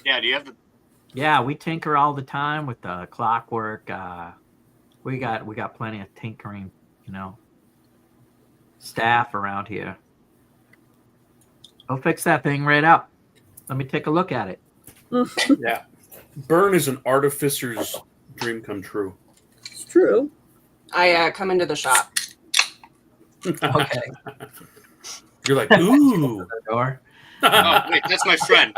Yeah. Do you have the? Yeah, we tinker all the time with the clockwork. We got plenty of tinkering, staff around here. I'll fix that thing right up. Let me take a look at it. Yeah. Burn is an artificer's dream come true. It's true. I come into the shop. Okay. You're like, ooh. The door. Oh wait, that's my friend.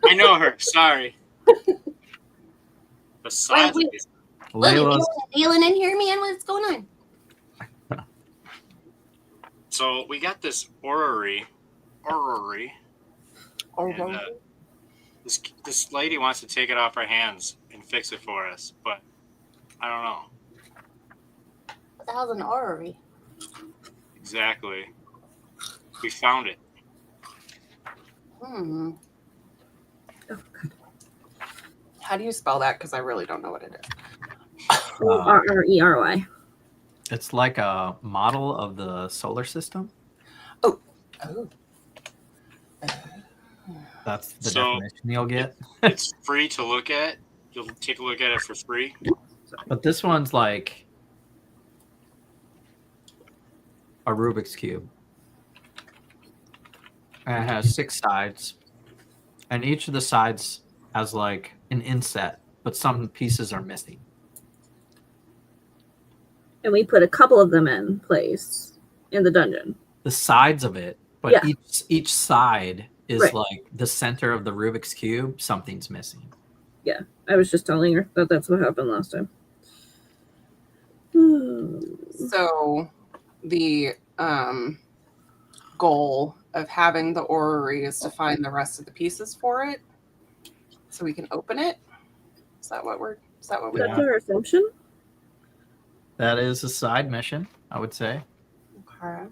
I know her. Sorry. The size. Wait. Of these- Look, Layla's Aelin in here, man. What's going on? So we got this orrery, and this lady wants to take it off our hands and fix it for us, but I don't know What the hell's an orrery? exactly. We found it. Hmm. How do you spell that? Because I really don't know what it is. Rery. It's like a model of the solar system. Oh. That's the So- definition you'll get. It's free to look at. You'll take a look at it for free. But this one's like a Rubik's Cube. And it has 6 sides. And each of the sides has like an inset but some pieces are missing. And we put a couple of them in place in the dungeon. The sides of it, but Yeah. each side is Right. like the center of the Rubik's Cube. Something's missing. Yeah, I was just telling her that that's what happened last time. So the goal of having the orrery is to find the rest of the pieces for it so we can open it. Is that what we're That's Yeah. our assumption. That is a side mission, I would say. okay.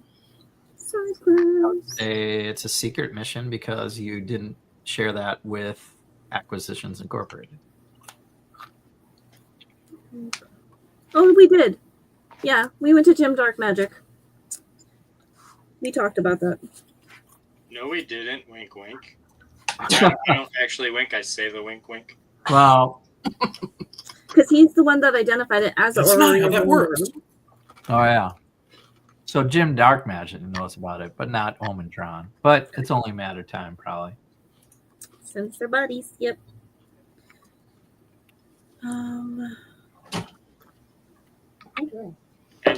Side quest. It's a secret mission because you didn't share that with Acquisitions Incorporated. Oh, we did. Yeah, we went to Jim Dark Magic. We talked about that. No, we didn't. Wink, wink. I don't actually wink. I say the wink, wink. Well, Because he's the one that identified it as That's an not orrery how in that the works. room. oh yeah. So Jim Dark Magic knows about it, but not Omintron. But it's only a matter of time, probably. Since they're buddies, yep. And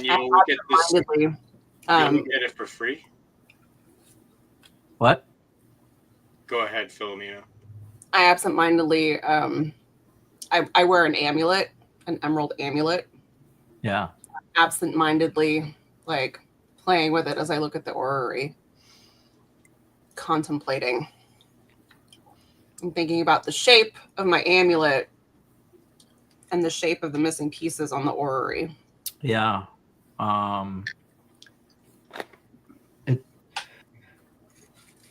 you'll look at this. Absentmindedly, You'll get it for free. What? Go ahead, Philomena. I absentmindedly I wear an amulet, an emerald amulet. Yeah. Absentmindedly, like playing with it as I look at the orrery, contemplating. I'm thinking about the shape of my amulet and the shape of the missing pieces on the orrery. Yeah.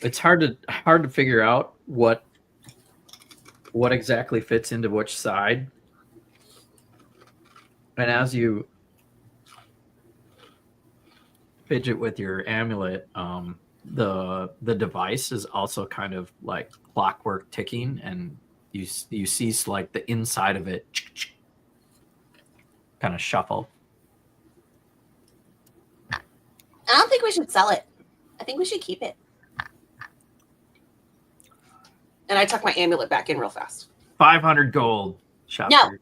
It's hard to figure out what exactly fits into which side. And as you fidget with your amulet, the device is also kind of like clockwork ticking, and you see like the inside of it kind of shuffle. I don't think we should sell it. I think we should keep it. And I tuck my amulet back in real fast. 500 gold. Shop No. here.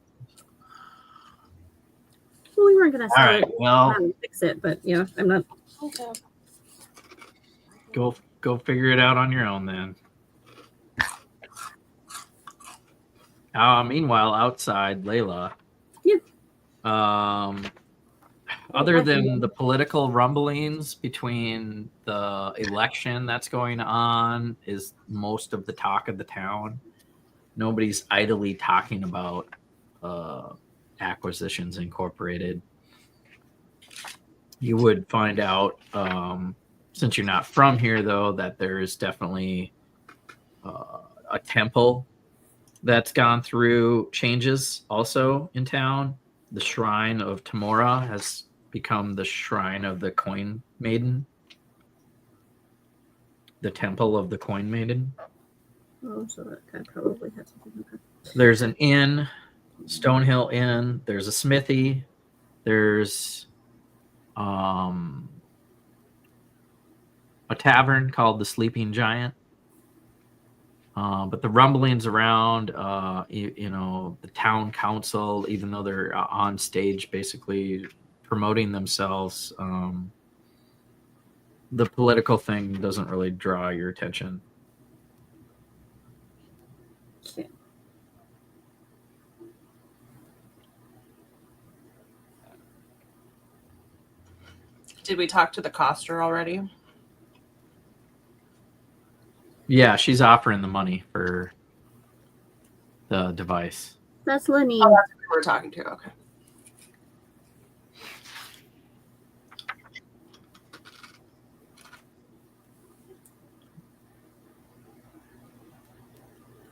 Well, we weren't going to All sell right. it Well, and fix it, but yeah, I'm not. Okay. go figure it out on your own then. Meanwhile, outside, Layla. Yeah. Other than the political rumblings between the election that's going on, is most of the talk of the town. Nobody's idly talking about Acquisitions Incorporated. You would find out, since you're not from here, though, that there is definitely a temple that's gone through changes also in town. The Shrine of Tamora has become the Shrine of the Coin Maiden. The Temple of the Coin Maiden. Oh, so that guy probably had something. Okay. There's an inn, Stonehill Inn. There's a smithy. There's a tavern called the Sleeping Giant. But the rumblings around, the town council, even though they're on stage basically promoting themselves, the political thing doesn't really draw your attention. Okay. Did we talk to the coster already? Yeah, she's offering the money for the device. That's Lenny. Oh, that's who we're talking to. Okay.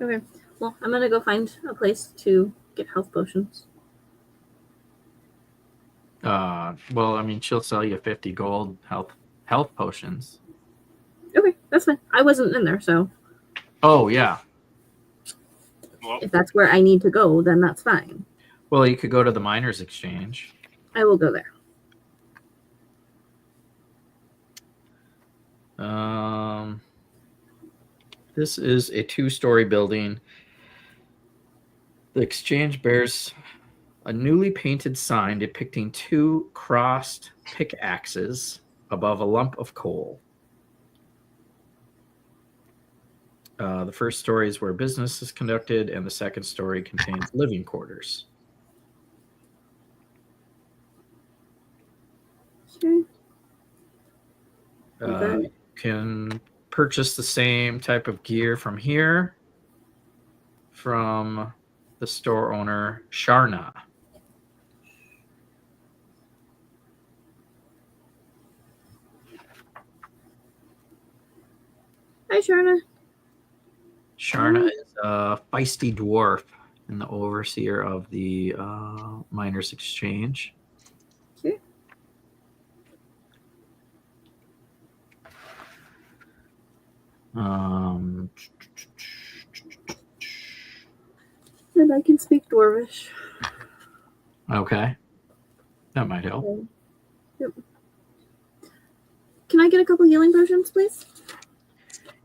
Okay. Well, I'm going to go find a place to get health potions. Well, I mean, she'll sell you 50 gold health potions. Okay, that's fine. I wasn't in there, so Oh, yeah. Well, if that's where I need to go, then that's fine. Well, you could go to the Miners Exchange. I will go there. This is a 2-story building. The exchange bears a newly painted sign depicting 2 crossed pickaxes above a lump of coal. The first story is where business is conducted, and the second story contains living quarters. Sure. You can purchase the same type of gear from here from the store owner, Sharna. Hi, Sharna. Sharna is a feisty dwarf and the overseer of the Miners Exchange. Okay. And I can speak Dwarvish. Okay. That might help. Okay. Yep. Can I get a couple healing potions, please?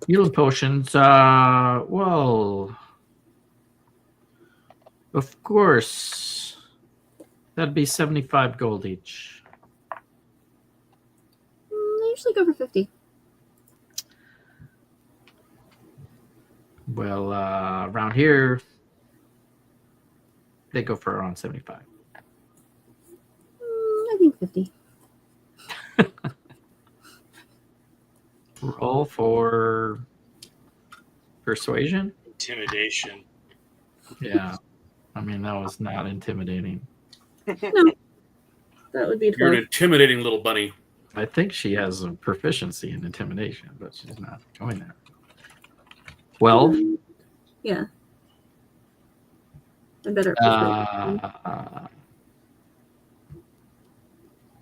Healing potions, well, of course. That'd be 75 gold each. I usually go for 50. Well, around here, they go for around 75. I think 50. Roll for persuasion? Intimidation. Yeah. I mean, that was not intimidating. No. That would be You're an 12. intimidating little bunny. I think she has a proficiency in intimidation, but she's not going there. 12? Yeah. I'm better at persuasion.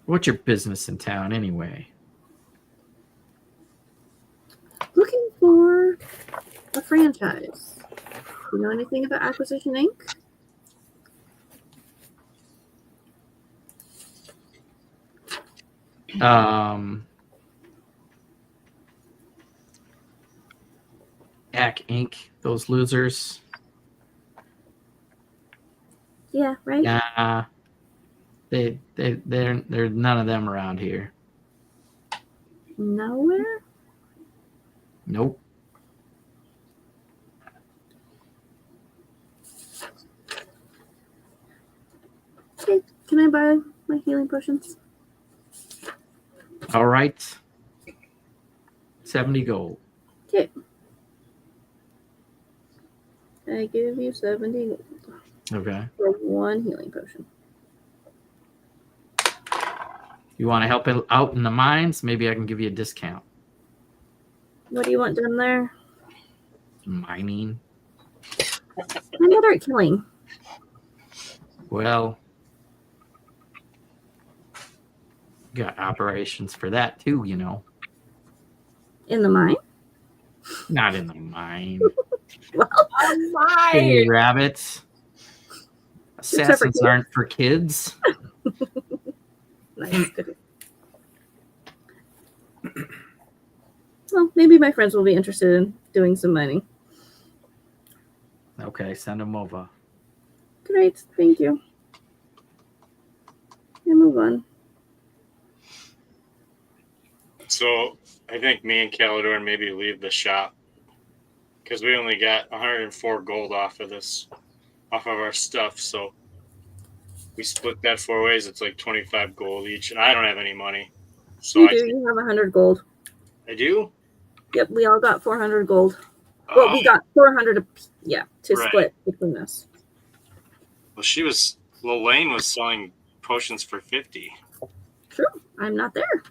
What's your business in town anyway? Looking for a franchise. Do you know anything about Acquisition Inc? Acq Inc, those losers. Yeah, right? Nah, they're none of them around here. Nowhere? Nope. Okay, can I buy my healing potions? All right. 70 gold. Okay. I give you 70 gold Okay. for 1 healing potion. You want to help out in the mines? Maybe I can give you a discount. What do you want done there? Mining. I'm better at killing. Well, got operations for that too, you know. In the mine? Not in the mine. Well, Hey, rabbits. Except for Assassins aren't for kids. nice. Good. Well, maybe my friends will be interested in doing some mining. Okay, send them over. Great, thank you. And move on. So I think me and Calidor maybe leave the shop because we only got 104 gold off of our stuff. So we split that 4 ways. It's like 25 gold each, and I don't have any money. So You do. You have 100 gold. I do. Yep, we all got 400 gold. Well, we got 400 to Right. split between us. Well, Lane was selling potions for 50. True. I'm not there.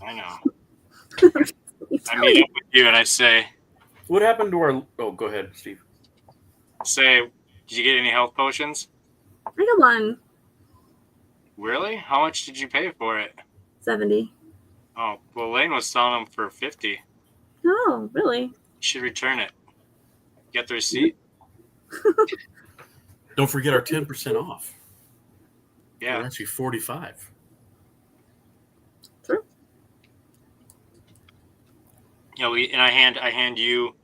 I know. You I tell meet me. up with you and I say, What happened to our... Oh, go ahead, Steve. did you get any health potions? I got 1. Really? How much did you pay for it? 70. Oh, well, Lane was selling them for 50. You Oh, really? should return it. Get the receipt? Don't forget our 10% off. Yeah. We're actually 45. True. Yeah, I hand you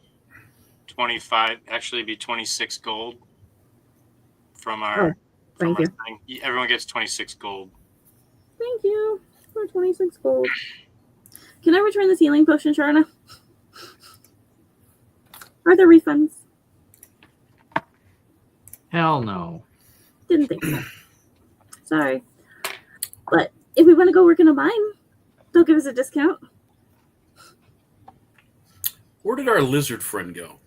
25, actually it'd be 26 gold. from our Thank you. thing. Everyone gets 26 gold. Thank you for 26 gold. Can I return this healing potion, Sharna? Are there refunds? Hell no. Didn't think so. Sorry. But if we want to go work in a mine, they'll give us a discount. Where did our lizard friend go?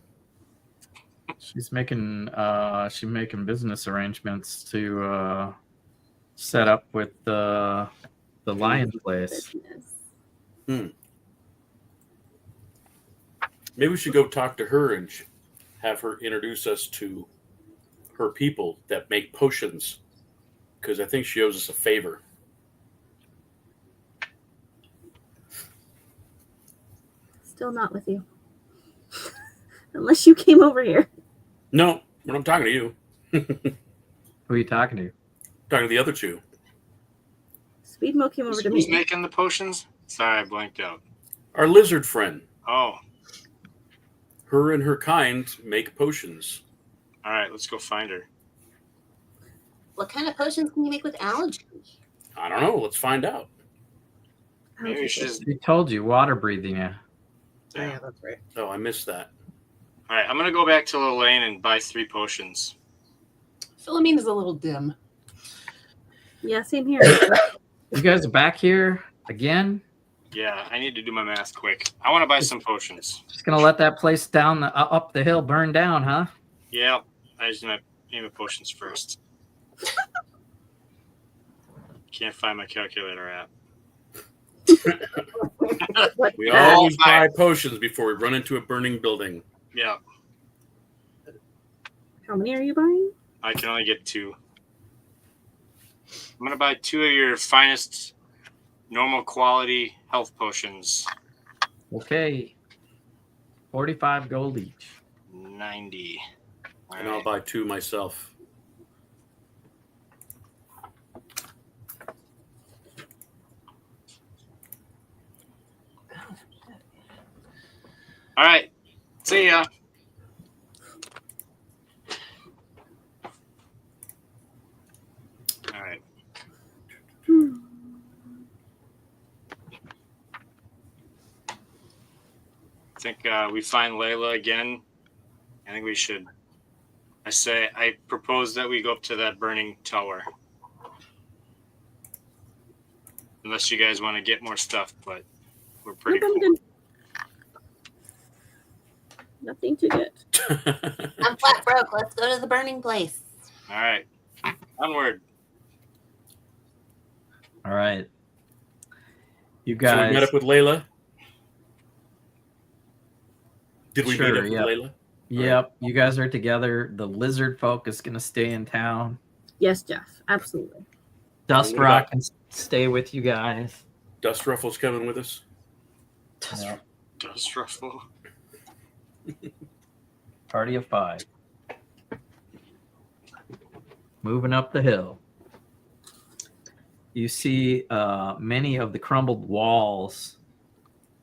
She's making business arrangements to set up with the lion place. Business. Maybe we should go talk to her and have her introduce us to her people that make potions, because I think she owes us a favor. Still not with you. Unless you came over here. No, I'm talking to you. Who are you talking to? Talking to the other two. Speedmo came over to Who's me. making the potions? Sorry, I blanked out. Our lizard friend. Oh, Her and her kind make potions. all right. Let's go find her. What kind of potions can you make with algae? I don't know. Let's find out. Maybe we should just. She told you, water breathing you. Yeah. that's right. Oh, I missed that. All right, I'm gonna go back to Lane and buy 3 potions. Philomene is a little dim. Yeah, same here. You guys are back here again? Yeah, I need to do my math quick. I want to buy some potions. Just gonna let that place down up the hill burn down, huh? Yeah, I just need my potions first. Can't find my calculator app. We that? always buy potions before we run into a burning building. Yeah, How many are you buying? I can only get 2. I'm gonna buy 2 of your finest, normal quality health potions. Okay. 45 gold each. 90. All And I'll right. buy 2 myself. All right. See ya. All right. I think we find Layla again. I think we should. I propose that we go up to that burning tower. Unless you guys want to get more stuff, but we're pretty Nope, I'm full. good. Nothing to get. I'm flat broke. Let's go to the burning place. All right. Onward. All right. You So we guys. met up with Layla. Did we Sure, meet up yep. with Layla? Yep. You guys are together. The lizard folk is gonna stay in town. Yes, Jeff. Absolutely. Dust What Rock about- can stay with you guys. Dust Ruffle's coming with us. Yeah. Dust ruffle. Party of 5. Moving up the hill. You see many of the crumbled walls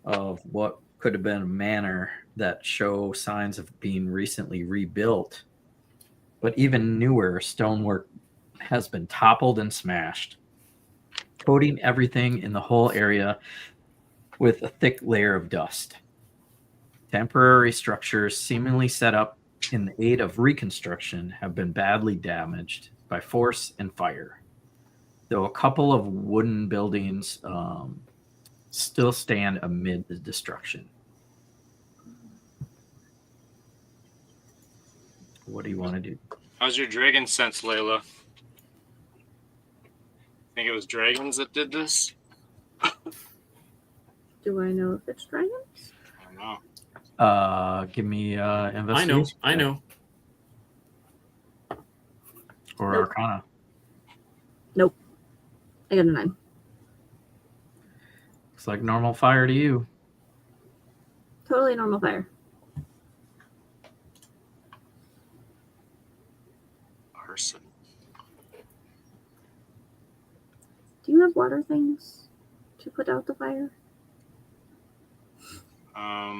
of what could have been a manor that show signs of being recently rebuilt. But even newer stonework has been toppled and smashed, coating everything in the whole area with a thick layer of dust. Temporary structures seemingly set up in the aid of reconstruction have been badly damaged by force and fire, though a couple of wooden buildings still stand amid the destruction. What do you want to do? How's your dragon sense, Layla? Think it was dragons that did this? Do I know if it's dragons? I don't know. Give me investigation. I know. Or Nope. Arcana. I got a 9. Looks like normal fire to you. Totally normal fire. Arson. Do you have water things to put out the fire? I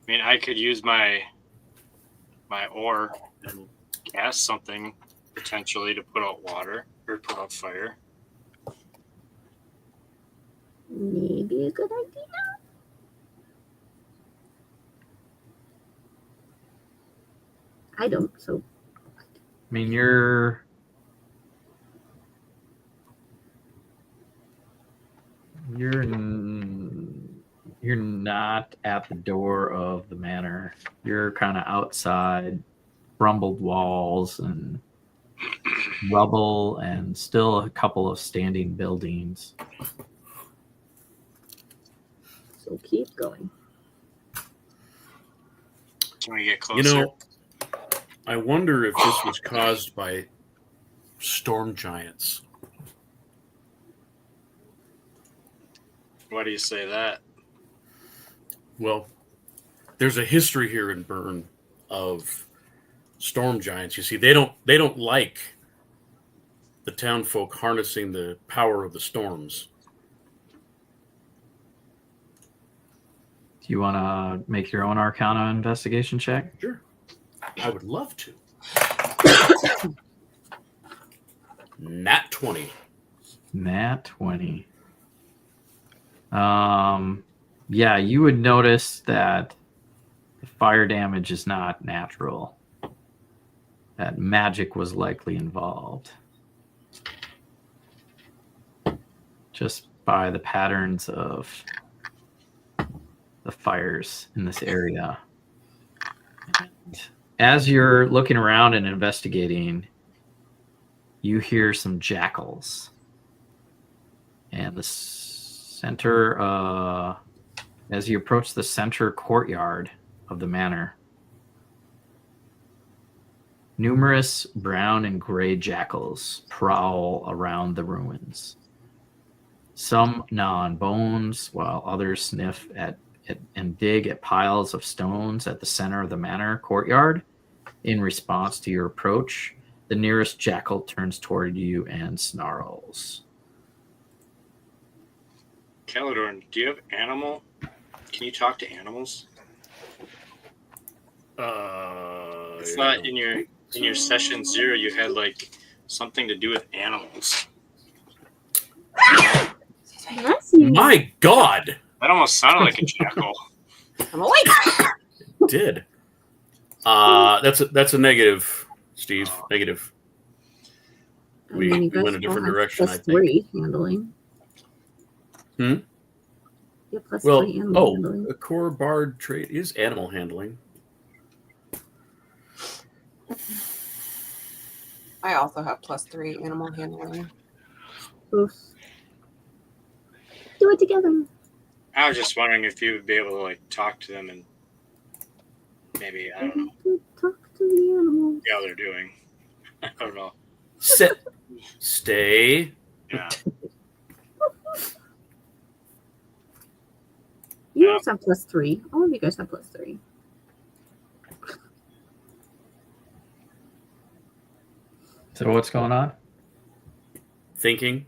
mean, I could use my ore and cast something potentially to put out water or put out fire. Maybe a good idea. I don't, so I mean, you're not at the door of the manor. You're kind of outside, rumbled walls and rubble, and still a couple of standing buildings. so keep going. Can we get You closer? know, I wonder if this was caused by storm giants. Why do you say that? Well, there's a history here in Bern of storm giants. You see, they don't like the town folk harnessing the power of the storms. Do you want to make your own Arcana investigation check? Sure. I would love to. Nat 20. Nat 20. Yeah, you would notice that the fire damage is not natural. That magic was likely involved. Just by the patterns of the fires in this area. And as you're looking around and investigating, you hear some jackals. And the center, as you approach the center courtyard of the manor, numerous brown and gray jackals prowl around the ruins. Some gnaw on bones, while others sniff at and dig at piles of stones at the center of the manor courtyard. In response to your approach, the nearest jackal turns toward you and snarls. Caladorn, do you have animal? Can you talk to animals? I thought in your session 0 you had like something to do with animals. Bless you. My God! That almost sounded like a jackal. I'm awake. It did. That's a negative, Steve. Negative. I mean, you We went guys a different all have direction, I plus think. 3 handling. Hmm? Yeah, plus Well, 3 animal handling. a core bard trait is animal handling. I also have +3 animal handling. Oof. Do it together. I was just wondering if you would be able to like talk to them and maybe I don't know Talk to the animal. see how they're doing. I don't know. Sit. Stay. Yeah. You Yeah. guys have plus 3. All of you guys have plus 3. So what's going on? Thinking.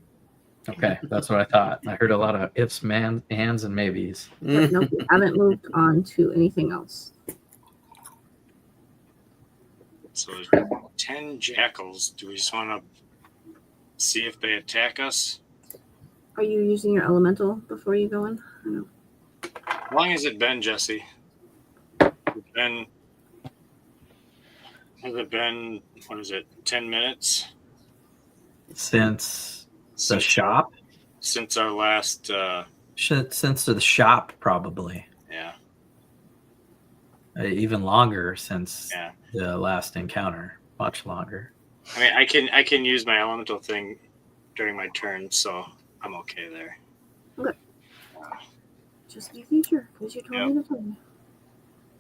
Okay, that's what I thought. I heard a lot of ifs, ands, and maybes. But nope, we haven't moved on to anything else. So there's 10 jackals. Do we just want to see if they attack us? Are you using your elemental before you go in? I know. How long has it been, Jesse? Has it been, what is it, 10 minutes? Since the shop? Since our last, Since the shop, probably. yeah. Even longer since Yeah. the last encounter. Much longer. I mean, I can use my elemental thing during my turn, so I'm okay there. Just making sure, because you told me to tell me.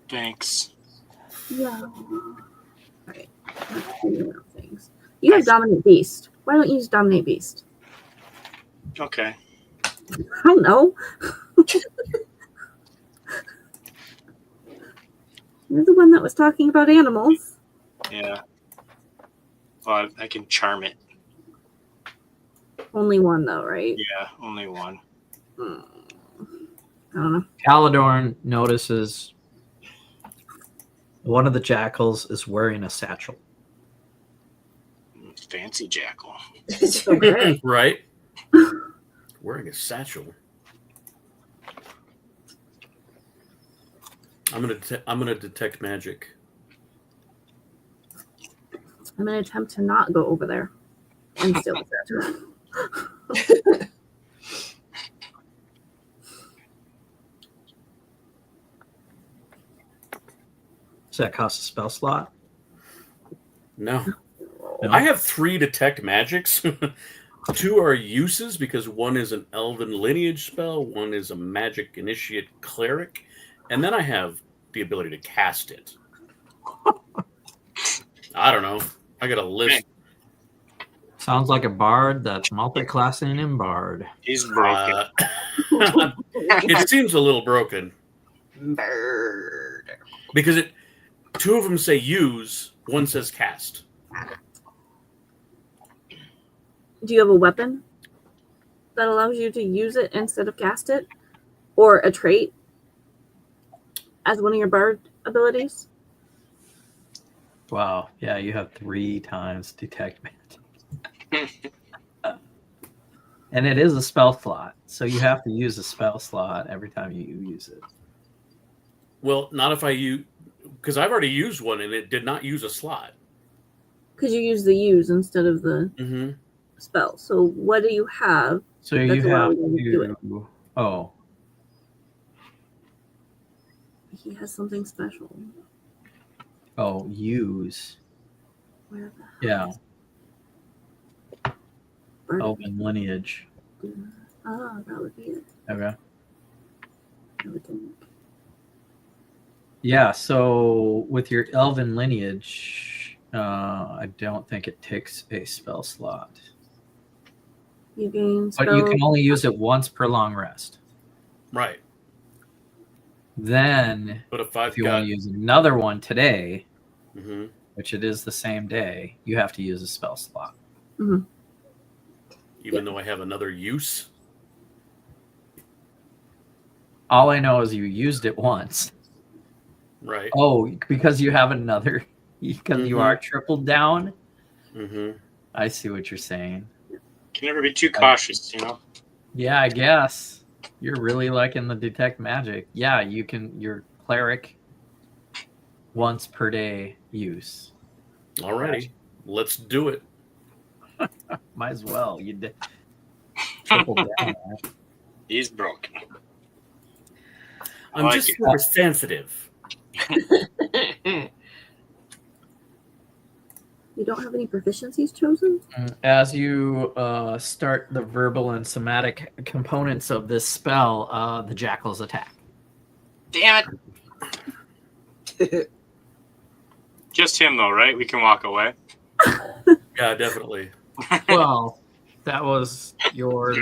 Thanks. Yeah. Alright. Let's figure out things. You have Dominate Beast. Why don't you use Dominate Beast? Okay. I don't know. You're the one that was talking about animals. Yeah. Well, I can charm it. Only one, though, right? Yeah, only one. I don't know. Caladorn notices one of the jackals is wearing a satchel. Fancy jackal. Right? Wearing a satchel. I'm gonna detect magic. I'm going to attempt to not go over there and steal the satchel. Does that cost a spell slot? No. No? I have 3 detect magics. 2 are uses because one is an elven lineage spell, one is a magic initiate cleric, and then I have the ability to cast it. I don't know. I got a list. Sounds like a bard that's multi-classing in bard. He's broken. It seems a little broken Bird. because 2 of them say use, one says cast. Do you have a weapon that allows you to use it instead of cast it? Or a trait as one of your bard abilities? Wow. Yeah, you have 3 times detect magic. And it is a spell slot, so you have to use a spell slot every time you use it. Well, not if I use, because I've already used one and it did not use a slot. Because you use the use instead of the Mm-hmm. spell. So what do you have? So you That's have allowing you to do it. to. Oh, He has something special. use. Where the hell Yeah, is Bard? elven lineage. Oh, that would be it. Okay. I would think. Yeah, so with your elven lineage, I don't think it takes a spell slot. You gain But you spell. can only use it once per long rest. Right. Then, But if I've if you got, want to use another one today, Mhm. which it is the same day, you have to use a spell slot. even though I have another use, All I know is you used it once. right? Oh, because you have another, because you are tripled down. Mm-hmm. I see what you're saying. Can never be too cautious, you know. Yeah, I guess you're really liking the detect magic. Yeah, you can. Your cleric once per day use. Alrighty, let's do it. Might as well. You did triple down. He's broken. I I'm like just it. super sensitive. You don't have any proficiencies chosen? As you start the verbal and somatic components of this spell, the jackals attack. Damn it. Just him though, right? We can walk away. Yeah, definitely. Well, that was your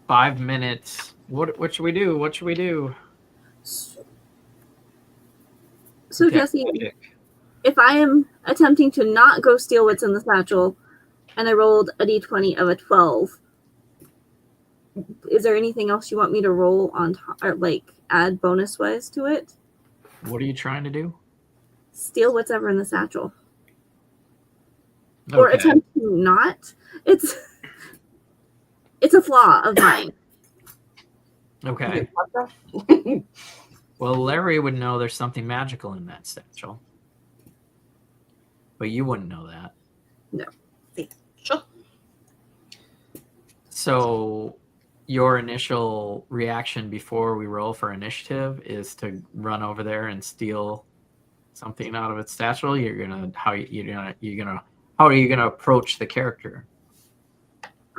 5 minutes. What should we do? What should we do? So Detect Jesse, magic. if I am attempting to not go steal what's in the satchel, and I rolled a d20 of a 12, is there anything else you want me to roll on top, or like add bonus wise to it? What are you trying to do? Steal what's ever in the satchel, or Okay. attempt to not. It's a flaw of mine. Okay. Well, Larry would know there's something magical in that satchel. But you wouldn't know that. Sure. So your initial reaction before we roll for initiative is to run over there and steal something out of its satchel. How are you gonna approach the character?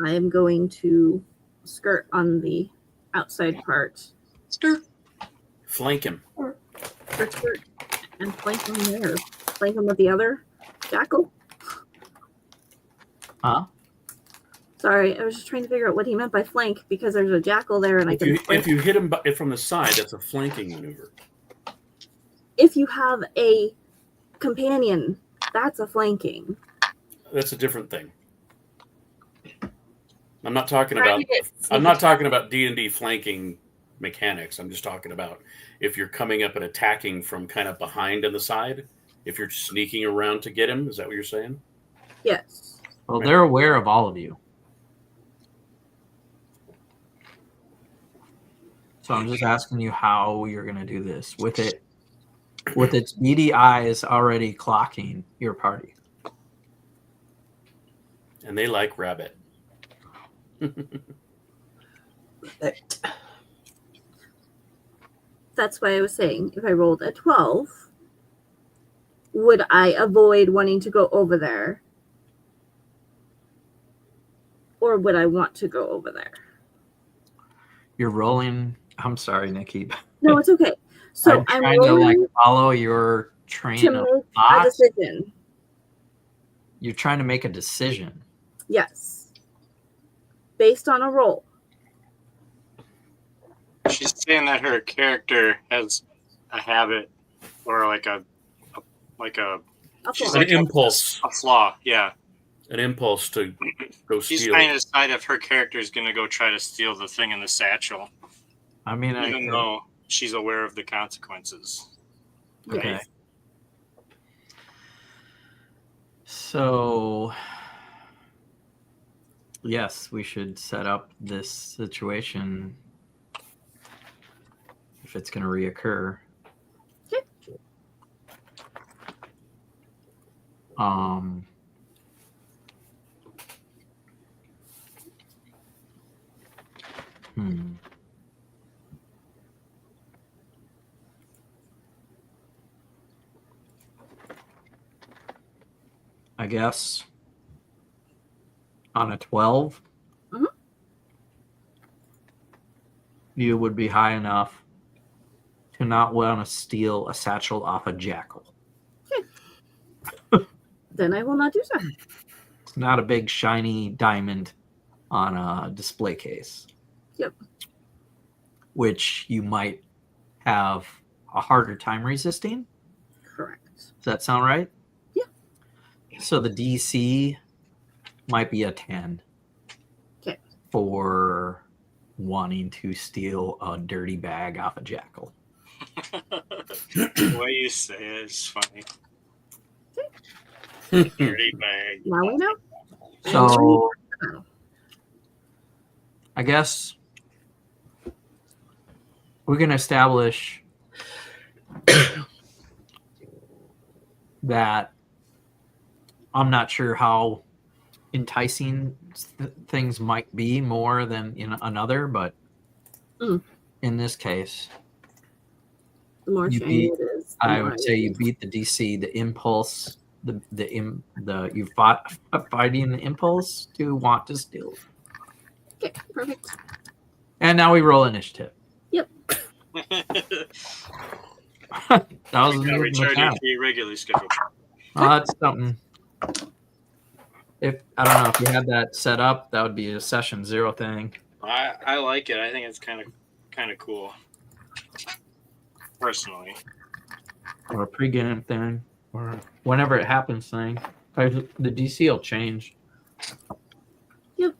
I am going to skirt on the outside part. Flank him. Skirt and flank him there. Flank him with the other jackal. Huh? Sorry, I was just trying to figure out what he meant by flank because there's a jackal there and I can flank. If you hit him from the side, that's a flanking maneuver. If you have a companion, that's a flanking. That's a different thing. I'm not talking Trying about. to get I'm not talking about D&D flanking mechanics. I'm just talking about if you're coming up and attacking from kind of behind on the side. If you're sneaking around to get him, is that what you're saying? Yes. Well, they're aware of all of you. So I'm just asking you how you're going to do this with its beady eyes already clocking your party. And they like rabbit. That's why I was saying if I rolled a 12, would I avoid wanting to go over there? Or would I want to go over there? You're rolling. I'm sorry, Nikki. No, it's okay. So I'm trying to like rolling follow your train to of make a thoughts. decision. You're trying to make a decision. Yes. Based on a roll. She's saying that her character has a habit or like a she's An like impulse. a flaw. Yeah. An impulse to go She's steal. trying to decide if her character is going to go try to steal the thing in the satchel, I mean, even though she's aware of the consequences. okay. Yes. So, yes, we should set up this situation if it's going to reoccur. Okay. I guess on a 12, you would be high enough to not want to steal a satchel off a jackal. Then I will not do so. It's not a big shiny diamond on a display case. Yep. Which you might have a harder time resisting. Correct. Does that sound right? Yeah. So the DC might be a 10. Okay. For wanting to steal a dirty bag off a jackal. The way you say it is funny. Dirty bag. Now we know. So I guess we can establish that I'm not sure how enticing things might be more than in another, but in this case, the more you shiny beat, it is, I would say you beat the DC, the impulse, you fought fighting the impulse to want to steal. Okay, perfect. And now we roll initiative. Yep. That was Now returning to your regularly scheduled. that's something. If I don't know if you had that set up, that would be a session 0 thing. I like it. I think it's kind of cool. Personally. Or a pregame thing. Or whenever it happens thing. The DC will change. Yep.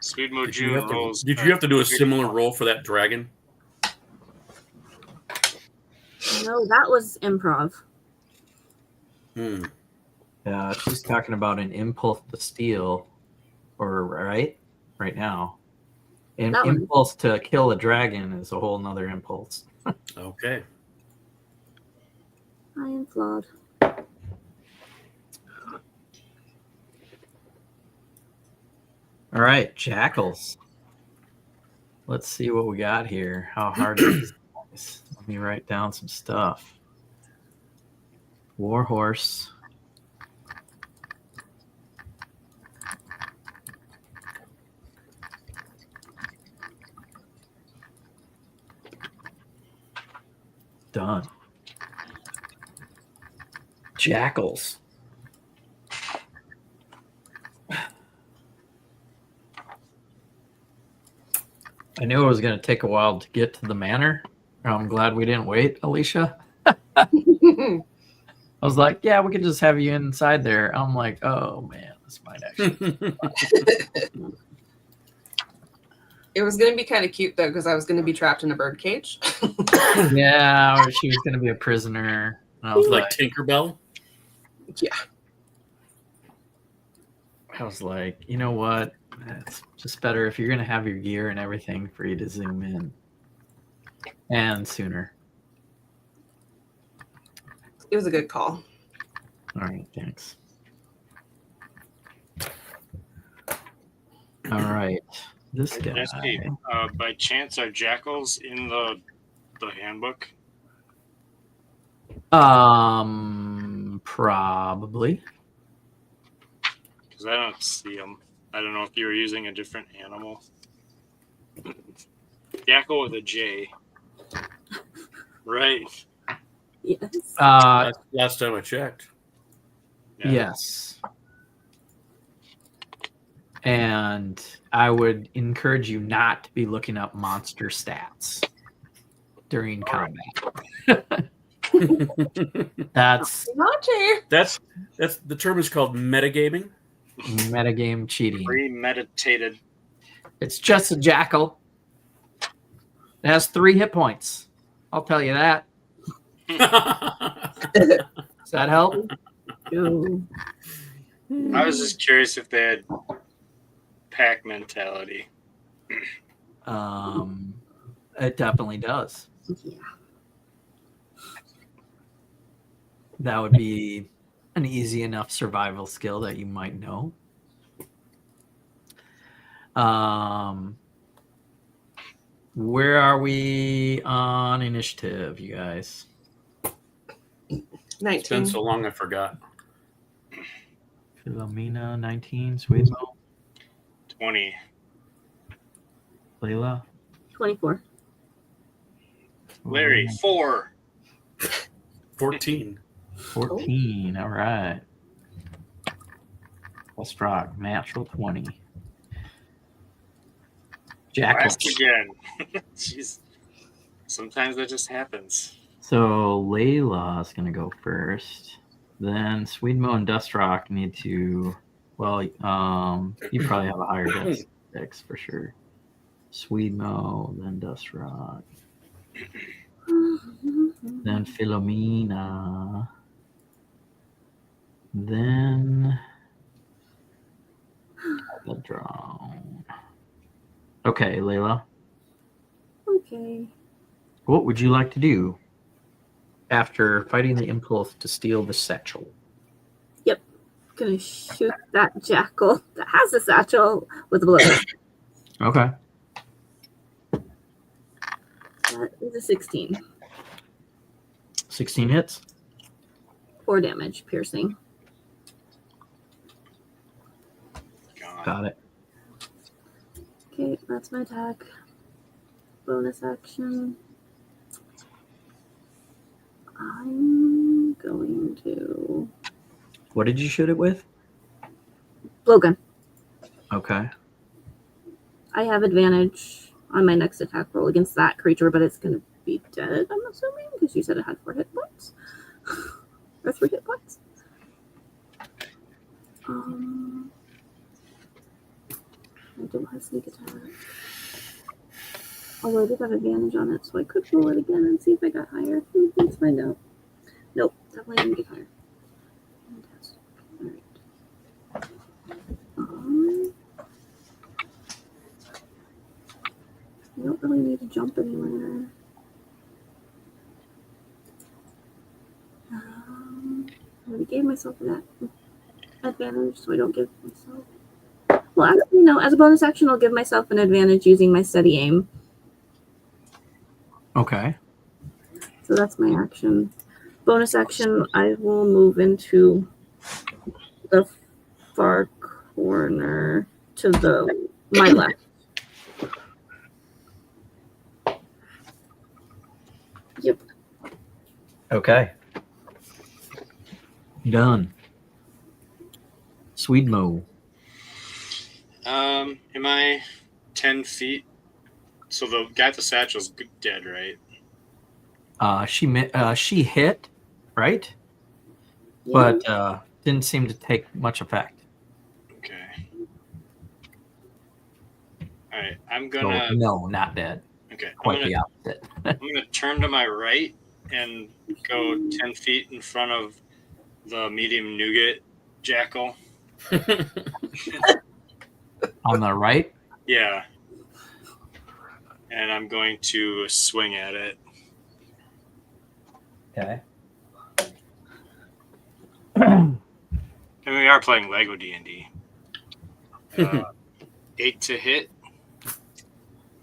Speed Mode June rolls. Did you have to do a similar roll for that dragon? No, that was improv. Yeah, she's talking about an impulse to steal, or right now. An That one. impulse to kill a dragon is a whole nother impulse. Okay. I am flawed. All right, jackals. Let's see what we got here. How hard is this? Let me write down some stuff. Warhorse. Done. Jackals. I knew it was going to take a while to get to the manor. I'm glad we didn't wait, Alicia. I was like, yeah, we could just have you inside there. I'm like, oh, man, this might actually. It was going to be kind of cute, though, because I was going to be trapped in a bird cage. Yeah, or she was going to be a prisoner. And I was Like like, Tinkerbell? Yeah. you know what? It's just better if you're going to have your gear and everything for you to zoom in. And sooner. It was a good call. All right, thanks. All right. This guy. Jesse, by chance, are jackals in the handbook? Probably. Because I don't see them. I don't know if you were using a different animal. Jackal with a J. Right. Yes. Last time I checked. Yeah. Yes. And I would encourage you not to be looking up monster stats during combat. That's Not to. That's the term is called metagaming. metagame cheating. Premeditated. It's just a jackal. It has 3 hit points. I'll tell you that. Does that help? Go. I was just curious if they had pack mentality. It definitely does. Yeah. That would be an easy enough survival skill that you might know. Where are we on initiative, you guys? 19. It's been so long I forgot. Philomena, 19. Sweetmo. 20. Layla. 24. Larry, 4. 14. 14. All right. Let's rock. Natural 20. Jackal. Last again. Jeez. Sometimes that just happens. So Layla is going to go first. Then Sweetmo and Dustrock need to. Well, you probably have a higher dex for sure. Sweetmo, then Dustrock, then Philomena, then the drone. Okay, Layla. Okay. What would you like to do after fighting the impulse to steal the satchel? Gonna shoot that jackal that has a satchel with a blow. Okay. That is a 16. 16 hits. 4 damage, piercing. God. Got it. Okay, that's my attack. Bonus action. I'm going to What did you shoot it with? blowgun. Okay. I have advantage on my next attack roll against that creature, but it's going to be dead, I'm assuming, because you said it had 4 hit points. Or 3 hit points. I don't have sneak attack. Although I did have advantage on it, so I could roll it again and see if I got higher. Let's find out. Nope, definitely didn't get higher. Fantastic. Alright. I don't really need to jump anywhere. I already gave myself that advantage, so I don't give myself. Well, actually, no. As a bonus action, I'll give myself an advantage using my steady aim. Okay. So that's my action. Bonus action, I will move into the far corner to my left. Yep. Okay. Done. Sweetmo. Am I 10 feet? So the guy at the satchel's dead, right? She hit, right? Yeah. But didn't seem to take much effect. Okay. All right. I'm So, gonna. no, not dead. Okay. Quite the opposite. I'm gonna turn to my right and go 10 feet in front of the medium nougat jackal. On the right? Yeah. And I'm going to swing at it. Okay. And we are playing Lego D&D. 8 to hit.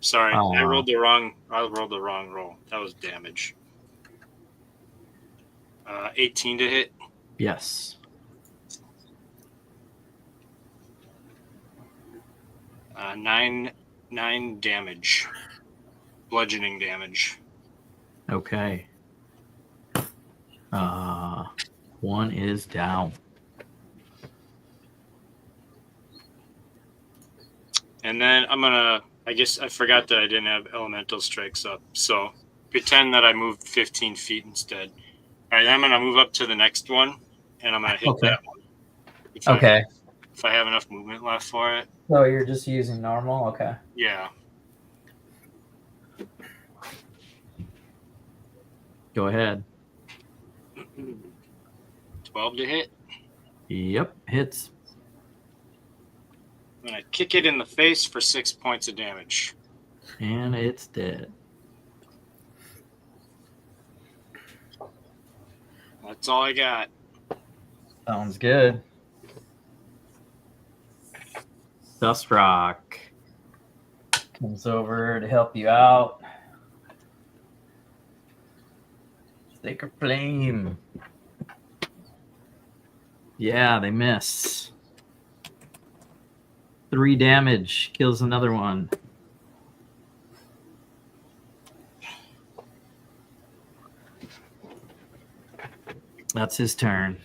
Sorry, I rolled the wrong roll. That was damage. 18 to hit. Yes. Nine damage. Bludgeoning damage. Okay. One is down. And then I guess I forgot that I didn't have elemental strikes up. So pretend that I moved 15 feet instead. All right, I'm going to move up to the next one, and I'm going to hit that one. If I have enough movement left for it. So you're just using normal? Okay. Yeah. Go ahead. 12 to hit. Yep, hits. I'm going to kick it in the face for 6 points of damage. And it's dead. That's all I got. Sounds good. Dust Rock comes over to help you out. Sacred Flame. Yeah, they miss. 3 damage. Kills another one. That's his turn.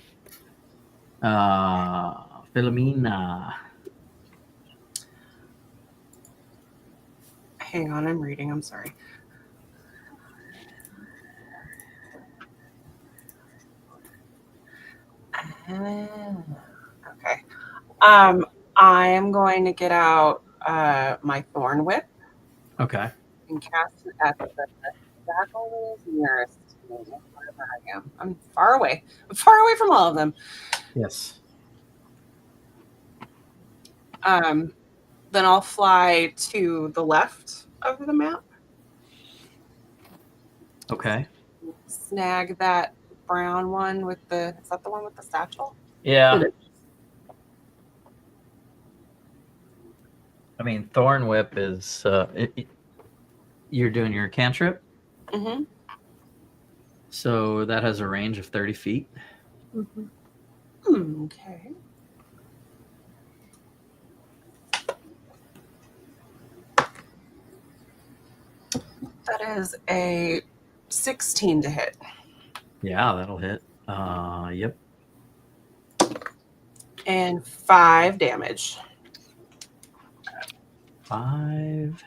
Philomena. Hang on, I'm reading. I'm sorry. Okay. I am going to get out my Thorn Whip. Okay. And cast it at the jackal nearest to me, wherever I am. I'm far away. I'm far away from all of them. Yes. Then I'll fly to the left of the map. Okay. Snag that brown one with the. Is that the one with the satchel? Yeah. I mean, Thorn Whip is you're doing your cantrip, Mm-hmm. so that has a range of 30 feet. Mm-hmm. Okay. That is a 16 to hit. Yeah, that'll hit. Yep. And 5 damage. 5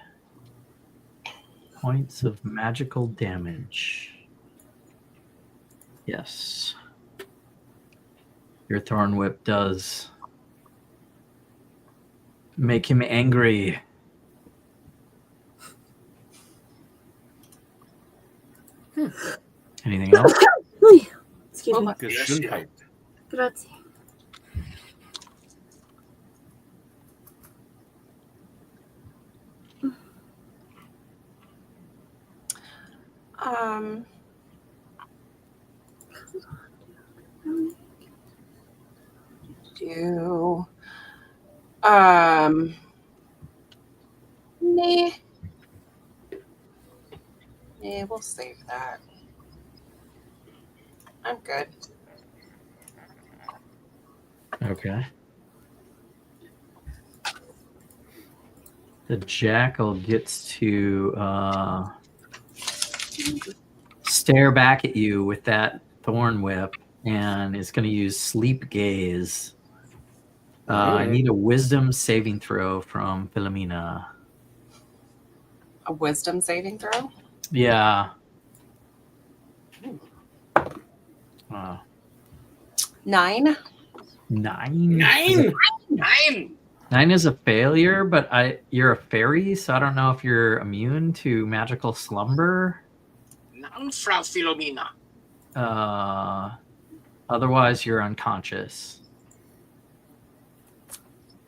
points of magical damage. Yes. Your Thorn Whip does make him angry. Anything else? Excuse me. Gesundheit. Grazie. Nah, we'll save that. I'm good. Okay. The jackal gets to stare back at you with that Thorn Whip and is going to use Sleep Gaze. I need a wisdom saving throw from Philomena. A wisdom saving throw? Yeah. 9. 9? 9! 9 is a failure, but you're a fairy, so I don't know if you're immune to magical slumber. Frau Philomena. Otherwise, you're unconscious.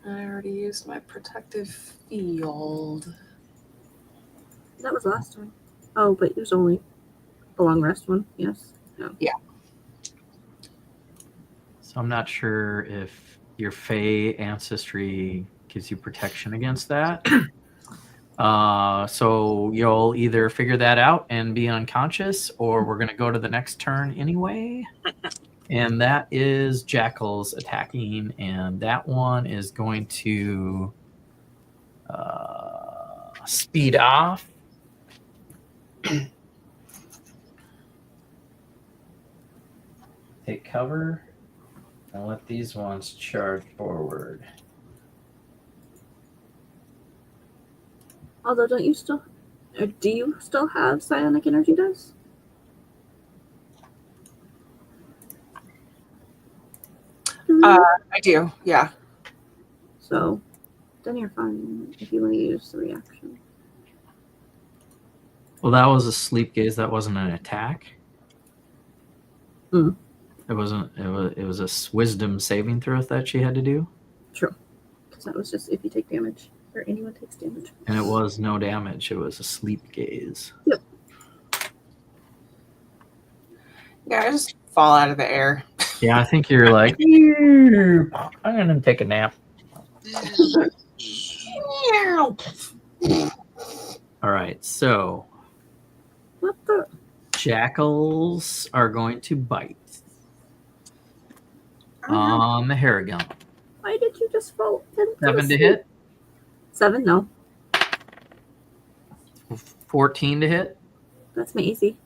I already used my protective field. That was last time. Oh, but it was only a long rest one. Yes. No. So I'm not sure if your Fey ancestry gives you protection against that. So you'll either figure that out and be unconscious, or we're going to go to the next turn anyway. And that is Jackals attacking, and that one is going to speed off. Take cover and let these ones charge forward. Although, do you still have psionic energy dice? I do, yeah. So then you're fine if you want to use the reaction. Well, that was a sleep gaze. That wasn't an attack. Mm. It wasn't. It was a wisdom saving throw that she had to do, True. Because that was just if you take damage or anyone takes damage. and it was no damage. It was a sleep gaze. Yep. Yeah, I just fall out of the air. Yeah, I think you're like, I'm gonna take a nap. All right, so What the? jackals are going to bite on the Harengon. Why did you just fall? 7 to hit, 7? No. 14 to hit, That's my AC.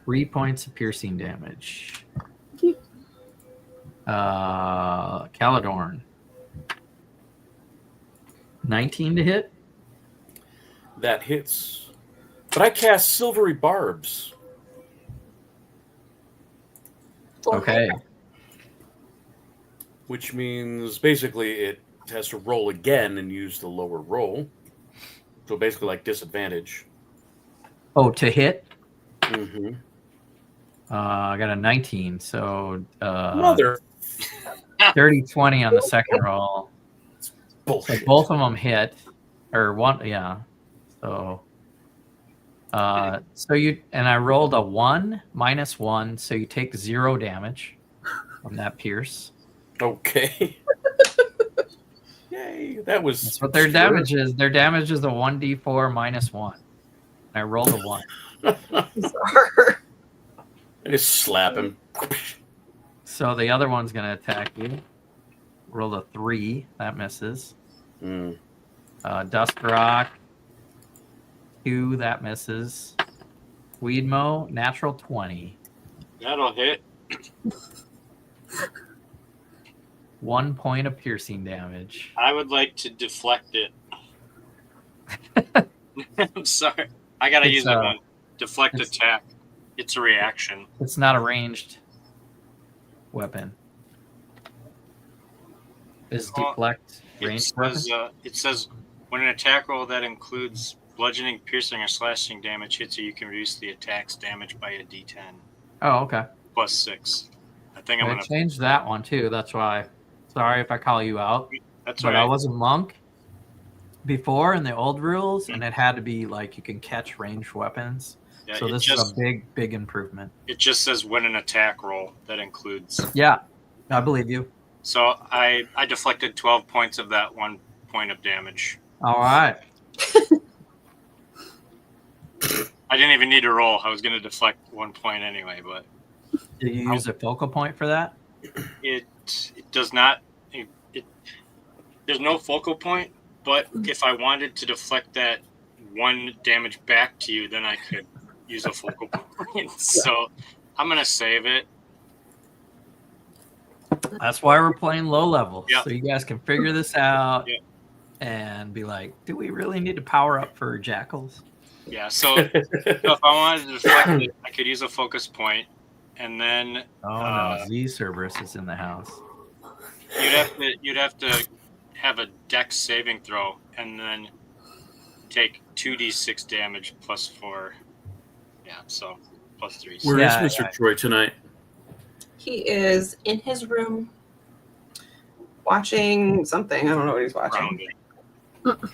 Three points of piercing damage. Okay. Caladorn. 19 to hit. That hits. But I cast silvery barbs. Okay. Which means basically it has to roll again and use the lower roll. So basically like disadvantage. Oh, to hit. Mm-hmm. I got a 19, so Mother. dirty 20 on the second roll. So Bullshit. both of them hit, or one, yeah. So, so you and I rolled a 1 minus 1, so you take 0 damage from that pierce. Okay. Yay! That was. That's what their damage is. Their damage is a 1d4 minus 1. And I rolled a 1. I just slap him. So the other one's gonna attack you. Roll a 3, that misses. Mm. Dust Rock, 2, that misses. Weedmo, natural 20. That'll hit. 1 point of piercing damage. I would like to deflect it. I'm sorry. I gotta It's, use that one. Deflect it's- attack. It's a reaction. It's not a ranged weapon. Is Oh, deflect ranged weapon? It says when an attack roll that includes bludgeoning, piercing, or slashing damage hits you, you can reduce the attack's damage by a d10 Oh, okay. plus 6. I think I'm I gonna. changed that one too. That's why. Sorry if I call you out. That's But right. I was a monk before in the old rules, and it had to be like you can catch ranged weapons. Yeah, So this is a big improvement. it just says when an attack roll that includes. Yeah, I believe you. So I deflected 12 points of that 1 point of damage. All right. I didn't even need to roll. I was going to deflect 1 point anyway, but Did you use a focal point for that? it does not. There's no focal point, but if I wanted to deflect that 1 damage back to you, then I could use a focal point. So I'm going to save it. That's why we're playing low level. Yeah. So you guys can figure this out Yeah. and be like, do we really need to power up for jackals? Yeah, so if I wanted to deflect it, I could use a focus point, and then Oh no, Z Cerberus is in the house. you'd have to have a dex saving throw, and then take 2d6 damage plus 4. Yeah, so plus 3. Where is Yeah, Mr. Troy tonight? He is in his room watching something. I don't know what he's watching. Grounded.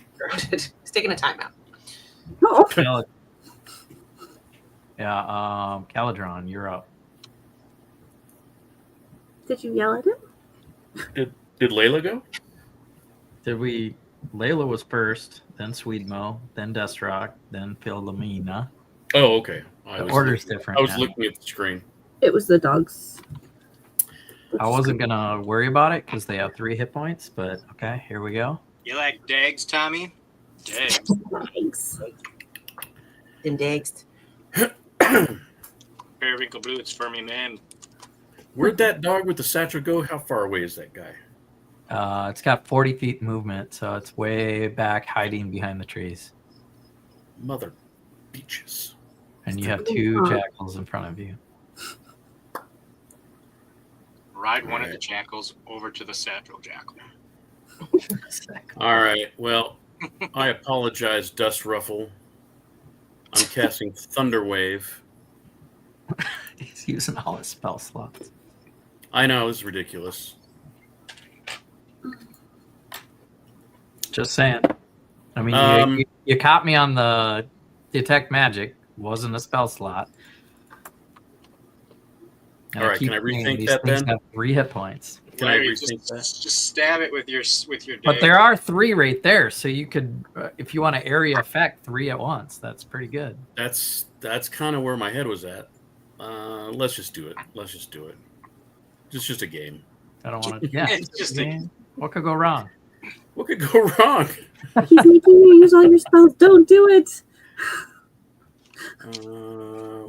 He's taking a timeout. Oh, Yeah, Caladron, you're up. did you yell at him? Did Layla go? Layla was first, then Sweetmo, then Destrock, then Philomena. Oh, okay. The order's different. I was now. looking at the screen. It was the dogs. I wasn't gonna worry about it because they have 3 hit points, but okay, here we go. You like dags, Tommy? Dags. Thanks. In Dags. Periwinkle Blue, it's for me, man. Where'd that dog with the satchel go? How far away is that guy? It's got 40 feet movement, so it's way back hiding behind the trees. Mother beaches. And you have 2 jackals in front of you. Ride one of the jackals over to the satchel jackal. All right. Well, I apologize, Dust Ruffle. I'm casting Thunder Wave. He's using all his spell slots. I know, this is ridiculous. Just saying. I mean, you caught me on the detect magic. Wasn't a spell slot. And All right, keep can I saying rethink these that things then? have 3 hit points. Can I Larry, rethink that? just stab it with your But dag. there are 3 right there, so you could, if you want to area effect 3 at once, that's pretty good. That's kind of where my head was at. Let's just do it. It's just a game. I don't want to. Yeah, It's just a- game. What could go wrong? What could go wrong? He's making you use all your spells. Don't do it.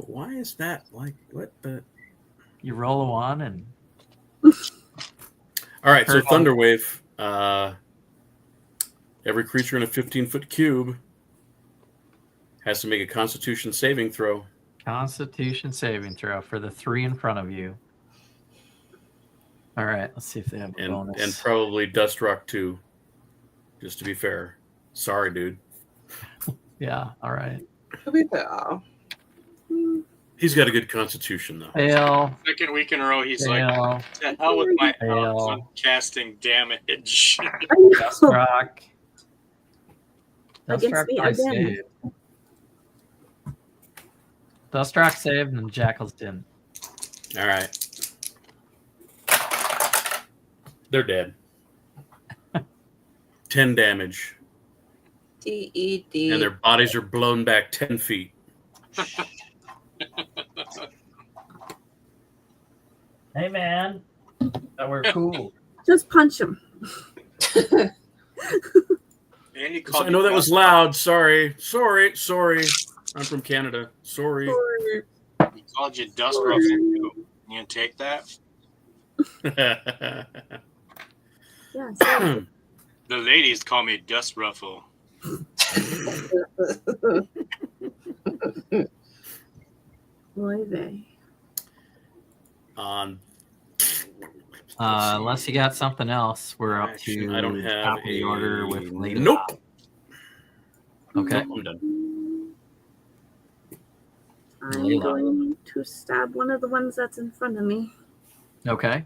Why is that? Like, what the? You roll a 1 and All right, so Hurt on- Thunder Wave. Every creature in a 15-foot cube has to make a Constitution saving throw. Constitution saving throw for the 3 in front of you. All right, let's see if they have a bonus. And probably Dust Rock too, just to be fair. Sorry, dude. Yeah, all right. He's got a good Constitution though. Fail. Second week in a row, he's Fail. like, "To hell with my Fail. elves, I'm casting damage." Rock. Against me probably again. saved. Dustrock saved and Jackals didn't. All right. They're dead. 10 damage. D-E-D. And their bodies are blown back 10 feet. Hey man, that were cool. Just punch him. And he called I know you that was Dust loud. Sorry. I'm from Canada. Sorry. Ruffle. He called you Dust Ruffle. You gonna take that? Yeah. So The ladies call me Dust Ruffle. boy, they. Unless you got something else, we're up Action, to I don't have top of the order with Lady. Nope. Okay. I'm done. I'm Layla. going to stab one of the ones that's in front of me. Okay.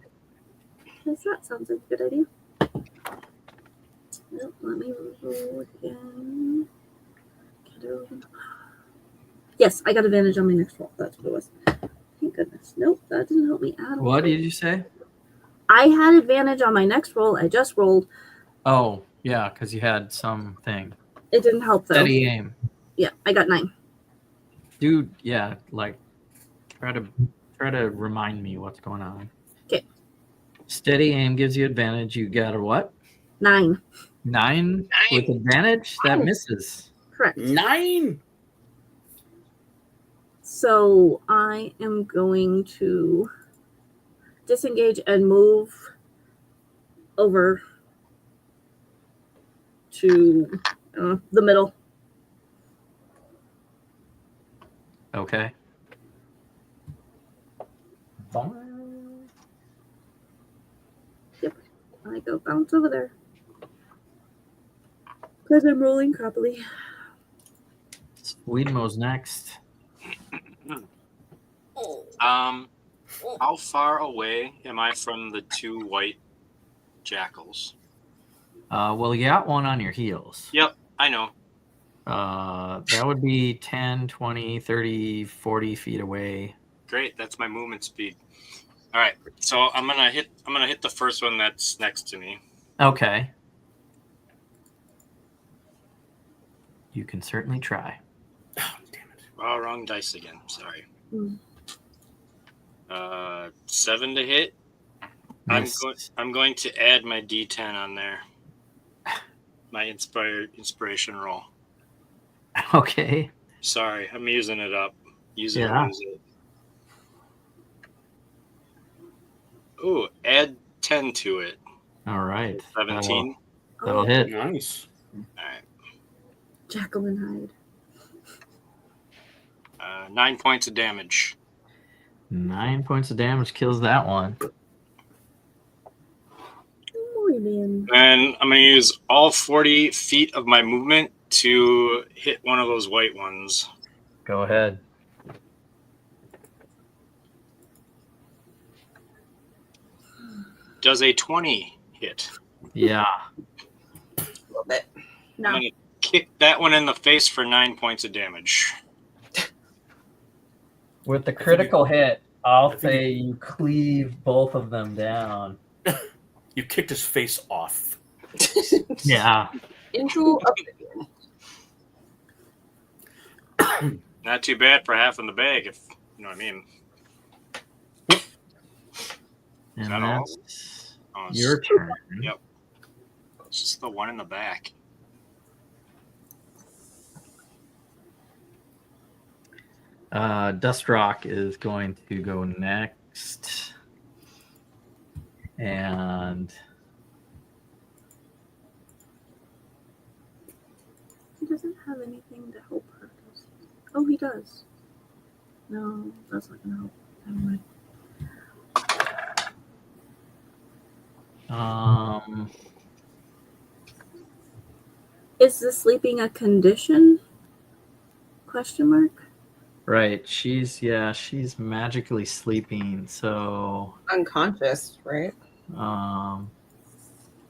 Because that sounds like a good idea. Nope, let me roll again. Yes, I got advantage on my next roll. That's what it was. Thank goodness. Nope, that didn't help me at all. What did you say? I had advantage on my next roll. I just rolled. Oh, yeah, because you had something. It didn't help though. Steady aim. Yeah, I got 9. Dude, yeah, like try to remind me what's going on. Okay. Steady aim gives you advantage. You got a what? 9. 9 with advantage? That misses. Correct. 9. So I am going to disengage and move over to the middle. Okay. I go bounce over there. Because I'm rolling properly. Weedmo's next. How far away am I from the 2 white jackals? Well, you got one on your heels. Yep, I know. That would be 10, 20, 30, 40 feet away. Great, that's my movement speed. All right, so I'm gonna hit the first one that's next to me. Okay. You can certainly try. Oh, damn it. Oh, wrong dice again. Sorry. Mm. 7 to hit. Miss. I'm going to add my D10 on there. My inspiration roll. Okay. Sorry, I'm using it up. Use it Yeah. or lose it. Ooh, add 10 to it. All right. 17. That'll hit. Nice. All right. Jacqueline Hyde. 9 points of damage. 9 points of damage kills that one. Muy bien. And I'm going to use all 40 feet of my movement to hit one of those white ones. Go ahead. Does a 20 hit? Yeah. A little bit. I'm No. going to kick that one in the face for 9 points of damage. With the critical hit, I'll I think say you cleave both of them down. You kicked his face off. Yeah. Into oblivion. Not too bad for half in the bag, if you know what I mean. And that all? that's Oh, it's, your turn. Yep. It's just the one in the back. Dustrock is going to go next. And He doesn't have anything to help her, does he? Oh, he does. No, that's not going to help. Never mind. Is the sleeping a condition? Question mark. right. She's magically sleeping. So, Unconscious, right?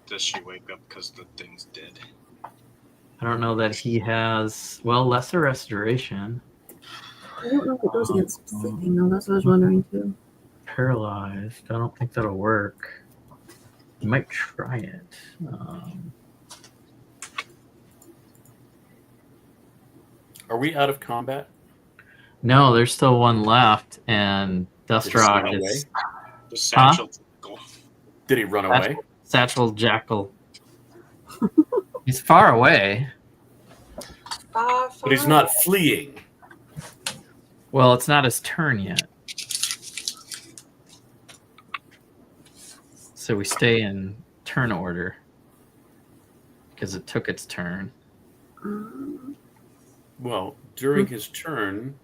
Does she wake up because the thing's dead? I don't know that he has, lesser restoration. I don't know if it goes against sleeping though. That's what I was wondering too. Paralyzed. I don't think that'll work. You might try it. Are we out of combat? No, there's still one left, and Dustrock run is The satchel tickle. Did he run away? Satchel Jackal. He's far away. But he's not fleeing. Well, it's not his turn yet. So we stay in turn order because it took its turn. Well, during his turn,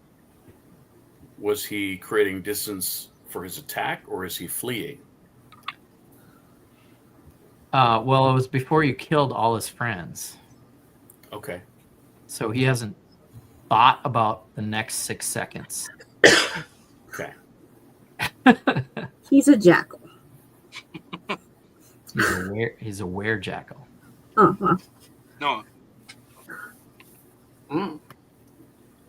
was he creating distance for his attack, or is he fleeing? Well, it was before you killed all his friends. Okay. So he hasn't thought about the next 6 seconds. Okay. He's a jackal. He's a were-jackal. Oh, well. No.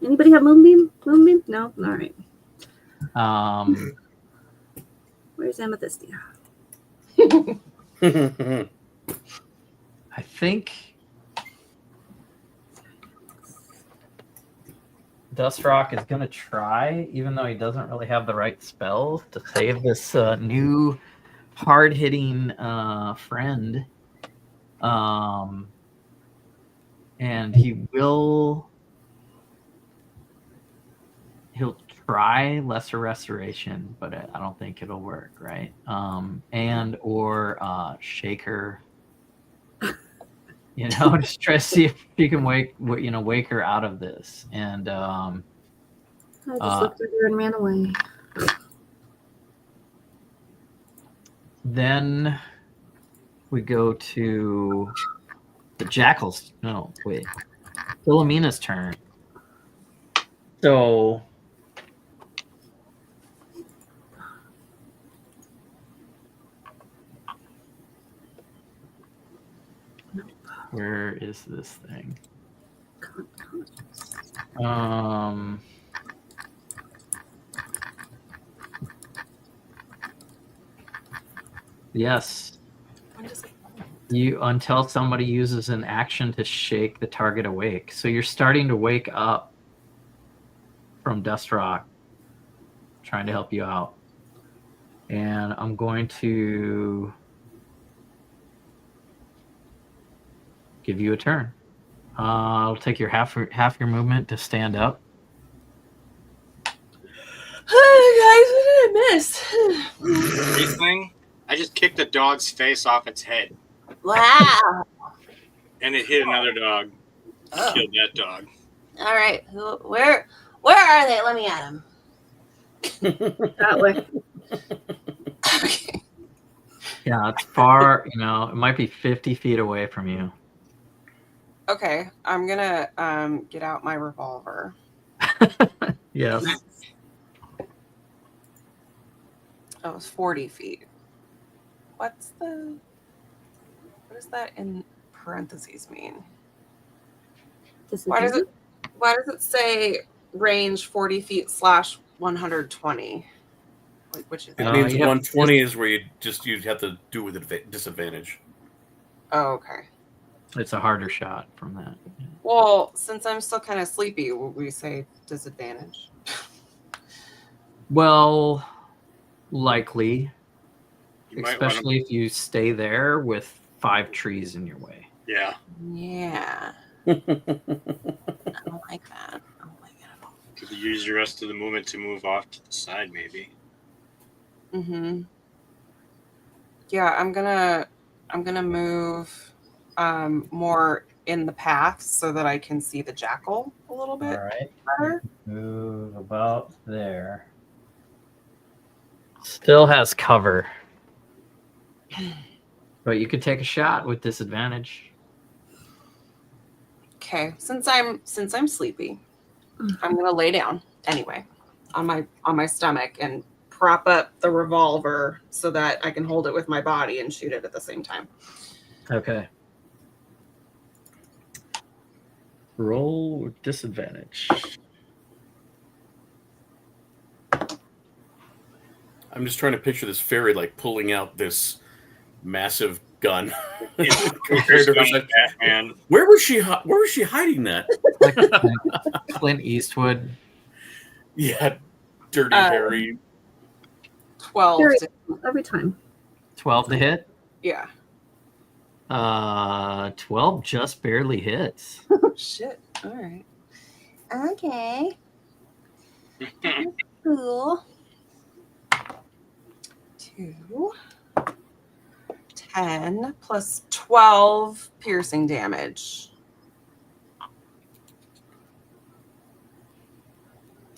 Anybody have moonbeam? Moonbeam? No? All right. Where's Amethystia? I think Dustrock is going to try, even though he doesn't really have the right spells, to save this new hard-hitting friend. And he'll try lesser restoration, but I don't think it'll work, right? And or shaker, just try to see if you can wake her out of this. And I just looked at her and ran away. then we go to The jackal's. No, wait. Philomena's turn. So. Where is this thing? Yes. When does it? You until somebody uses an action to shake the target awake. So you're starting to wake up from Dust Rock, trying to help you out. And I'm going to give you a turn. I'll take your half your movement to stand up. Hey guys, what did I miss? This thing, I just kicked a dog's face off its head, Wow. and it hit another dog. Oh. Killed that dog. All right. Where are they? Let me at them. That way. Okay. Yeah, it's far. It might be 50 feet away from you. Okay, I'm gonna get out my revolver. Yes. That was 40 feet. What does that in parentheses mean? Why does it say range 40 feet / 120? Like, which is It No, means you have- 120 is where you'd have to do with disadvantage. Oh, okay. It's a harder shot from that. Well, since I'm still kind of sleepy, will we say disadvantage? Well, likely, You might want to. especially if you stay there with 5 trees in your way. Yeah. Yeah. I don't like that. I don't like it at all. Could you use the rest of the movement to move off to the side, maybe? Mm-hmm. Yeah, I'm gonna move more in the path so that I can see the jackal a little bit right. better. Move about there. Still has cover. But you could take a shot with disadvantage. Okay, since I'm sleepy, I'm gonna lay down anyway on my stomach and prop up the revolver so that I can hold it with my body and shoot it at the same time. Okay. Roll with disadvantage. I'm just trying to picture this fairy like pulling out this massive gun. Compared to her, like, Batman. where was she hiding that? Like Clint Eastwood. Yeah, Dirty Harry. 12. Very- Every time. 12 to hit. Yeah. 12 just barely hits. Shit. All right. Okay. Cool. 2, 10 plus 12 piercing damage.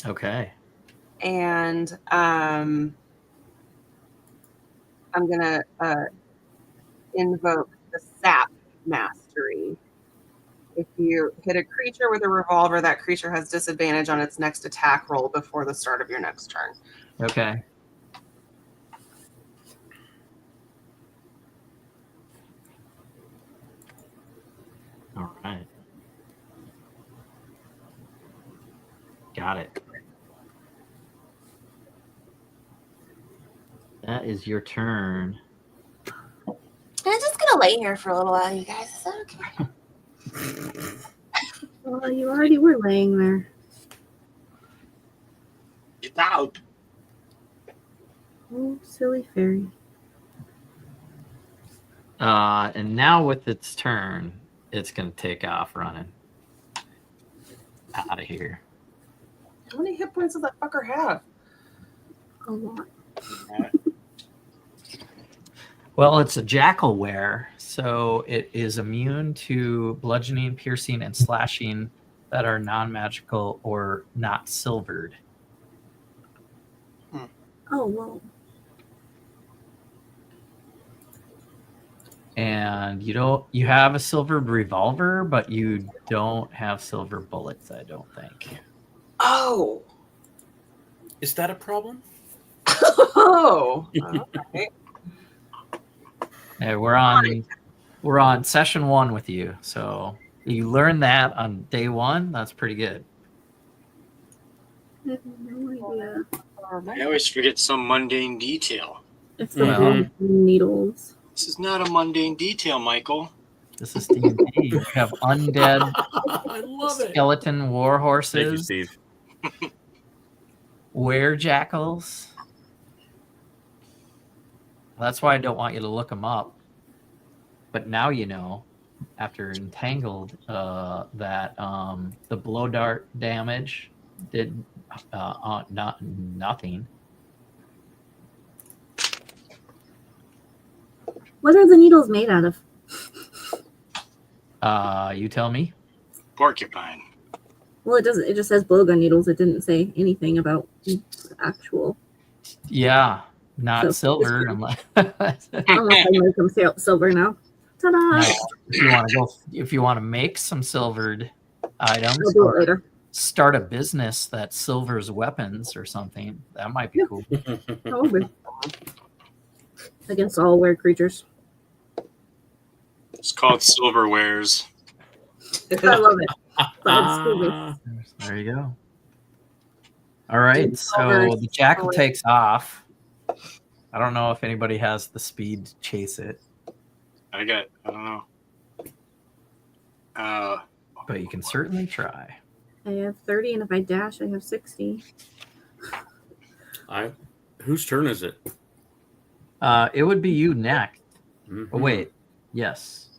Okay. And I'm gonna invoke the sap mastery. If you hit a creature with a revolver, that creature has disadvantage on its next attack roll before the start of your next turn. Okay. All right. Got it. That is your turn. I'm just gonna lay here for a little while, you guys. Is that okay? Well, you already were laying there. Get out. Oh, silly fairy. And now with its turn, it's going to take off running out of here. How many hit points does that fucker have? A lot. Well, it's a jackalware, so it is immune to bludgeoning, piercing, and slashing that are non-magical or not silvered. Oh, well. And you have a silver revolver, but you don't have silver bullets, I don't think. Oh. Is that a problem? Oh. Okay. Yeah, we're on session 1 with you. So you learned that on day 1. That's pretty good. I have no idea. I always forget some mundane detail. It's the Well- blue needles. This is not a mundane detail, Michael. This is D&D. You have undead I love it. skeleton war Thank you, horses, Steve. werejackals. That's why I don't want you to look them up. But now you know, after Entangled, that the blow dart damage did nothing. What are the needles made out of? You tell me. Porcupine. Well, it doesn't. It just says blowgun needles. It didn't say anything about actual. Yeah, not So, silver. just- Unless Unless I make them silver now. Ta-da! no, if you want to make some silvered items, I'll do it or later. start a business that silvers weapons or something, that might be Yeah. cool. Probably. Against all were creatures. It's called silverwares. I love it. But it's stupid. There you go. All right, so Silver. the jackal takes off. I don't know if anybody has the speed to chase it, I don't know. but you can certainly try. I have 30, and if I dash, I have 60. Whose turn is it? It would be you next. Mhm. Oh, wait. Yes.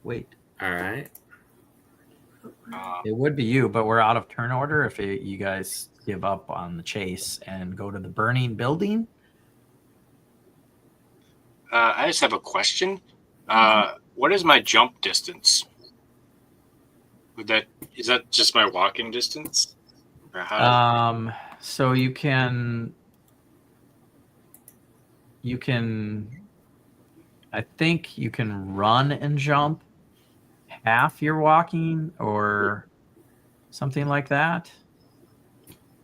Wait. All right. It would be you, but we're out of turn order if you guys give up on the chase and go to the burning building. I just have a question. What is my jump distance? Is that just my walking distance? Or how So you can I think you can run and jump half your walking or something like that.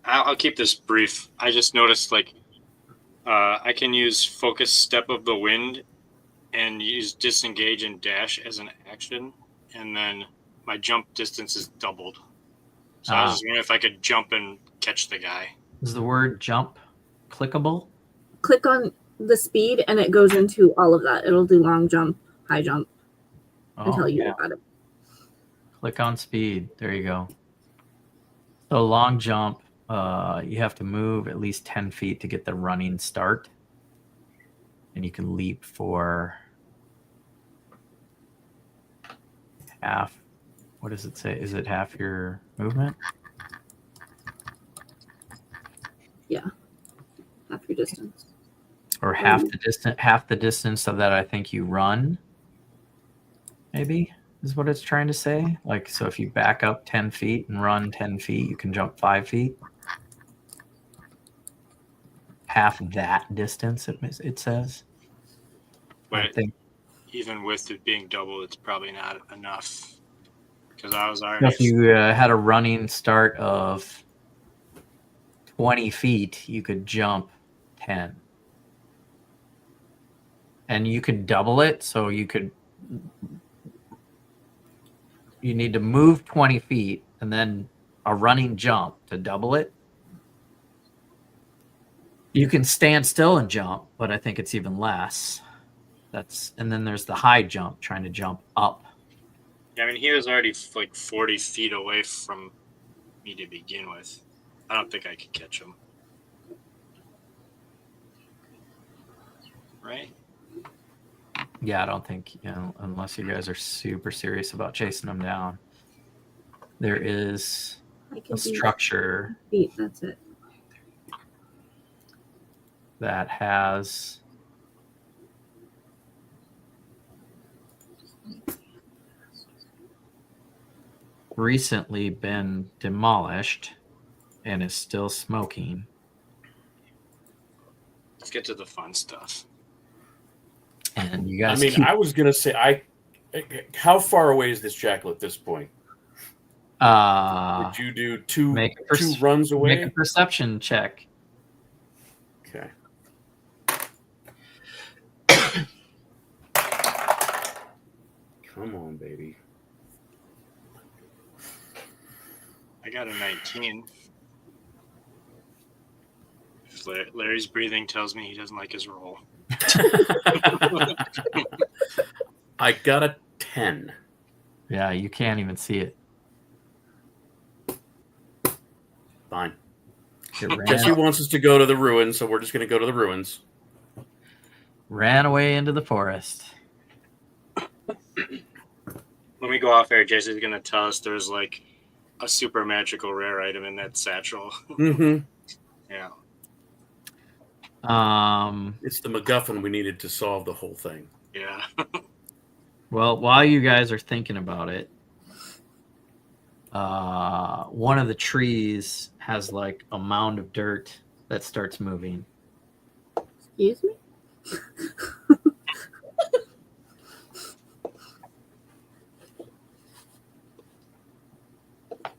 I'll keep this brief. I just noticed I can use focus step of the wind and use disengage and dash as an action, and then my jump distance is doubled. So I was just wondering if I could jump and catch the guy. Is the word jump clickable? Click on the speed, and it goes into all of that. It'll do long jump, high jump, and tell you about it. Click on speed. There you go. So long jump, you have to move at least 10 feet to get the running start. And you can leap for half. What does it say? Is it half your movement? Half your distance. Or half the distance of that I think you run? Maybe is what it's trying to say. Like, so if you back up 10 feet and run 10 feet, you can jump 5 feet. Half that distance, it says. I But think even with it being doubled, it's probably not enough. Because I was so already. if you had a running start of 20 feet, you could jump 10. And you could double it, so you need to move 20 feet and then a running jump to double it. You can stand still and jump, but I think it's even less. And then there's the high jump, trying to jump up. I mean, he was already like 40 feet away from me to begin with. I don't think I could catch him. Right? Yeah, I don't think, unless you guys are super serious about chasing them down. There is I can a do structure feet. That's it. that has recently been demolished and is still smoking. Let's get to the fun stuff. And you I guys mean, keep I was gonna say, how far away is this jackal at this point? Did you do two make a runs away? Make a perception check. Okay. Come on, baby. I got a 19. Larry's breathing tells me he doesn't like his roll. I got a 10. Yeah, you can't even see it. Fine. It Jesse wants us to go to the ruins, so we're just going to go to the ruins. ran away into the forest. When we go off air, Jesse's going to tell us there's like a super magical rare item in that satchel. Mm-hmm. Yeah. It's the MacGuffin we needed to solve the whole thing. Yeah. Well, while you guys are thinking about it, one of the trees has like a mound of dirt that starts moving. Excuse me?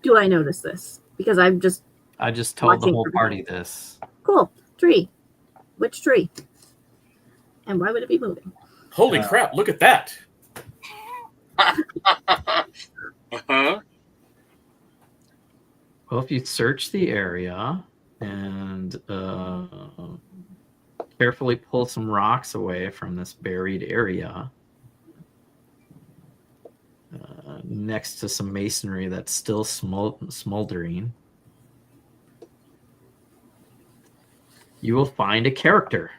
Do I notice this? Because I'm just I just told the Watching whole for- party this. cool. Tree. Which tree? And why would it be moving? Holy crap, look at that. Uh-huh. Well, if you search the area and carefully pull some rocks away from this buried area, next to some masonry that's still smoldering, you will find a character.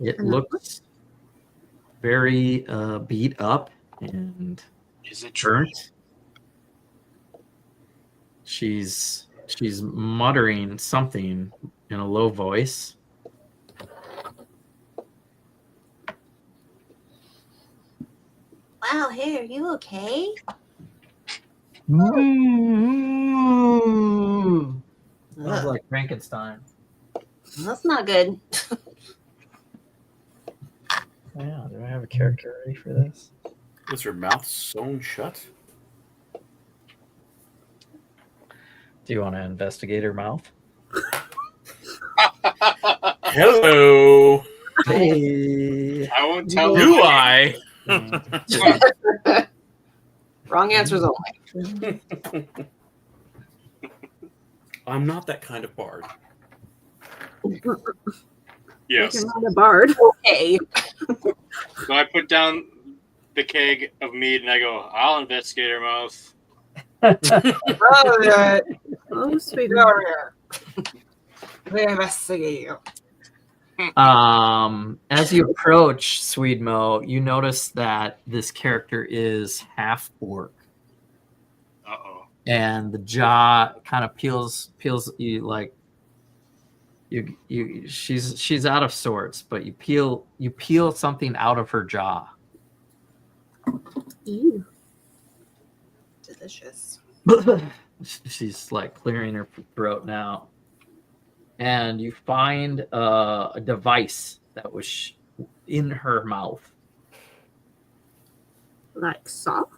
It looks very beat up and Is it true? burnt. She's muttering something in a low voice. Wow, hey, are you okay? Sounds like Frankenstein. That's not good. Yeah, do I have a character ready for this? Was her mouth sewn shut? Do you want to investigate her mouth? Hello. Hey. I won't tell Do him. I? Wrong answers only. I'm not that kind of bard. Yes. You're not a bard. Okay. So I put down the keg of mead and I go, I'll investigate her mouth. Oh, yeah. Oh, sweet. We investigate you. As you approach Swedemo, you notice that this character is half orc, Uh-oh. and the jaw kind of peels you like you. She's out of sorts, but you peel something out of her jaw. Ew. Delicious. She's like clearing her throat now, and you find a device that was in her mouth, Like soft?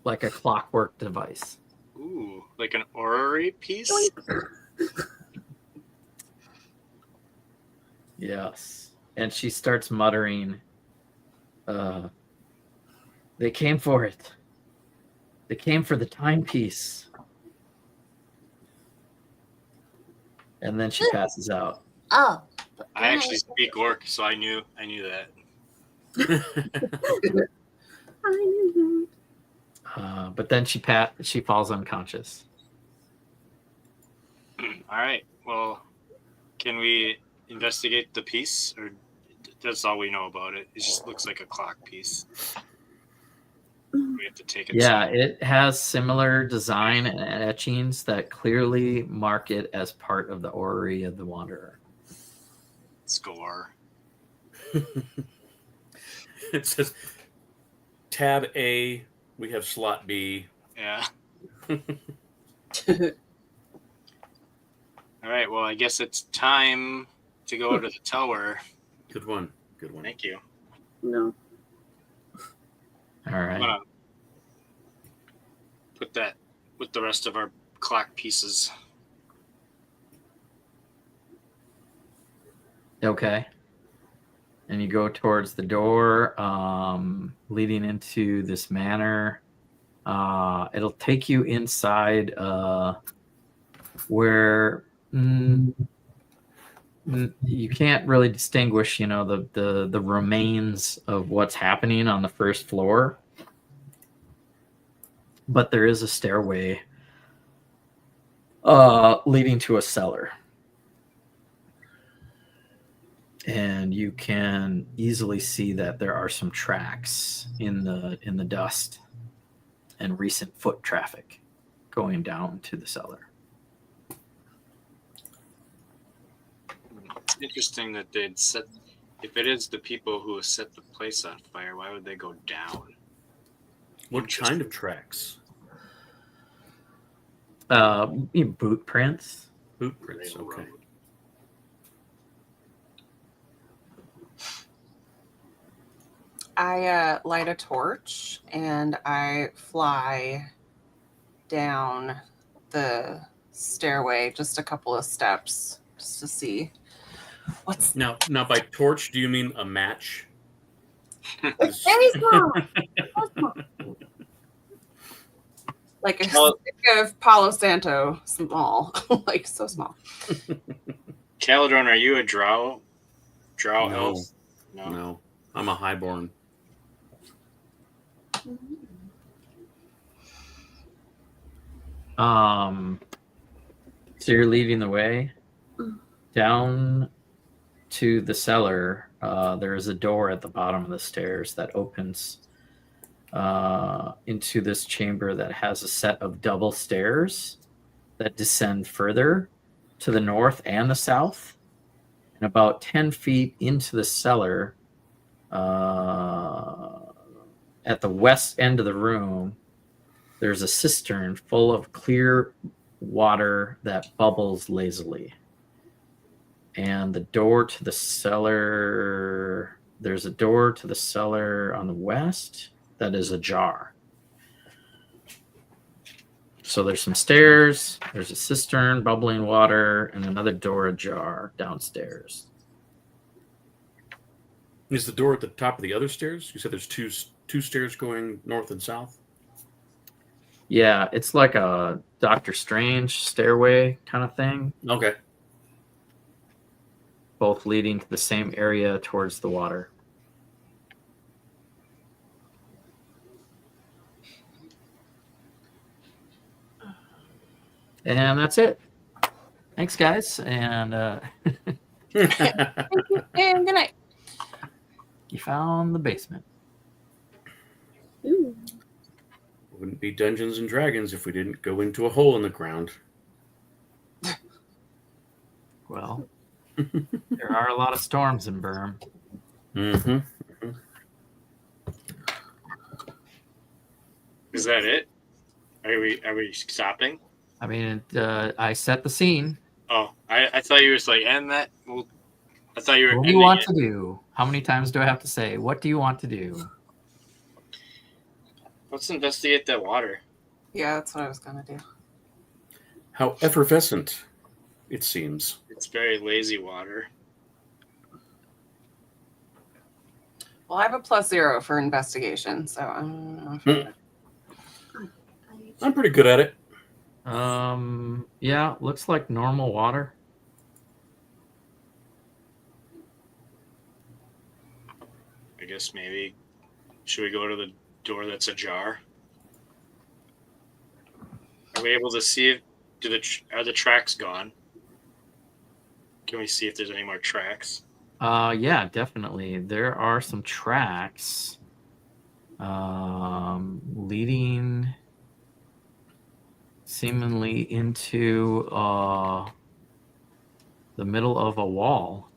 like a clockwork device. Ooh, like an orrery piece? Yes, and she starts muttering, "They came for it. They came for the timepiece." And then she passes out. Oh. I actually speak orc, so I knew that. I knew But then she falls unconscious. All right. Well, can we investigate the piece, or that's all we know about it? It just looks like a clock piece. We have to take it. Yeah, it has similar design and etchings that clearly mark it as part of the orrery of the Wanderer. Score. It says tab A, we have slot B. Yeah. All right. Well, I guess it's time to go to the tower. Good one. Good one. Thank you. No. All I'm right. gonna put that with the rest of our clock pieces. Okay. And you go towards the door leading into this manor. It'll take you inside where you can't really distinguish, the remains of what's happening on the first floor. But there is a stairway leading to a cellar. And you can easily see that there are some tracks in the dust and recent foot traffic going down to the cellar. It's interesting that they'd set. If it is the people who set the place on fire, why would they go down? What kind of tracks? Boot prints. Boot prints. Okay. I light a torch and I fly down the stairway just a couple of steps just to see what's Now by torch, do you mean a match? It's very small. So small. like a Well- stick of Palo Santo, small, like so small. Caladron, are you a drow? Drow No. elf? No. No, I'm a highborn. So you're leading the way down to the cellar. There is a door at the bottom of the stairs that opens into this chamber that has a set of double stairs that descend further to the north and the south. And about 10 feet into the cellar, at the west end of the room, there's a cistern full of clear water that bubbles lazily. And the door to the cellar, there's a door to the cellar on the west that is ajar. So there's some stairs, there's a cistern, bubbling water, and another door ajar downstairs. Is the door at the top of the other stairs? You said there's two stairs going north and south? Yeah, it's like a Doctor Strange stairway kind of thing, Okay. both leading to the same area towards the water. And that's it. Thanks, guys. And Thank you, and good night. you found the basement. Ooh. Wouldn't be Dungeons and Dragons if we didn't go into a hole in the ground. Well, there are a lot of storms in Burm. Mm-hmm. Is that it? Are we stopping? I mean, I set the scene. Oh, I thought you were just like, and that. Well, I thought you were. What do you ending want it. to do? How many times do I have to say? What do you want to do? Let's investigate that water. Yeah, that's what I was gonna do. How effervescent it seems. It's very lazy water. Well, I have a +0 for investigation, so I don't know if I'm pretty good at it. Yeah, looks like normal water. I guess maybe. Should we go to the door that's ajar? Are we able to see if are the tracks gone? Can we see if there's any more tracks? Yeah, definitely. There are some tracks leading seemingly into the middle of a wall.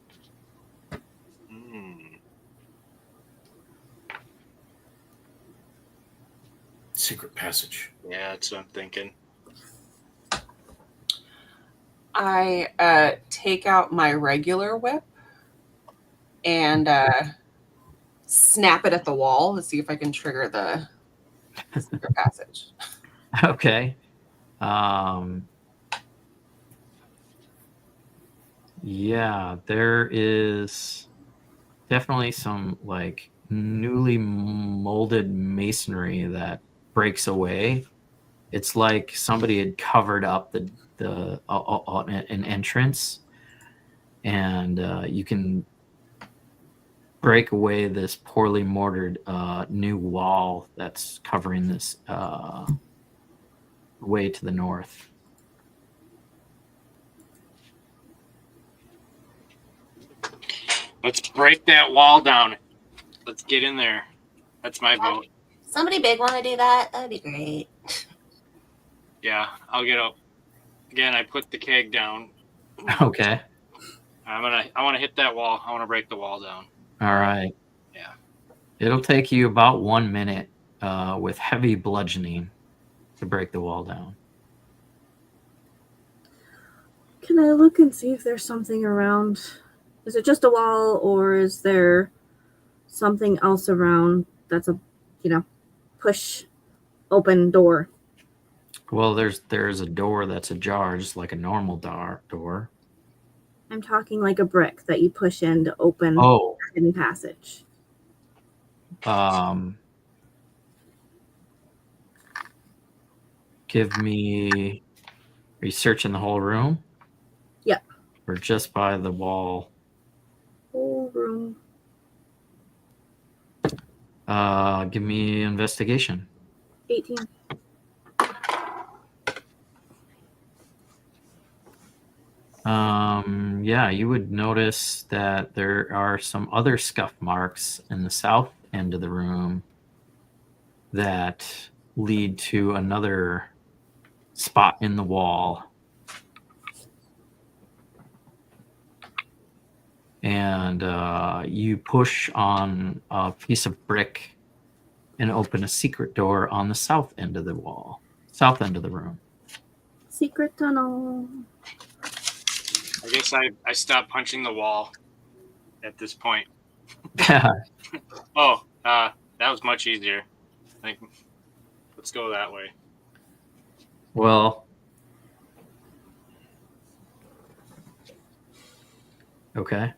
Secret passage. Yeah, that's what I'm thinking. I take out my regular whip and snap it at the wall to see if I can trigger the secret passage. Okay. Yeah, there is definitely some like newly molded masonry that breaks away. It's like somebody had covered up an entrance, and you can break away this poorly mortared new wall that's covering this way to the north. Let's break that wall down. Let's get in there. That's my vote. Somebody big want to do that? That'd be great. Yeah, I'll get up. Again, I put the keg down. Okay. I want to hit that wall. I want to break the wall down. All right. Yeah. It'll take you about 1 minute with heavy bludgeoning to break the wall down. Can I look and see if there's something around? Is it just a wall, or is there something else around that's a, push open door? Well, there's a door that's ajar, just like a normal door. I'm talking like a brick that you push in to open Oh, a hidden passage. Give me. Are you searching the whole room? Yep. Or just by the wall? Whole room. Give me investigation. 18. Yeah, you would notice that there are some other scuff marks in the south end of the room that lead to another spot in the wall. And you push on a piece of brick and open a secret door on the south end of the wall, south end of the room. Secret tunnel. I guess I stopped punching the wall at this point. Oh, that was much easier. Let's go that way. Well, okay.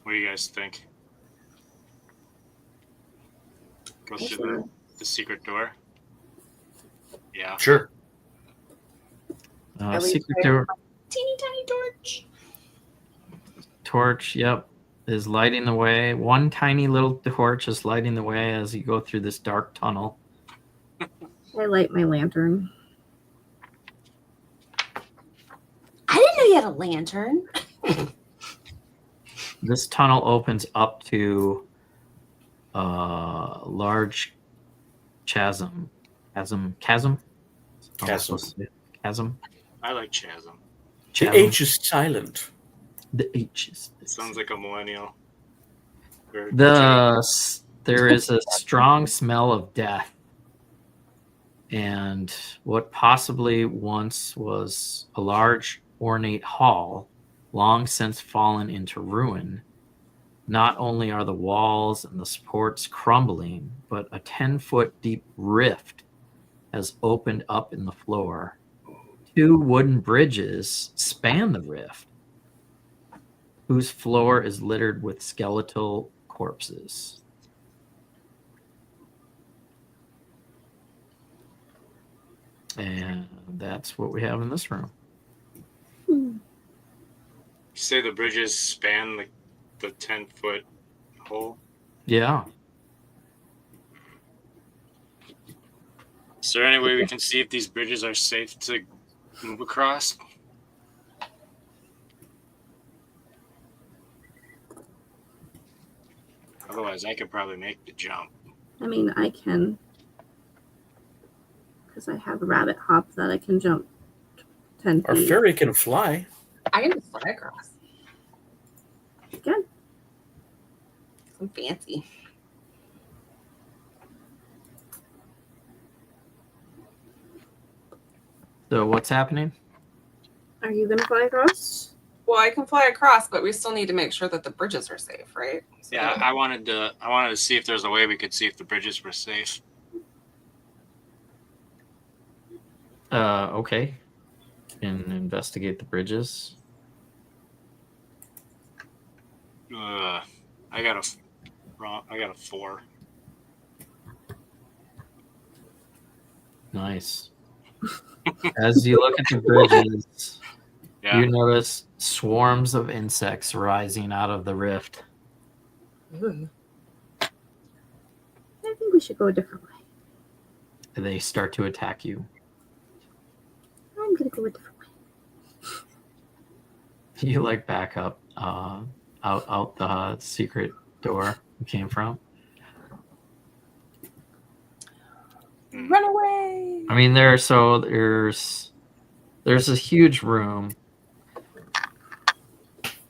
What do you guys think? Go through the secret door? Yeah. Sure. Secret door. Teeny tiny torch. Torch, yep, is lighting the way. One tiny little torch is lighting the way as you go through this dark tunnel. I light my lantern. I didn't know you had a lantern. This tunnel opens up to a large chasm. Chasm. I like Chasm. The H is silent. The H is. It sounds like a millennial. There is a strong smell of death, and what possibly once was a large ornate hall, long since fallen into ruin. Not only are the walls and the supports crumbling, but a 10-foot deep rift has opened up in the floor. 2 wooden bridges span the rift, whose floor is littered with skeletal corpses. And that's what we have in this room. You say the bridges span the 10-foot hole? Yeah. Is there any way we can see if these bridges are safe to move across? Otherwise, I could probably make the jump. I mean, I can. Because I have a rabbit hop that I can jump 10 feet. Our fairy can fly. I can just fly across. Again. I'm fancy. So what's happening? Are you gonna fly across? Well, I can fly across, but we still need to make sure that the bridges are safe, right? So, Yeah, I wanted to see if there's a way we could see if the bridges were safe. Okay. Can investigate the bridges. I got a 4. Nice. As you look at the bridges, Yeah. you notice swarms of insects rising out of the rift. Ooh. I think we should go a different way. They start to attack you. I'm gonna go a different way. You like back up out the secret door you came from. Run away! I mean, there's a huge room.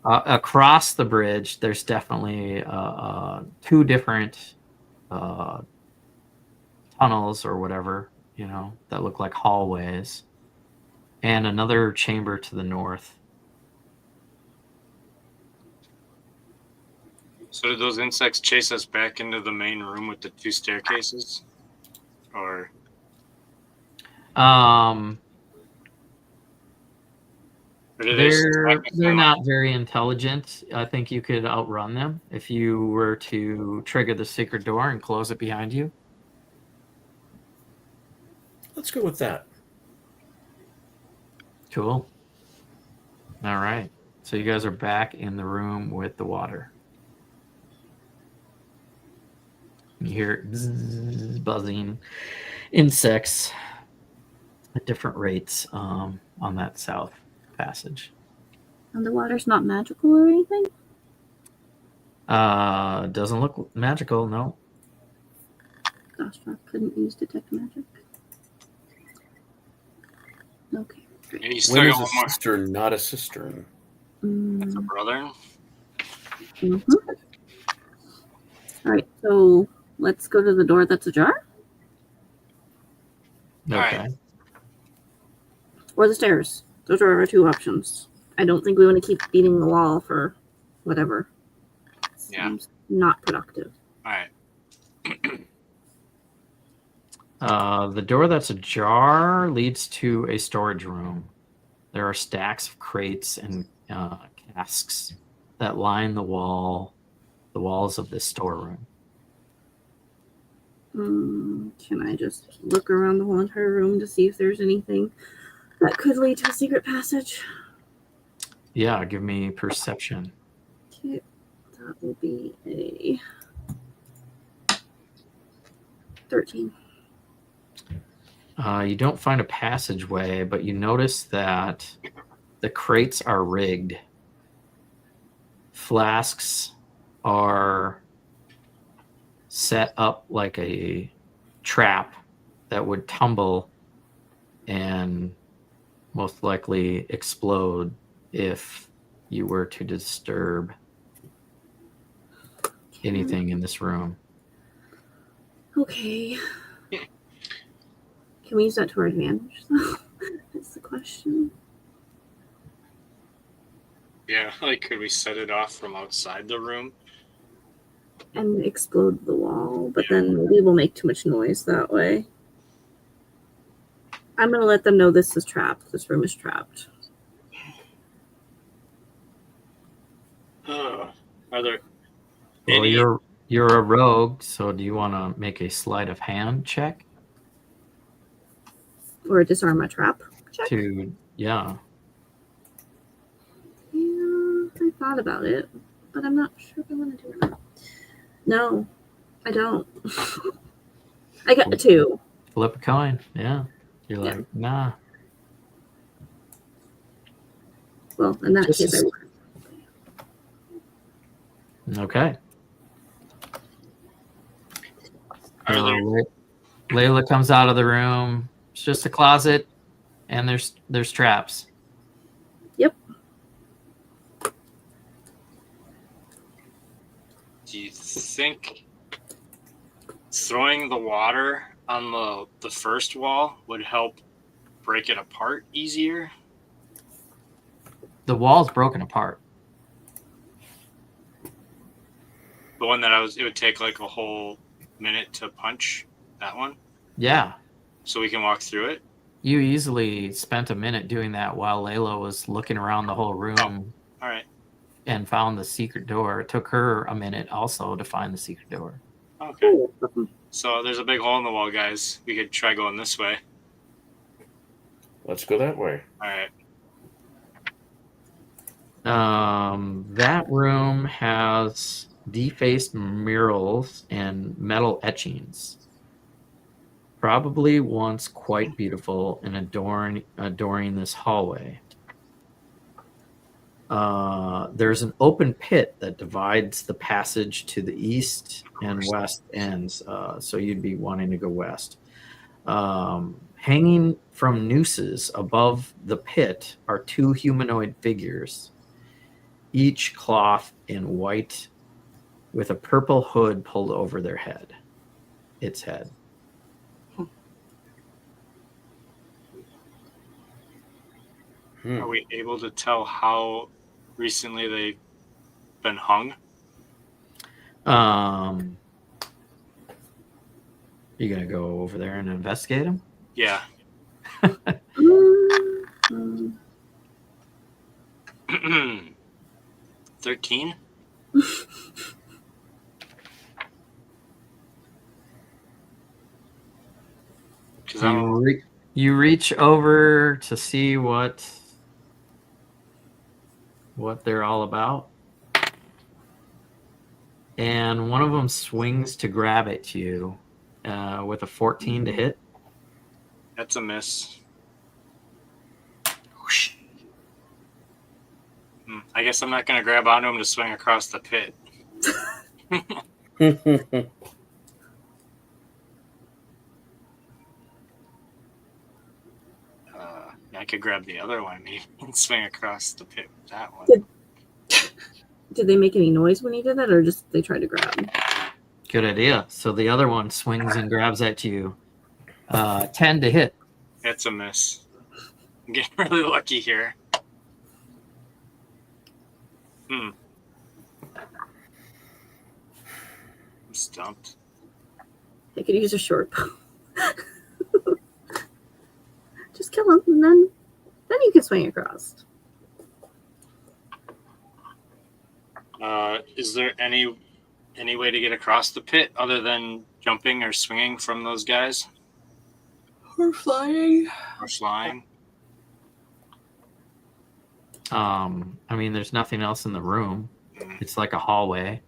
Across the bridge, there's definitely 2 different tunnels or whatever, that look like hallways, and another chamber to the north. So did those insects chase us back into the main room with the 2 staircases? Or did they They're not very intelligent. I think you could outrun them if you were to trigger the secret door and close it behind you. Let's go with that. Cool. All right. So you guys are back in the room with the water. You hear bzzz, buzzing insects at different rates on that south passage. And the water's not magical or anything? Doesn't look magical, no. Gosh, I couldn't use detect magic. Okay. Great. Yeah, you still When is got a one more. cistern not a cistern? That's a brother. Mm-hmm. All right, so let's go to the door that's ajar, Okay. Alright. or the stairs. Those are our 2 options. I don't think we want to keep beating the wall for whatever. Yeah. Seems not productive. All right. The door that's ajar leads to a storage room. There are stacks of crates and casks that line the walls of this storeroom. Can I just look around the whole entire room to see if there's anything that could lead to a secret passage? Yeah, give me perception. Okay, that will be a 13. You don't find a passageway, but you notice that the crates are rigged. Flasks are set up like a trap that would tumble and most likely explode if you were to disturb anything in this room. Okay. Can we use that to our advantage, though? That's the question. Yeah, like could we set it off from outside the room? And explode the wall, but then we will make too much noise that way. I'm going to let them know this is trapped. This room is trapped. Are there Well, any? you're a rogue, so do you want to make a sleight of hand check Or disarm a trap check. Yeah. Yeah, I thought about it, but I'm not sure if I want to do it or not. No, I don't. I got a 2. Flip a coin. Yeah. You're like, nah. Well, in that Just case, I would. Okay. Are there Layla comes out of the room. It's just a closet, and there's traps. Yep. Do you think throwing the water on the first wall would help break it apart easier? The wall's broken apart. The one that it would take like a whole minute to punch, that one? Yeah. So we can walk through it? You easily spent a minute doing that while Layla was looking around the whole room All right. and found the secret door. It took her a minute also to find the secret door. Okay. Cool. So there's a big hole in the wall, guys. We could try going this way. Let's go that way. All right. That room has defaced murals and metal etchings. Probably once quite beautiful and adoring this hallway. There's an open pit that divides the passage to the east and west ends, so you'd be wanting to go west. Hanging from nooses above the pit are two humanoid figures, each cloth in white with a purple hood pulled over its head. Are we able to tell how recently they've been hung? You gonna go over there and investigate them? Yeah. Mm. 13? Because You reach over to see what they're all about, and one of them swings to grab at you with a 14 to hit. that's a miss. I guess I'm not going to grab onto him to swing across the pit. I could grab the other one maybe and swing across the pit with that one. Did they make any noise when he did that, or just they tried to grab? Good idea. So the other one swings and grabs at you. 10 to hit. That's a miss. I'm getting really lucky here. I'm stumped. They could use a short bow. Just kill him, and then you can swing across. Is there any way to get across the pit other than jumping or swinging from those guys? Or flying. Or flying? I mean, there's nothing else in the room. It's like a hallway,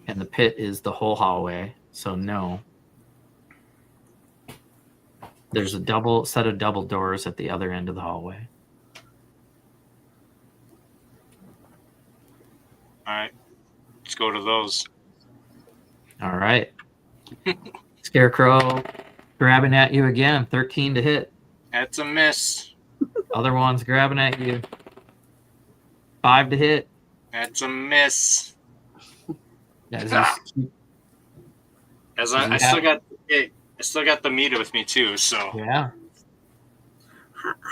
and the pit is the whole hallway. So no. There's a double set of double doors at the other end of the hallway. All right. Let's go to those. All right. Scarecrow grabbing at you again. 13 to hit. That's a miss. Other one's grabbing at you. 5 to hit. That's a miss. As I still got the meter with me too, so yeah.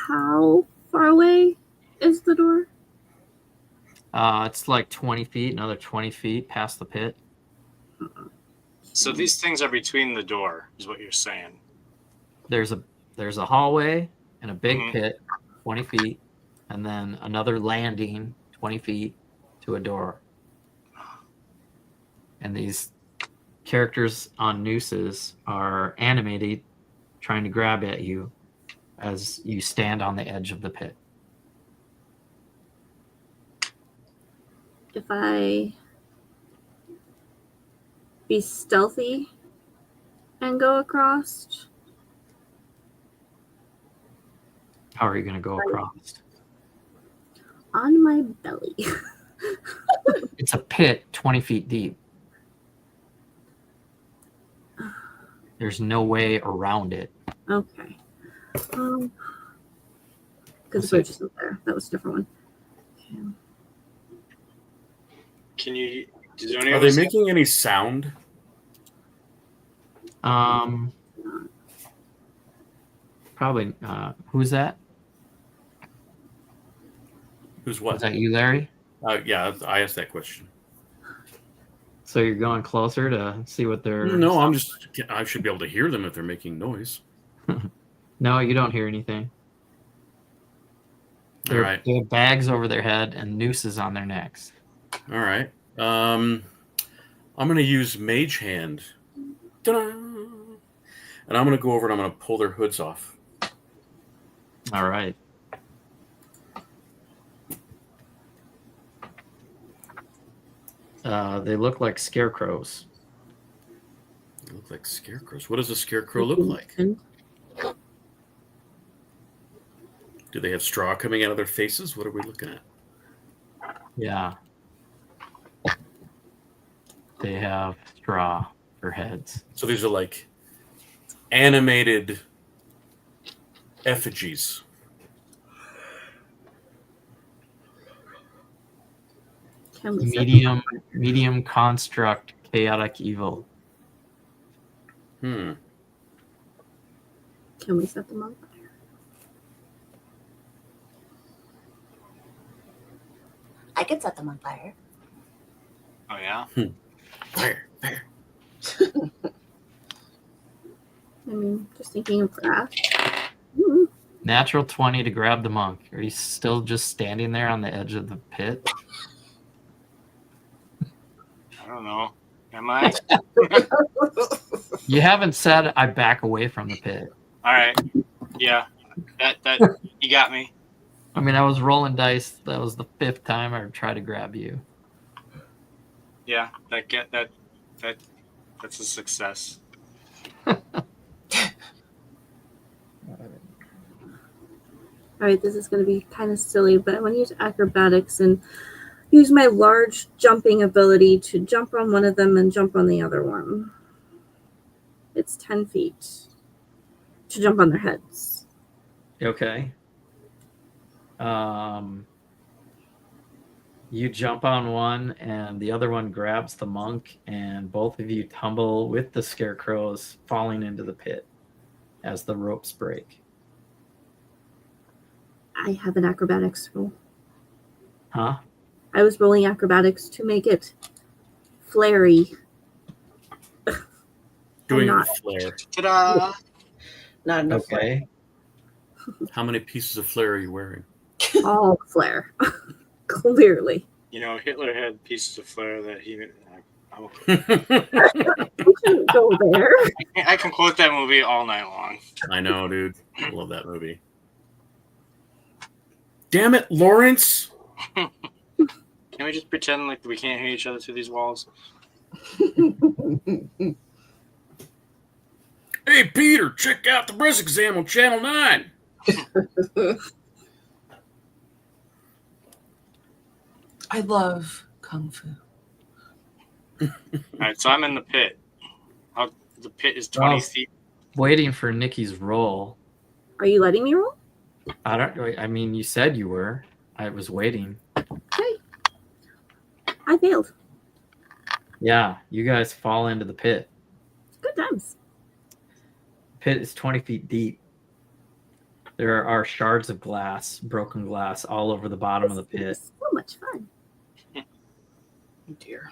How far away is the door? It's like 20 feet, another 20 feet past the pit. So these things are between the door, is what you're saying. There's a hallway and a big Mhm. pit, 20 feet, and then another landing, 20 feet to a door. And these characters on nooses are animated, trying to grab at you as you stand on the edge of the pit. If I be stealthy and go across, How are you going to go across? on my belly. It's a pit 20 feet deep. There's no way around it. Okay. Because the Let's bridge see. isn't there. That was a different one. Okay. Can you? Does anyone Are they else- making any sound? probably who's that? Who's Was what? that you, Larry? Yeah, I asked that question. So you're going closer to see what they're. No, I should be able to hear them if they're making noise. No, you don't hear anything. All right. They have bags over their head and nooses on their necks. All right. I'm going to use Mage Hand. Ta-da! And I'm going to go over and I'm going to pull their hoods off. All right. They look like scarecrows. They look like scarecrows. What does a scarecrow look like? Do they have straw coming out of their faces? What are we looking at? Yeah. They have straw for heads. So these are like animated effigies. Can we set them Medium construct, chaotic evil. Can we set them on fire? I could set them on fire. Oh yeah. Fire. I mean, just thinking of that. Mm, Natural 20 to grab the monk. Are you still just standing there on the edge of the pit? I don't know. Am I? You haven't said I back away from the pit. All right. Yeah. That you got me. I mean, I was rolling dice. That was the 5th time I tried to grab you. Yeah. That's a success. All right, this is going to be kind of silly, but I want to use acrobatics and use my large jumping ability to jump on one of them and jump on the other one. It's 10 feet to jump on their heads. Okay. You jump on one, and the other one grabs the monk, and both of you tumble with the scarecrows, falling into the pit as the ropes break. I have an acrobatics roll. Huh? I was rolling acrobatics to make it flary. Doing not. a flare. Ta-da! Not enough. Okay. How many pieces of flare are you wearing? All flare. Clearly. You know, Hitler had pieces of flair that he. We shouldn't go there. I can quote that movie all night long. I know, dude. I love that movie. Damn it, Lawrence! Can we just pretend like we can't hear each other through these walls? Hey, Peter, check out the breast exam on Channel 9. I love Kung Fu. All right, so I'm in the pit. The pit is 20 Well, feet. Waiting for Nikki's roll. Are you letting me roll? I mean, you said you were. I was waiting. Okay. I failed. Yeah, you guys fall into the pit. Good times. Pit is 20 feet deep. There are shards of glass, broken glass, all over the bottom of the pit. This is so much fun. Oh dear.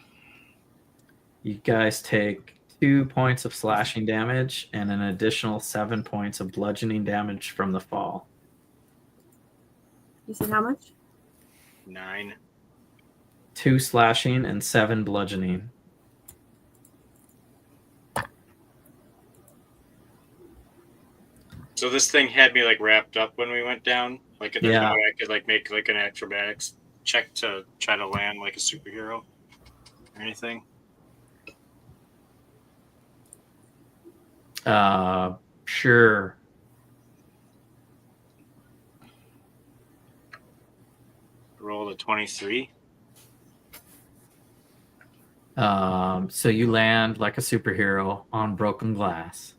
You guys take 2 points of slashing damage and an additional 7 points of bludgeoning damage from the fall. You said how much? 9. 2 slashing and 7 bludgeoning. So this thing had me like wrapped up when we went down. Like there's Yeah. no way I could like make like an acrobatics check to try to land like a superhero or anything. Sure. Roll a 23. So you land like a superhero on broken glass.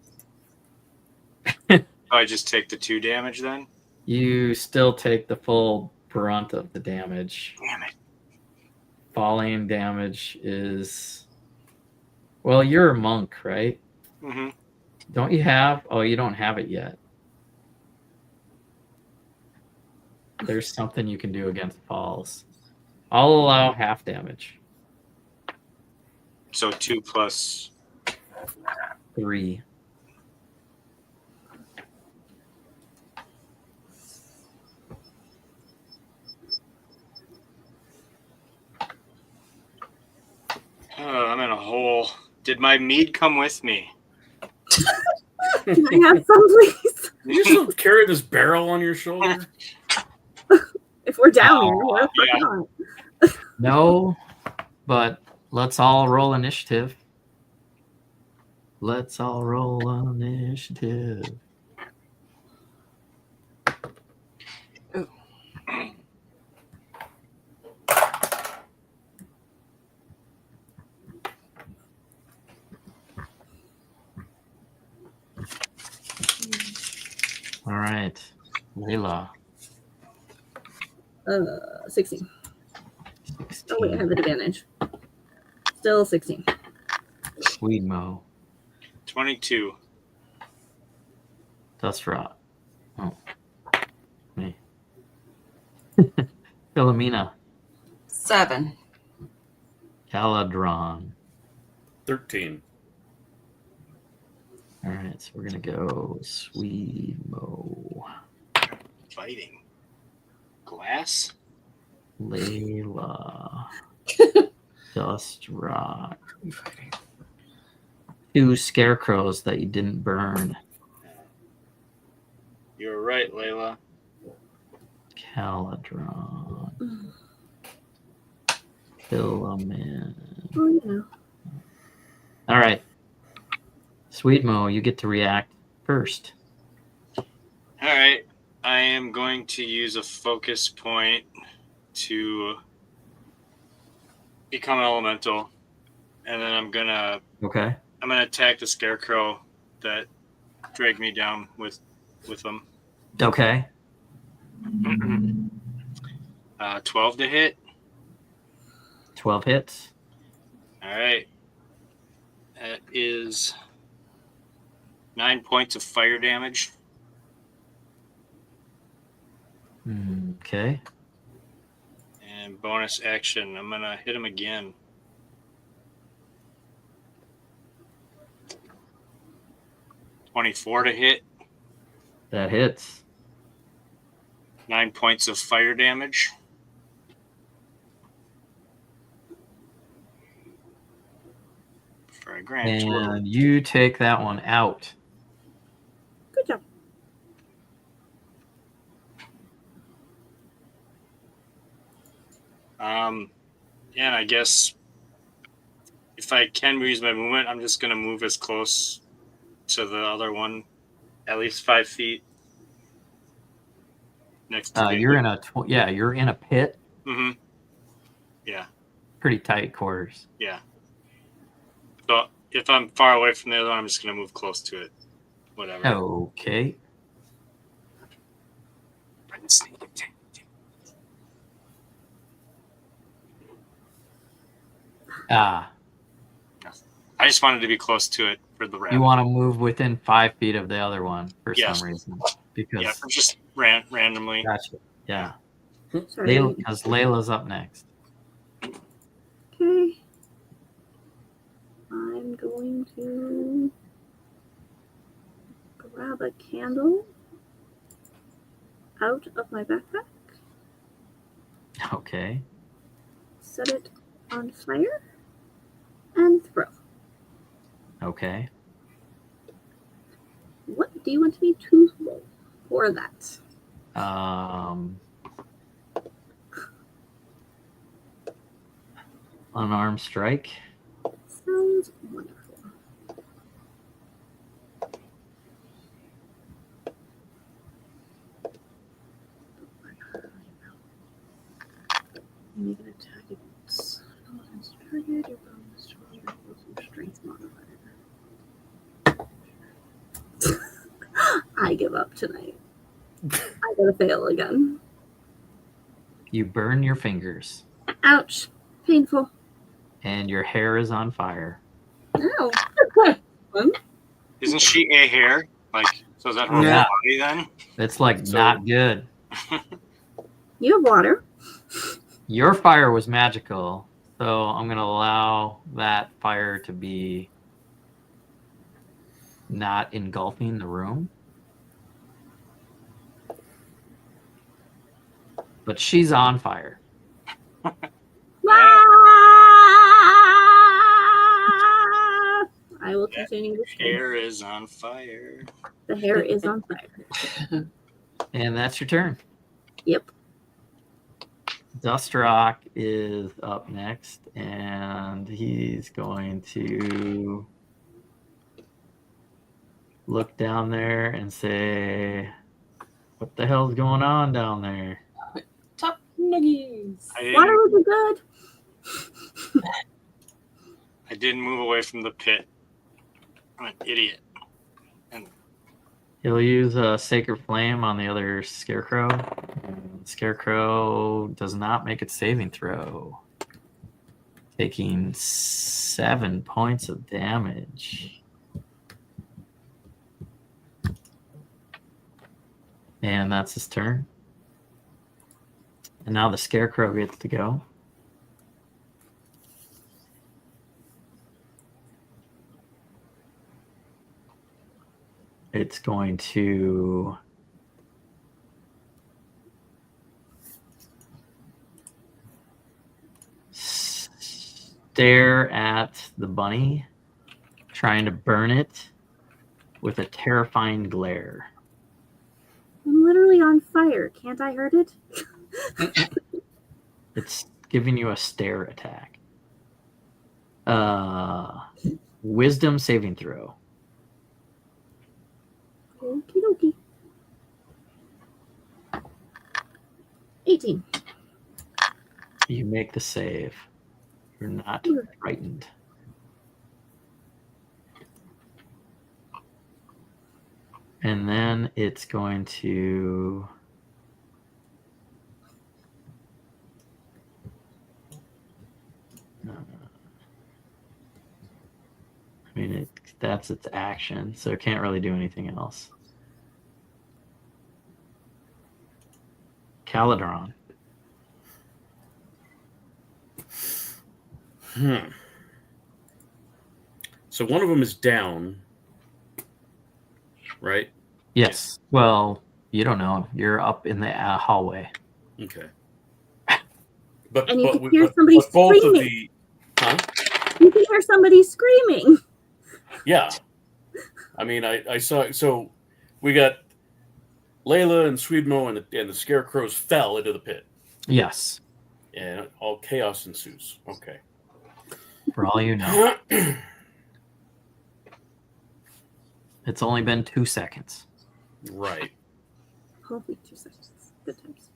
I just take the 2 damage then. You still take the full brunt of the damage. Damn it. Falling damage is... Well, you're a monk, right? Mm-hmm. Don't you have... Oh, you don't have it yet. There's something you can do against falls. I'll allow half damage. So 2 plus 3. I'm in a hole. Did my mead come with me? Can I have some, please? You still carry this barrel on your shoulder? If we're down here, Oh, why the fuck yeah. not? No, but let's all roll initiative. Let's all roll initiative. All right, Layla. 16. 16. Oh wait, I have advantage. Still 16. Sweetmo. 22. Dust Rot. Oh. Me. Philomena. 7. Caladron. 13. All right, so we're going to go Sweetmo. Fighting. Glass? Layla. Dust Rot. 2 scarecrows that you didn't burn. You're right, Layla. Caladron. Philomena. Oh yeah. All right. Sweetmo, you get to react first. All right. I am going to use a focus point to become elemental, and then I'm gonna Okay. attack the scarecrow that dragged me down with them. Okay. 12 to hit. 12 hits. All right. That is 9 points of fire damage. Okay. And bonus action, I'm going to hit him again. $24 to hit. That hits. 9 points of fire damage. For a grand total. And you take that one out. Good job. And I guess if I can use my movement, I'm just going to move as close to the other one, at least 5 feet next to You're in a you're in a pit. Mm-hmm. Yeah. Pretty tight quarters. Yeah. So if I'm far away from the other one, I'm just going to move close to it. Whatever. Okay. Ah, I just wanted to be close to it for the round. you want to move within 5 feet of the other one for Yes. some reason. Because Yeah, just randomly. gotcha. Yeah. Sorry. Because Layla's up next. Okay. I'm going to grab a candle out of my backpack, Okay. set it on fire, and throw. Okay. What do you want me to roll for that? Unarmed strike. Sounds wonderful. Make an attack against target. Your bonus to roll equals your strength modifier. I give up tonight. I gotta fail again. You burn your fingers. Ouch. Painful. And your hair is on fire. Ow. Isn't she a hair? Like, so is that her Yeah. body then? It's like So- not good. You have water. Your fire was magical, so I'm going to allow that fire to be not engulfing the room. But she's on fire. I will continue to scream. Hair is on fire. The hair is on fire. And that's your turn. Yep. Dustrock is up next, and he's going to look down there and say, what the hell's going on down there? Top nuggies. Water would be good. I didn't move away from the pit. I'm an idiot. He'll use a Sacred Flame on the other Scarecrow. And Scarecrow does not make its saving throw, taking 7 points of damage. And that's his turn. And now the Scarecrow gets to go. It's going to stare at the bunny, trying to burn it with a terrifying glare. I'm literally on fire. Can't I hurt it? It's giving you a stare attack. Wisdom saving throw. Okie dokie. 18. You make the save. You're not frightened. And then it's going to that's its action, so it can't really do anything else. Caladron. So one of them is down, right? Yes. Well, you don't know. You're up in the hallway. Okay. But And you can hear somebody both of screaming. the, huh? You can hear somebody screaming. Yeah. I mean, I saw. So we got Layla and Sweetmo and the Scarecrows fell into the pit, Yes. and all chaos ensues. Okay. For all you know. It's only been 2 seconds. Right. Hopefully 2 seconds. Good times.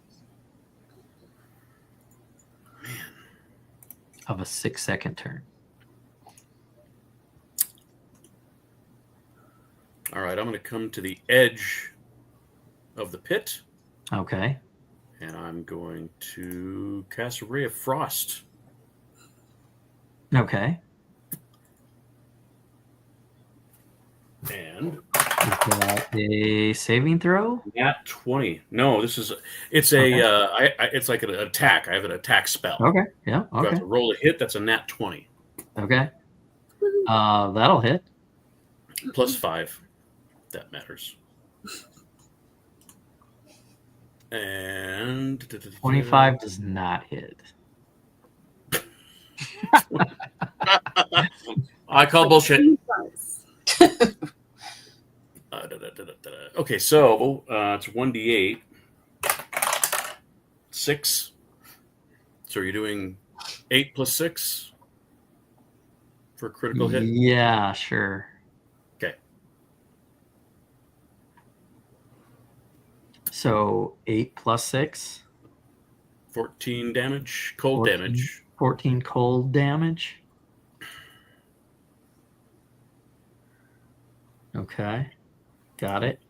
Of a 6-second turn. All right. I'm going to come to the edge of the pit, Okay. and I'm going to cast a ray of frost. Okay. And Is that a saving throw? nat 20. No, it's it's like an attack. I have an attack spell. Okay. Yeah. If I have Okay. to roll a hit, that's a nat 20. Okay. That'll hit. Plus 5. That matters. And 25 does not hit. I call bullshit. Okay, so it's 1d8. 6. So you're doing 8 plus 6 for a critical hit? Yeah, sure. Okay. So 8 plus 6. 14 damage, cold 14. damage. 14 cold damage. Okay. Got it.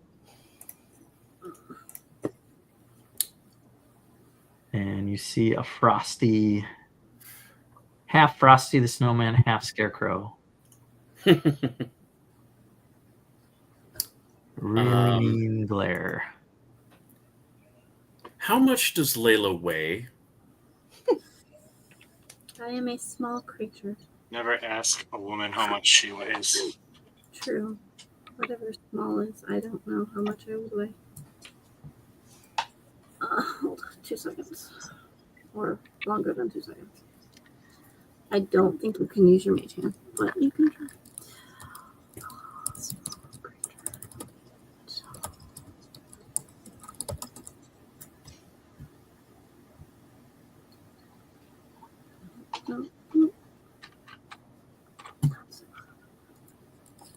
And you see a Frosty, half Frosty the Snowman, half Scarecrow. Really mean glare. How much does Layla weigh? I am a small creature. Never ask a woman how much she weighs. True. Whatever small is, I don't know how much I would weigh. Hold on 2 seconds. Or longer than 2 seconds. I don't think you can use your mage hand, but you can try. No.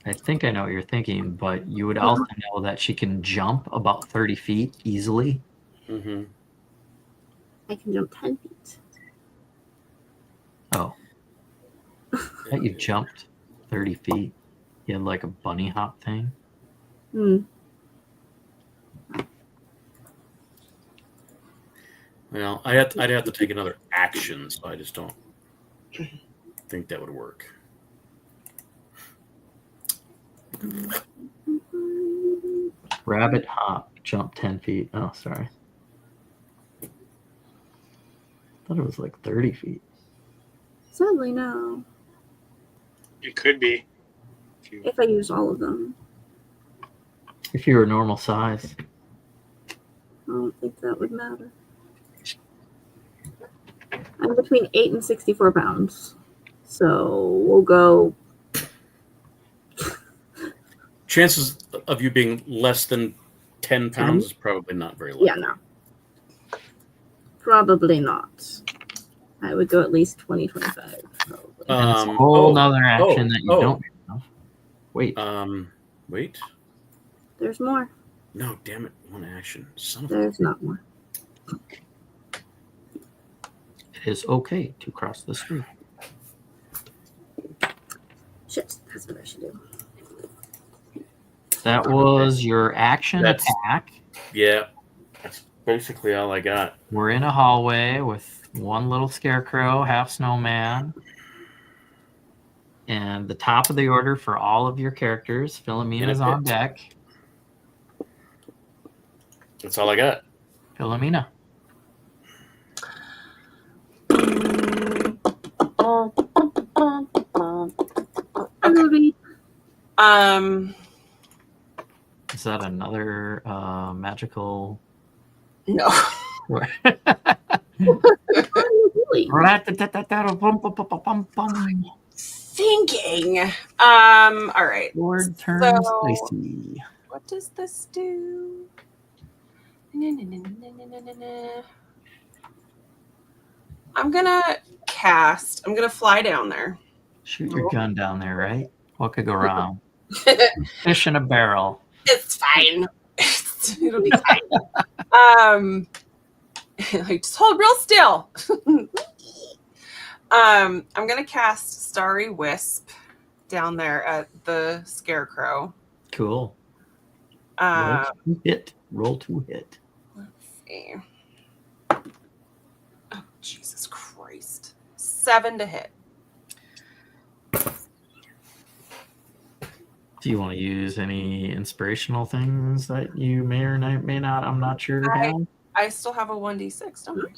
I think I know what you're thinking, but you would also know that she can jump about 30 feet easily. Mm-hmm. I can jump 10 feet. Oh. I thought you jumped 30 feet. You had like a bunny hop thing. Well, I'd have to take another action, so I just don't think that would work. Rabbit hop, jump 10 feet. Oh, sorry. I thought it was like 30 feet. Sadly, no. It could be. If I use all of them, If you were normal size. I don't think that would matter. I'm between 8 and 64 pounds. So we'll go. Chances of you being less than 10 pounds is probably not very likely. Yeah, no. Probably not. I would go at least 20, 25. Probably. And it's a whole nother action that you don't have. Wait. Wait. There's more. No, damn it. One action. Son of There's not more. It is okay to cross the street. Shit, that's what I should do. That was your action attack. Yeah. That's basically all I got. We're in a hallway with one little scarecrow, half snowman. And the top of the order for all of your characters, Philomena's on deck. That's all I got. Philomena. Okay. Is that another magical? No. Thinking. All right. Lord turns spicy. What does this do? I'm gonna fly down there. Shoot your gun down there, right? What could go wrong? Fish in a barrel. It's fine. It'll be fine. Like just hold real still. I'm gonna cast Starry Wisp down there at the Scarecrow. Cool. Roll to hit. Let's see. Oh, Jesus Christ. 7 to hit. Do you want to use any inspirational things that you may or may not? I'm not sure. I still have a 1d6, don't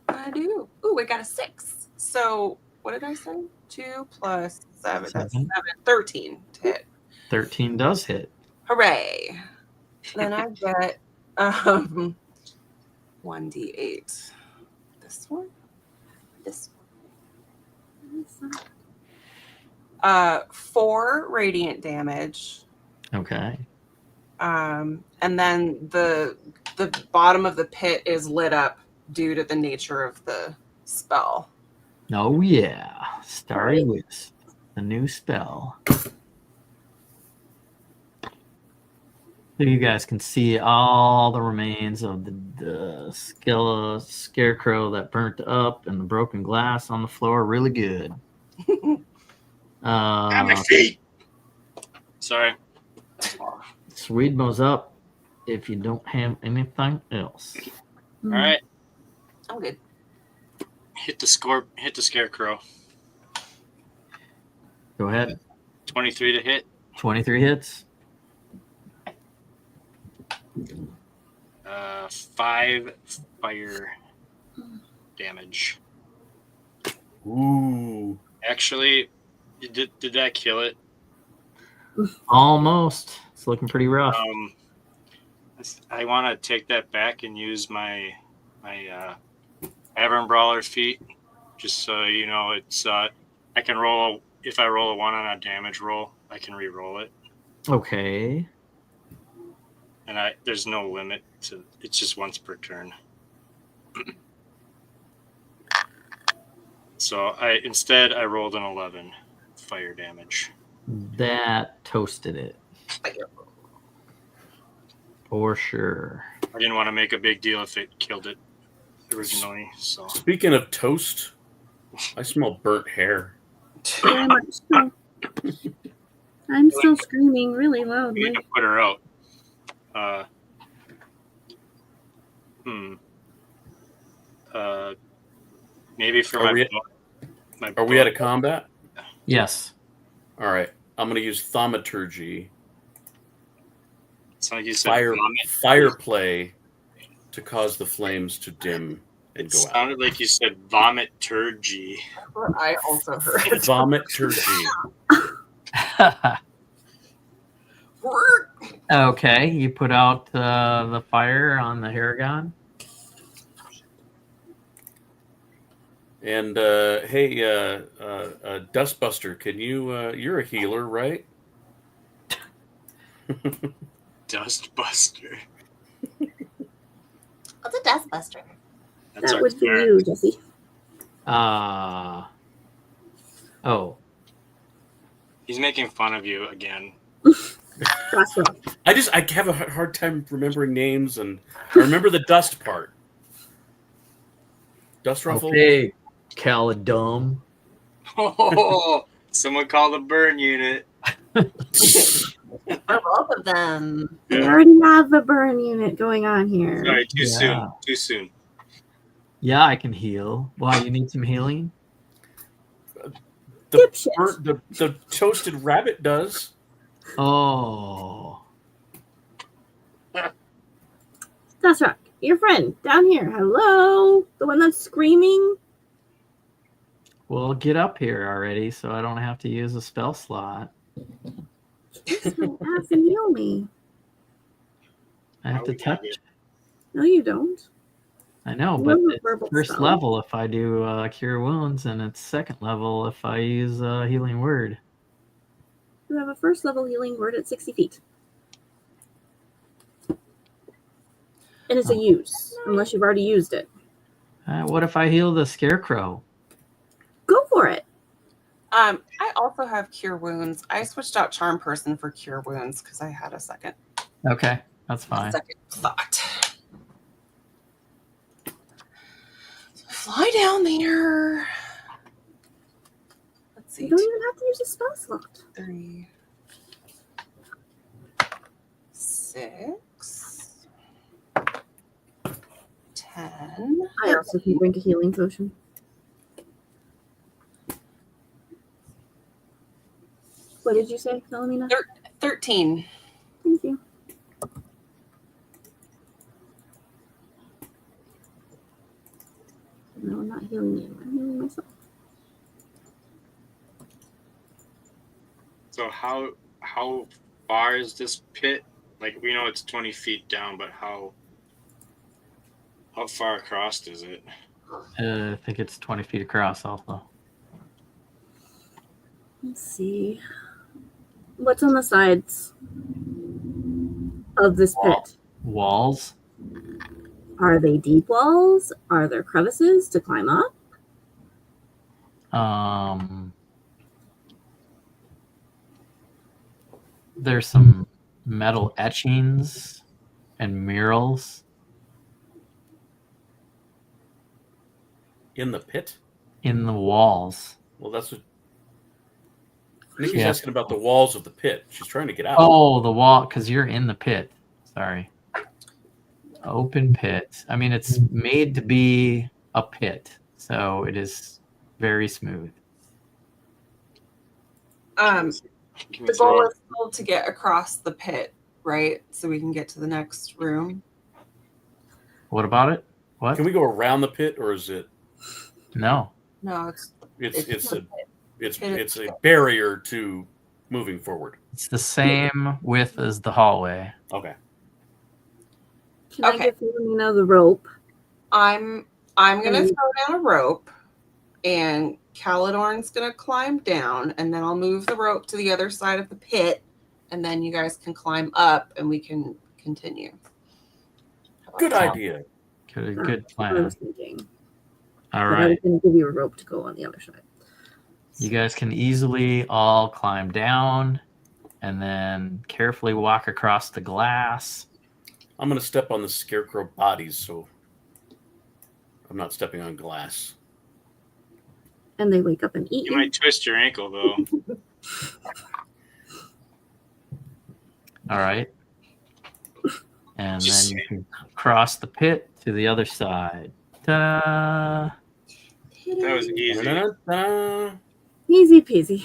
I? I do. Ooh, I got a 6. So what did I say? 2 plus 7. That's 7. 13 to hit. 13 does hit. Hooray. Then I get 1d8. This one? This one. 4 radiant damage. Okay. And then the bottom of the pit is lit up due to the nature of the spell. Oh yeah. Starry Wisp. A new spell. So you guys can see all the remains of the scarecrow that burnt up and the broken glass on the floor. Really good. On my feet. Sorry. Sweedmo's up if you don't have anything else. All right. I'm good. Hit the scarecrow. Go ahead. 23 to hit. 23 hits. 5 fire damage. Ooh. Actually, did that kill it? Almost. It's looking pretty rough. I want to take that back and use my Tavern Brawler feat, just so you know. It's I can roll if I roll a 1 on a damage roll, I can re-roll it, Okay. and there's no limit to. It's just once per turn. So instead I rolled an 11 fire damage. That toasted it. For sure. I didn't want to make a big deal if it killed it originally. So Speaking of toast, I smell burnt hair. Very much so. I'm still screaming really we need loudly. to put her out. Maybe for Are we at a combat? Yes. All right. I'm going to use thaumaturgy, It's like you said, fire play, to cause the flames to dim and it go out. sounded like you said vomit-turgy. I also heard. Thaumaturgy. Okay, you put out the fire on the Harengon. And hey, Dustbuster, can you? You're a healer, right? Dustbuster. What's a dustbuster? That's That our would be cleric. you, Jesse. Oh. He's making fun of you again. That's right. I have a hard time remembering names, and I remember the dust part. Dust ruffle. Okay, Caladum. Oh, someone call the burn unit. For both of them. We already have a burn unit going on here. Sorry, too Yeah. soon. Too soon. Yeah, I can heal. Wow, you need some healing? The toasted rabbit does. Oh. That's right. Your friend down here. Hello? The one that's screaming? Well, get up here already so I don't have to use a spell slot. Just don't ask and heal me. I have to touch. No, you don't. I know, You but have a it's verbal first spell. level if I do Cure Wounds, and it's second level if I use Healing Word. You have a first level healing word at 60 feet. It is a use, unless you've already used it. What if I heal the Scarecrow? Go for it. I also have Cure Wounds. I switched out Charm Person for Cure Wounds because I had a second Okay, that's fine. thought. So fly down there. Let's see. You don't even have to use a spell slot. 3, 6, 10. I also can drink a healing potion. What did you say, Philomena? 13. Thank you. No, I'm not healing you. I'm healing myself. So how far is this pit? Like, we know it's 20 feet down, but how far across is it? I think it's 20 feet across also. Let's see. What's on the sides of this pit? Walls? Are they deep walls? Are there crevices to climb up? There's some metal etchings and murals In the pit? in the walls. Well, that's what Nikki's Yeah. asking about, the walls of the pit. She's trying to get out. Oh, the wall, because you're in the pit. Sorry. Open pit. I mean, it's made to be a pit, so it is very smooth. Can we The throw goal a- is still to get across the pit, right? So we can get to the next room. What about it? What? Can we go around the pit, or is it? No. No, it's It's a barrier to moving forward. It's the same width as the hallway. Okay. Can I Okay. give Philomena the rope? I'm gonna throw down a rope, and Calidorn's gonna climb down, and then I'll move the rope to the other side of the pit, and then you guys can climb up, and we can continue. How about Good that? idea. Good That's what I plan. was thinking. All But I was right. going to give you a rope to go on the other side. You guys can easily all climb down and then carefully walk across the glass. I'm going to step on the scarecrow bodies, so I'm not stepping on glass. And they wake up and eat You you. might twist your ankle though. All right. And Just then you can cross the pit to the other side. Ta-da! That was easy. Da-da-da-da. Easy peasy.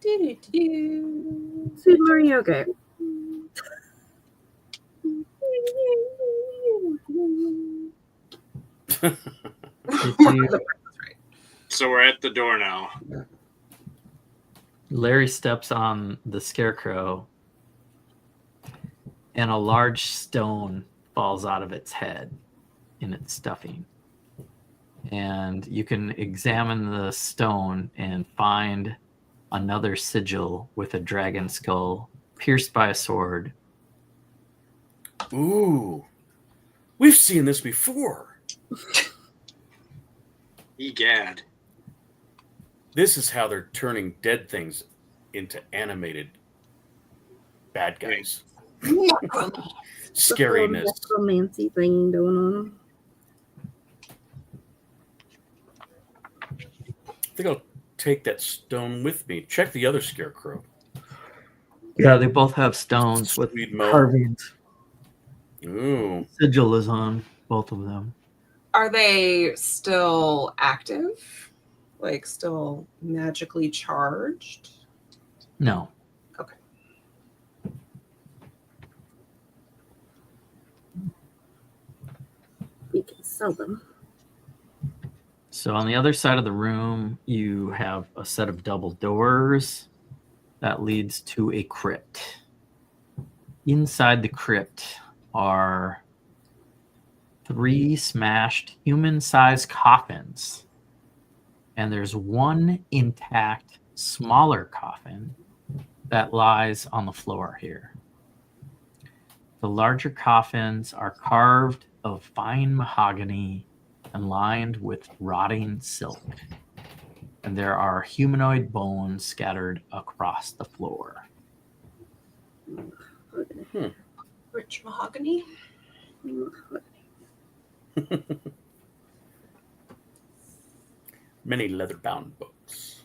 Do-do-do. Super Mario game. Did you- So we're at the door now. Larry steps on the scarecrow, and a large stone falls out of its head in its stuffing. And you can examine the stone and find another sigil with a dragon skull pierced by a sword. Ooh. We've seen this before. Egad. This is how they're turning dead things into animated bad guys. Scariness. Necromancy thing going on. I think I'll take that stone with me. Check the other scarecrow. Yeah, they both have stones with Sweet mo. carvings. Ooh. Sigil is on both of them. Are they still active? Like still magically charged? No. Okay. We can sell them. So on the other side of the room, you have a set of double doors that leads to a crypt. Inside the crypt are 3 smashed human-sized coffins, and there's one intact, smaller coffin that lies on the floor here. The larger coffins are carved of fine mahogany and lined with rotting silk, and there are humanoid bones scattered across the floor. Rich mahogany? Many leather-bound books.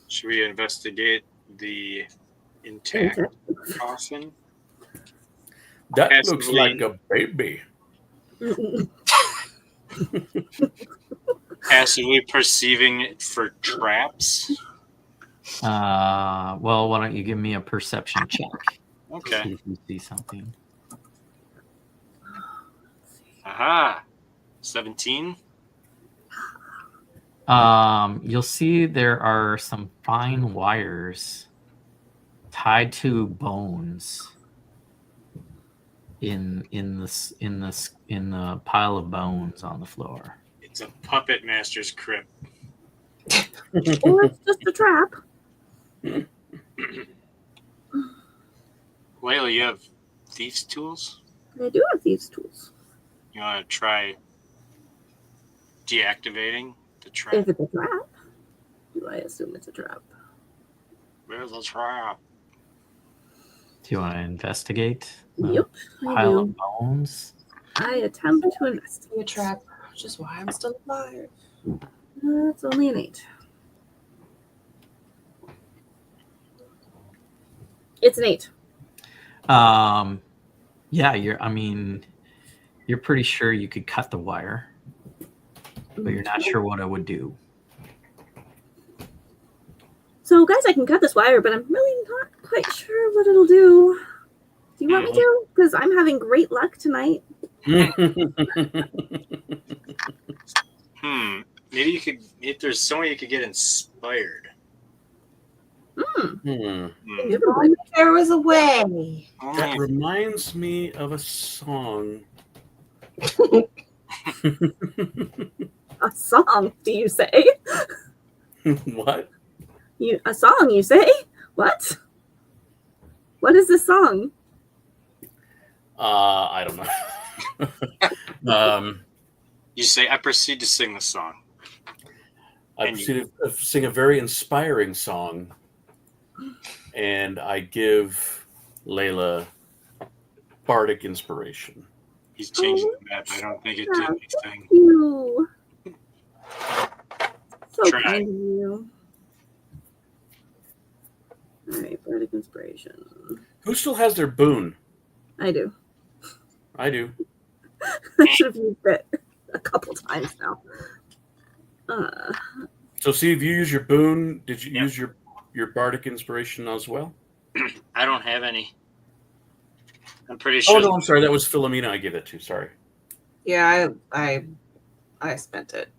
Should we investigate the intact coffin? That looks Passively- like a baby. Passively perceiving it for traps? Well, why don't you give me a perception check? See Okay. if you see something. Aha. 17? You'll see there are some fine wires tied to bones in the pile of bones on the floor. It's a puppet master's crypt. Or it's just a trap. Layla, you have thieves' tools? They do have these tools. You want to try deactivating the trap? If it's a trap, do I assume it's a trap? Where's the trap? Do you want to investigate the Yep, I pile do. of bones? I attempt to invest. Be a trap, which is why I'm still alive. That's only an 8. It's an 8. Yeah, you're pretty sure you could cut the wire, but you're not sure what it would do. So, guys, I can cut this wire, but I'm really not quite sure what it'll do. Do you want me to? Because I'm having great luck tonight. Maybe you could. If there's some way you could get inspired. There was a way. That reminds me of a song. A song, do you say? What? A song, you say? What? What is this song? I don't know. You say, I proceed to sing the song. I proceed to sing a very inspiring song, and I give Layla bardic inspiration. He's changing the map. I don't think it did anything. Thank you. So Try. kind of you. All right, bardic inspiration. Who still has their boon? I do. I do. I should have used it a couple times now. So, see, if you use your boon, did you use your bardic inspiration as well? I don't have any. I'm pretty sure. Oh no, I'm sorry. That was Philomena. I gave it to. Sorry. Yeah, I spent it.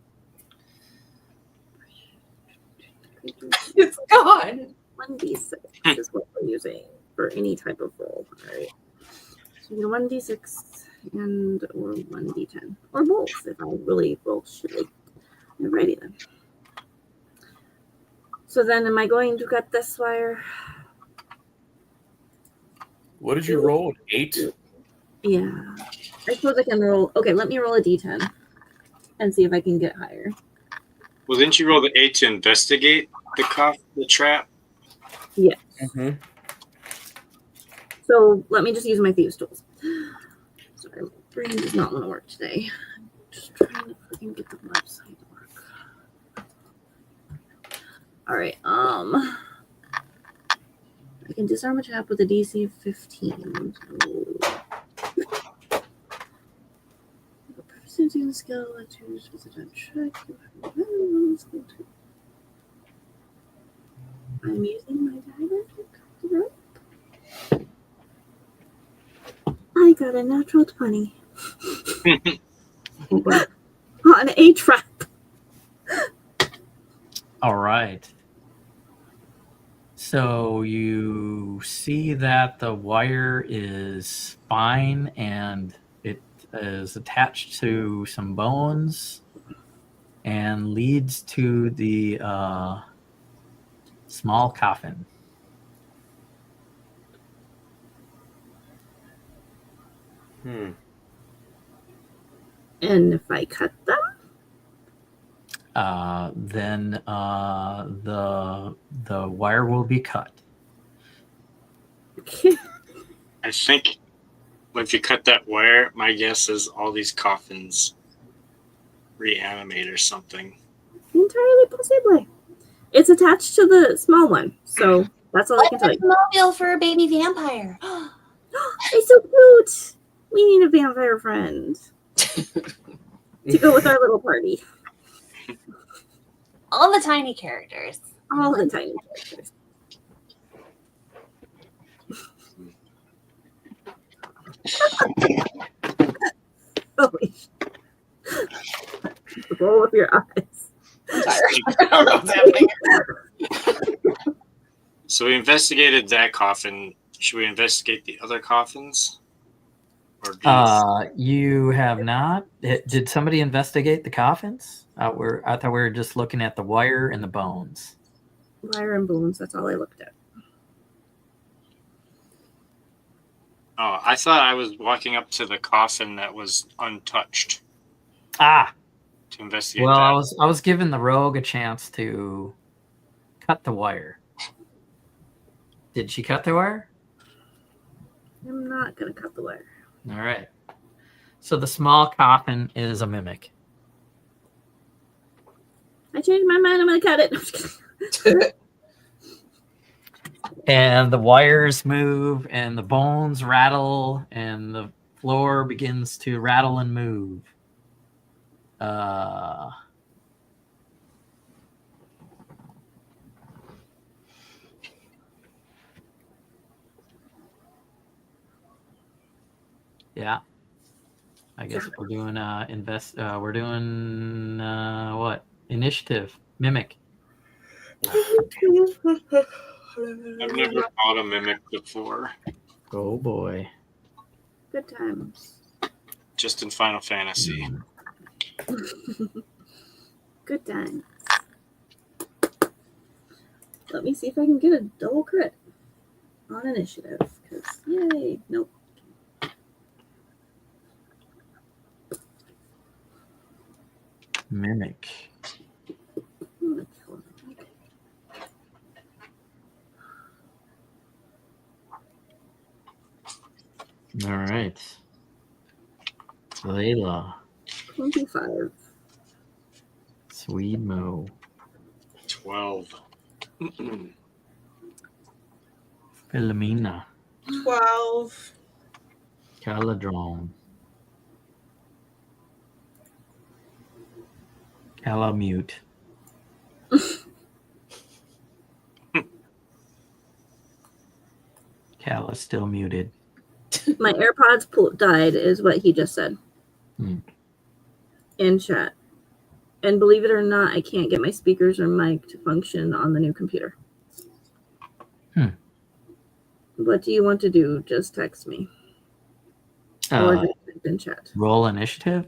It's gone. 1d6 is what we're using for any type of roll. All right. So you get a 1d6 and or 1d10 or both if I really roll shitty. Alrighty then. So then, am I going to cut this wire? What did you roll? 8? Yeah. I suppose I can roll. Okay, let me roll a d10 and see if I can get higher. Well, didn't you roll the 8 to investigate the trap? Yes. Mm-hmm. So let me just use my thieves tools. Sorry, my brain does not want to work today. I'm just trying to freaking get the website to work. All right. I can disarm a trap with a DC of 15. So, proficiency in the skill. I choose with a check. I'm using my dagger to cut the rope. I got a natural 20 on a trap. All right. So you see that the wire is fine and it is attached to some bones and leads to the small coffin. And if I cut them, then the wire will be cut. I think if you cut that wire, my guess is all these coffins reanimate or something. Entirely possibly. It's attached to the small one, so that's all I can tell you. Mobile for a baby vampire. It's so cute. We need a vampire friend to go with our little party. All the tiny characters. All the tiny characters. Holy shit. Roll with your eyes. I'm tired. I don't know what's happening. So we investigated that coffin. Should we investigate the other coffins? Or You have not. Did somebody investigate the coffins? I thought we were just looking at the wire and the bones. Wire and bones, that's all I looked at. Oh, I thought I was walking up to the coffin that was untouched Ah, to investigate well, that. I was giving the rogue a chance to cut the wire. Did she cut the wire? I'm not going to cut the wire. All right. So the small coffin is a mimic. I changed my mind. I'm going to cut it. No, I'm just kidding. And the wires move and the bones rattle and the floor begins to rattle and move. Yeah. I guess we're doing we're doing what? Initiative. Mimic. I've never fought a mimic before, Oh boy. Good times. just in Final Fantasy. Good times. Let me see if I can get a double crit on initiative. Because, yay. Nope. Mimic. I'm gonna kill him. All right. Layla. 25. Sweetmo. 12. Philomena. 12. Caladron. Calamute. Cal is still muted. My AirPods died, is what he just said. In chat. And believe it or not, I can't get my speakers or mic to function on the new computer. What do you want to do? Just text me. Or just type in chat. Roll initiative?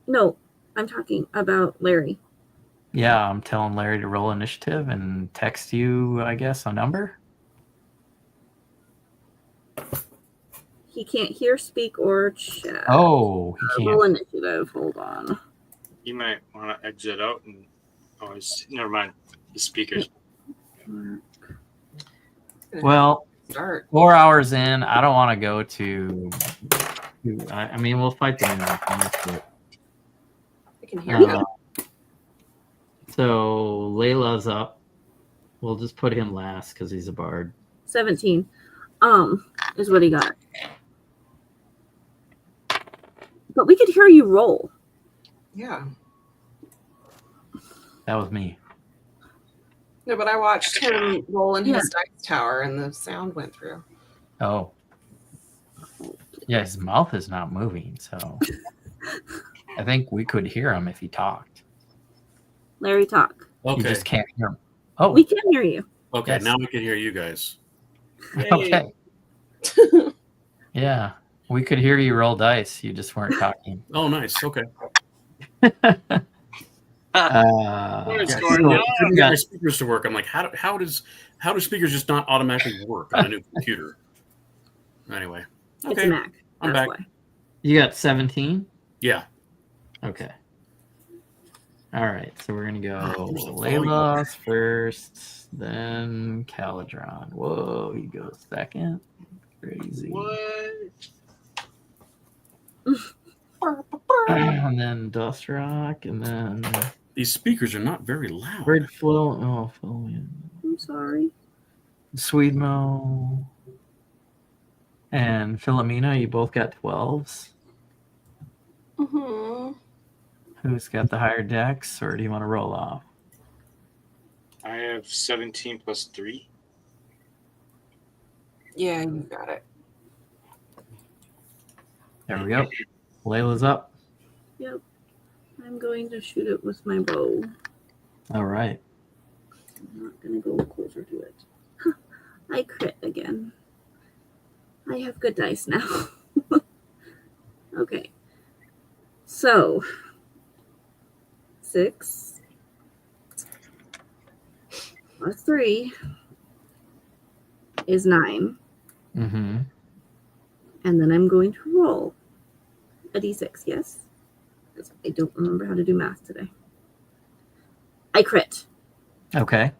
No, I'm talking about Larry. Yeah, I'm telling Larry to roll initiative and text you, I guess, a number. He can't hear, speak, or chat. Oh, he Roll can't. initiative. Hold on. You might want to exit out and always. Never mind. The speakers. Well, Start. 4 hours in, I don't want to go to. I mean, we'll fight the mimic. I can hear you. So Layla's up. We'll just put him last because he's a bard. 17. Is what he got. But we could hear you roll. Yeah. That was me. No, but I watched him roll in his dice tower and the sound went through. Oh. Yeah, his mouth is not moving, so I think we could hear him if he talked. Larry, talk. You Okay. just can't hear him. Oh, We can hear you. Okay. Yes. Now we can hear you guys. okay. Yeah, we could hear you roll dice. You just weren't talking. Oh, nice. Okay. What's Yeah, going so on? I couldn't get my speakers to work. I'm like, how do speakers just not automatically work on a new computer? Anyway. It's Okay. a Mac. I'm That's back. why. You got 17? Yeah. Okay. All right, so we're going to go Where's the Layla's first, then Caladron. Whoa, he goes second. Crazy. What? And then Dust Rock, and then These speakers are not very loud. Bird Flow. Oh, Philomena. I'm sorry. Sweetmo. And Philomena, you both got 12s. Mm-hmm. Who's got the higher dex, or do you want to roll off? I have 17 plus 3. Yeah, you got it. There we go. Layla's up. Yep. I'm going to shoot it with my bow. All right. I'm not going to go closer to it. I crit again. I have good dice now. Okay. So, 6 plus 3 is 9. Mm-hmm. And then I'm going to roll a d6, yes? Because I don't remember how to do math today. I crit. Okay.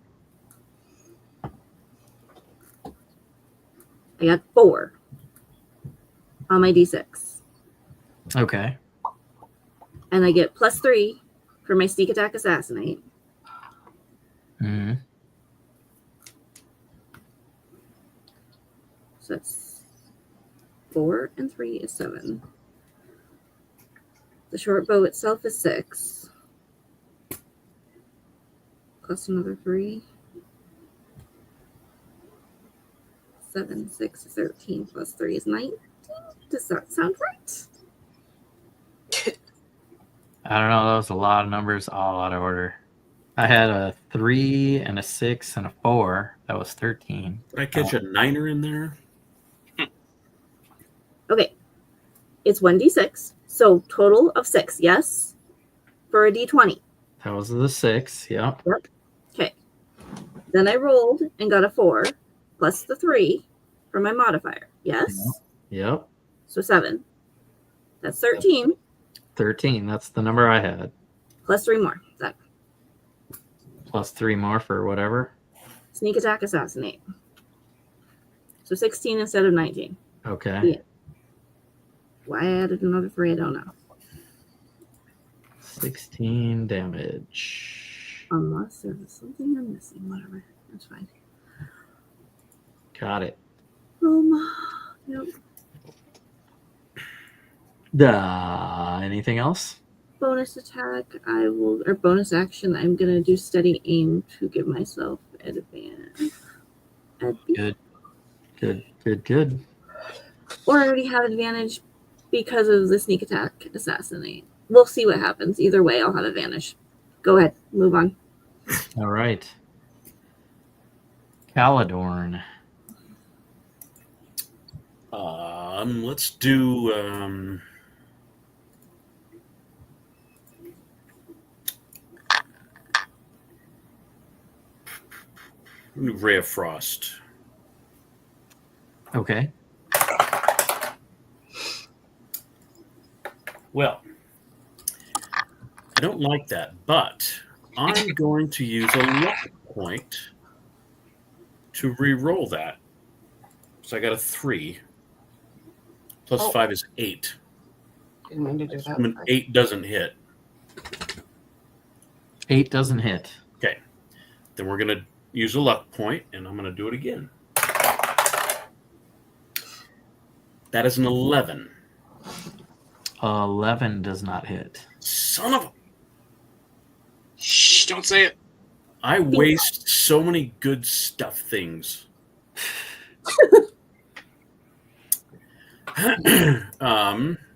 I got 4 on my d6. Okay. And I get plus 3 for my sneak attack assassinate. Mm-hmm. So that's 4 and 3 is 7. The short bow itself is 6. Plus another 3. 7, 6, 13 plus 3 is 19. Does that sound right? I don't know. That was a lot of numbers, all out of order. I had a 3 and a 6 and a 4. That was 13. Did I catch a niner in there? Okay. It's 1d6. So total of 6, yes? For a d20. That was the 6. Yep. Okay. Then I rolled and got a 4 plus the 3 for my modifier. Yes? Yep. So 7. That's 13 13. That's the number I had. plus 3 more. That Plus 3 more for whatever. sneak attack assassinate. So 16 instead of 19. Okay. Yeah. Why I added another 3, I don't know. 16 damage. Unless there's something I'm missing. Whatever. That's fine. Got it. Yep. Anything else? Bonus attack, or bonus action, I'm going to do steady aim to give myself advantage. Good. Or I already have advantage because of the sneak attack assassinate. We'll see what happens. Either way, I'll have advantage. Go ahead. Move on. All right. Caladorn. Let's do Ray of Frost. Okay. Well, I don't like that, but I'm going to use a luck point to re-roll that. So I got a 3. Plus 5 is 8. Didn't mean to do I mean, that. 8 doesn't hit. 8 doesn't hit. Okay. Then we're going to use a luck point, and I'm going to do it again. That is an 11. 11 does not hit. Son of a... Shh, don't say it. I waste so many good stuff things. That's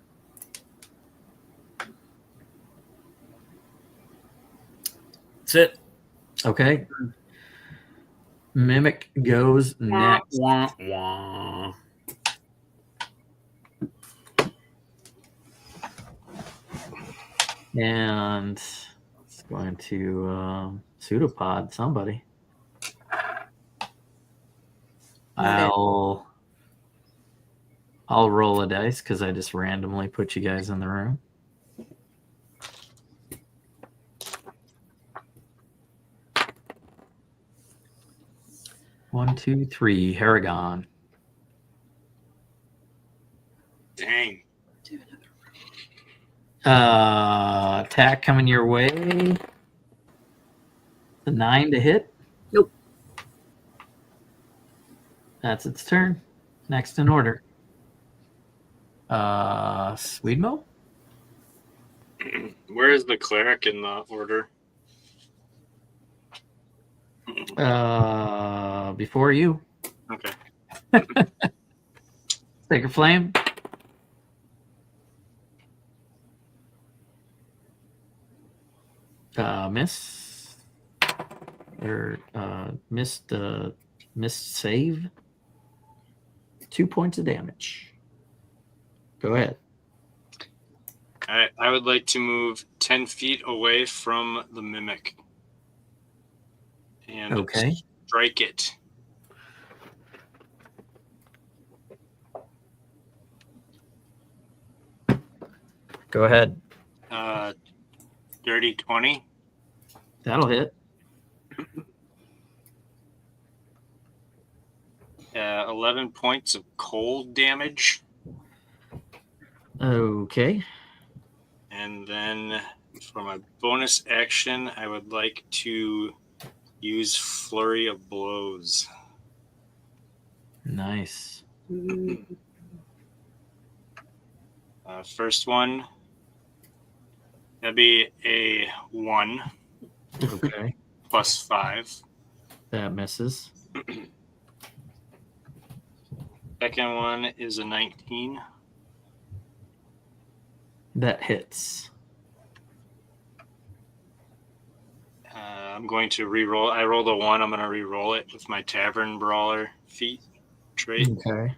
it. Okay. Mimic goes next. Wah, wah. And it's going to pseudopod somebody. I'll roll a dice because I just randomly put you guys in the room. One, two, three. Harengon. Dang. Attack coming your way. The 9 to hit. Nope. That's its turn. Next in order. Sweetmo? Where is the cleric in the order? Before you. Okay. Sacred Flame. Miss. Or missed save. 2 points of damage. Go ahead. I would like to move 10 feet away from the mimic. And Okay. strike it. Go ahead. Dirty 20. That'll hit. 11 points of cold damage. Okay. And then for my bonus action, I would like to use Flurry of Blows. Nice. First one, that'd be a 1 Okay. plus 5. That misses. Second one is a 19. That hits. I'm going to re-roll. I rolled a 1. I'm going to re-roll it with my Tavern Brawler feat trait. Okay.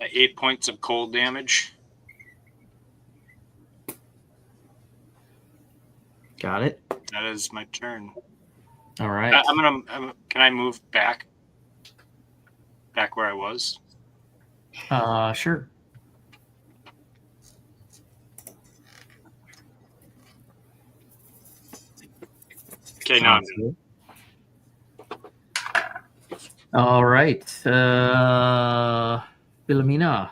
8 points of cold damage. Got it. That is my turn. All right. Can I move back where I was? Sure. Okay, now I'm Sounds good. All right. Philomena.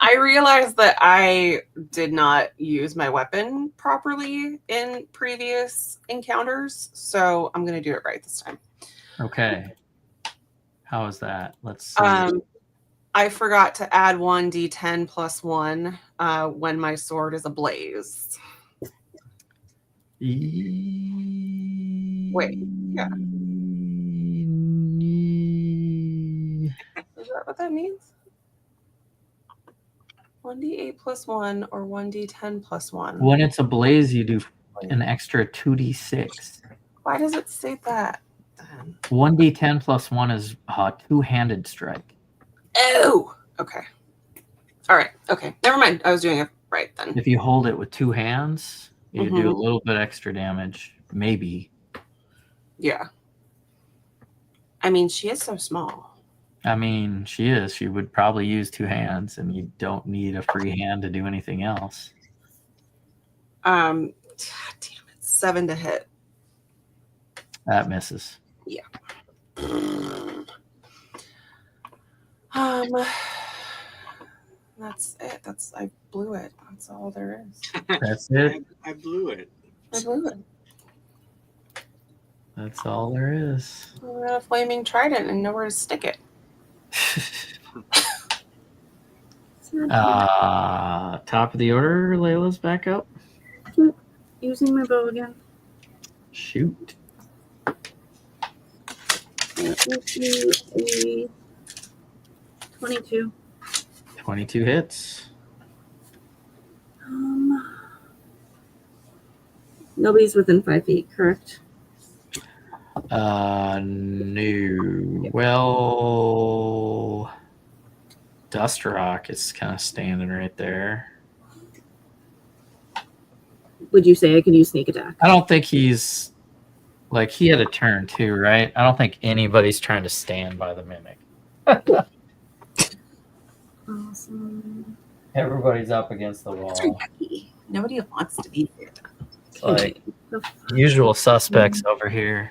I realized that I did not use my weapon properly in previous encounters, so I'm going to do it right this time. Okay. How is that? Let's see. I forgot to add 1d10 plus 1 when my sword is ablaze. Wait, yeah. Is that what that means? 1d8 plus 1 or 1d10 plus 1? When it's ablaze, you do an extra 2d6. Why does it say that then? 1d10 plus 1 is a two-handed strike. Oh, okay. All right. Okay. Never mind. I was doing it right then. If you hold it with two hands, you do a Mhm. little bit extra damage. Maybe. Yeah. I mean, she is so small. I mean, she is. She would probably use two hands, and you don't need a free hand to do anything else. Damn it. 7 to hit. That misses. Yeah. That's it. I blew it. That's all there is. That's it. I blew it. I blew it. That's all there is. I got a flaming trident and nowhere to stick it. Top of the order, Layla's back up. Using my bow again. Shoot. Let's do a 22. 22 hits. Nobody's within 5 feet, correct? No. Well, Dust Rock is kind of standing right there. Would you say I could use sneak attack? I don't think he's like he had a turn too, right? I don't think anybody's trying to stand by the mimic. Awesome. Everybody's up against the wall. Nobody wants to be here. It's like usual suspects over here.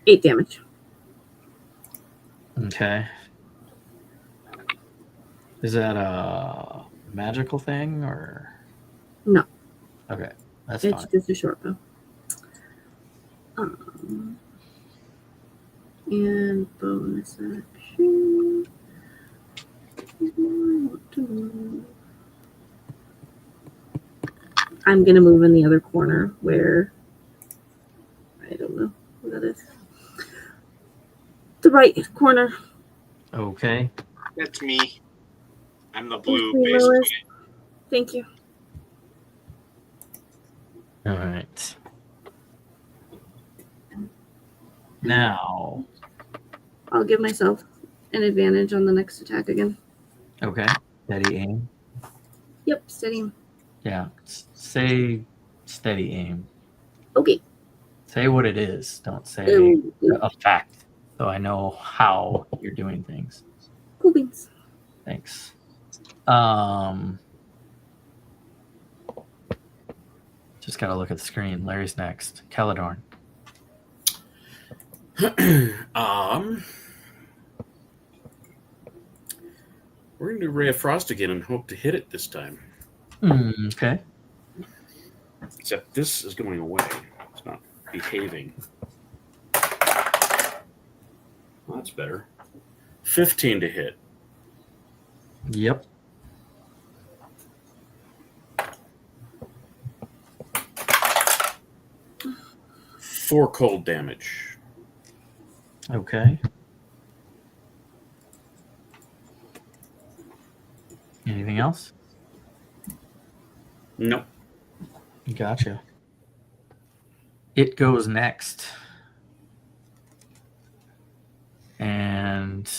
8 damage. Okay. Is that a magical thing or? No. Okay, that's It's fine. just a short bow. And bonus action. I'm gonna move in the other corner where I don't know who that is. The right corner. Okay. That's me. I'm the blue, Thank you, basically. Lois. Thank you. All right. Now. I'll give myself an advantage on the next attack again. Okay. Steady aim. Yep, steady. Yeah. Say steady aim. Okay. Say what it is. Don't say a fact. So I know how you're doing things. Cool beans. Thanks. Just gotta look at the screen. Larry's next. Caladorn. We're going to do Ray of Frost again and hope to hit it this time. Okay. Except this is going away. It's not behaving. Well, that's better. 15 to hit. Yep. Four cold damage. Okay. Anything else? Nope. Gotcha. It goes next. And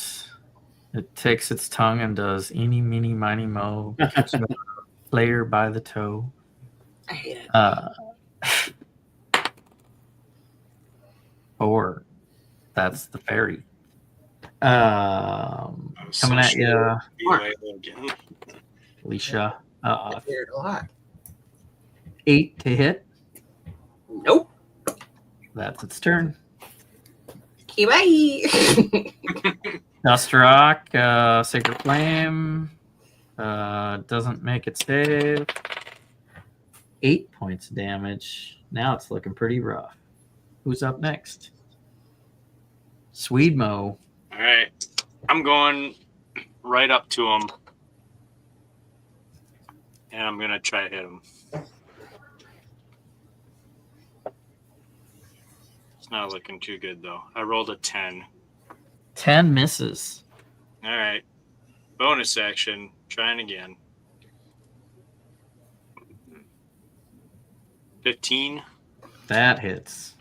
it takes its tongue and does eeny, meeny, miny, mo. Catch the player by the toe. I hate it. 4. That's the fairy. I'm so Coming at sure you, it'll be Layla again. Alicia. I hear it a lot. 8 to hit. Nope. That's its turn. Okay, bye. Dust Rock, Sacred Flame. Doesn't make it save. 8 points of damage. Now it's looking pretty rough. Who's up next? Swedemo. All right, I'm going right up to him, and I'm gonna try to hit him. It's not looking too good though. I rolled a 10. 10 misses. All right, bonus action, trying again. 15. That hits.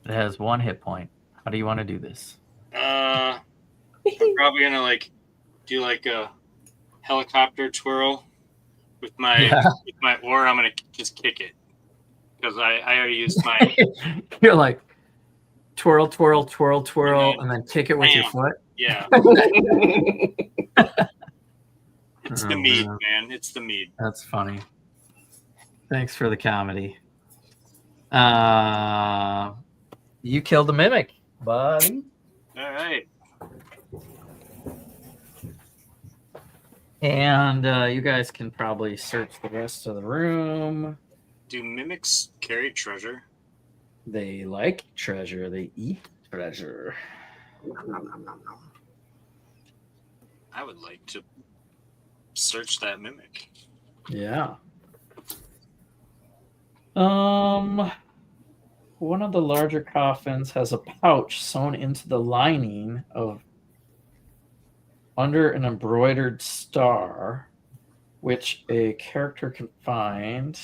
It has 1 hit point. How do you want to do this? I'm probably gonna do a helicopter twirl with my oar. I'm gonna just kick it because I already used my. You're like twirl, twirl, twirl, twirl, and then kick it with your foot. Yeah, it's the mead, man. It's the mead. That's funny. Thanks for the comedy. You killed the mimic, buddy. All right. And you guys can probably search the rest of the room. Do mimics carry treasure? They like treasure. They eat treasure. I would like to search that mimic. Yeah. One of the larger coffins has a pouch sewn into the lining of under an embroidered star, which a character can find.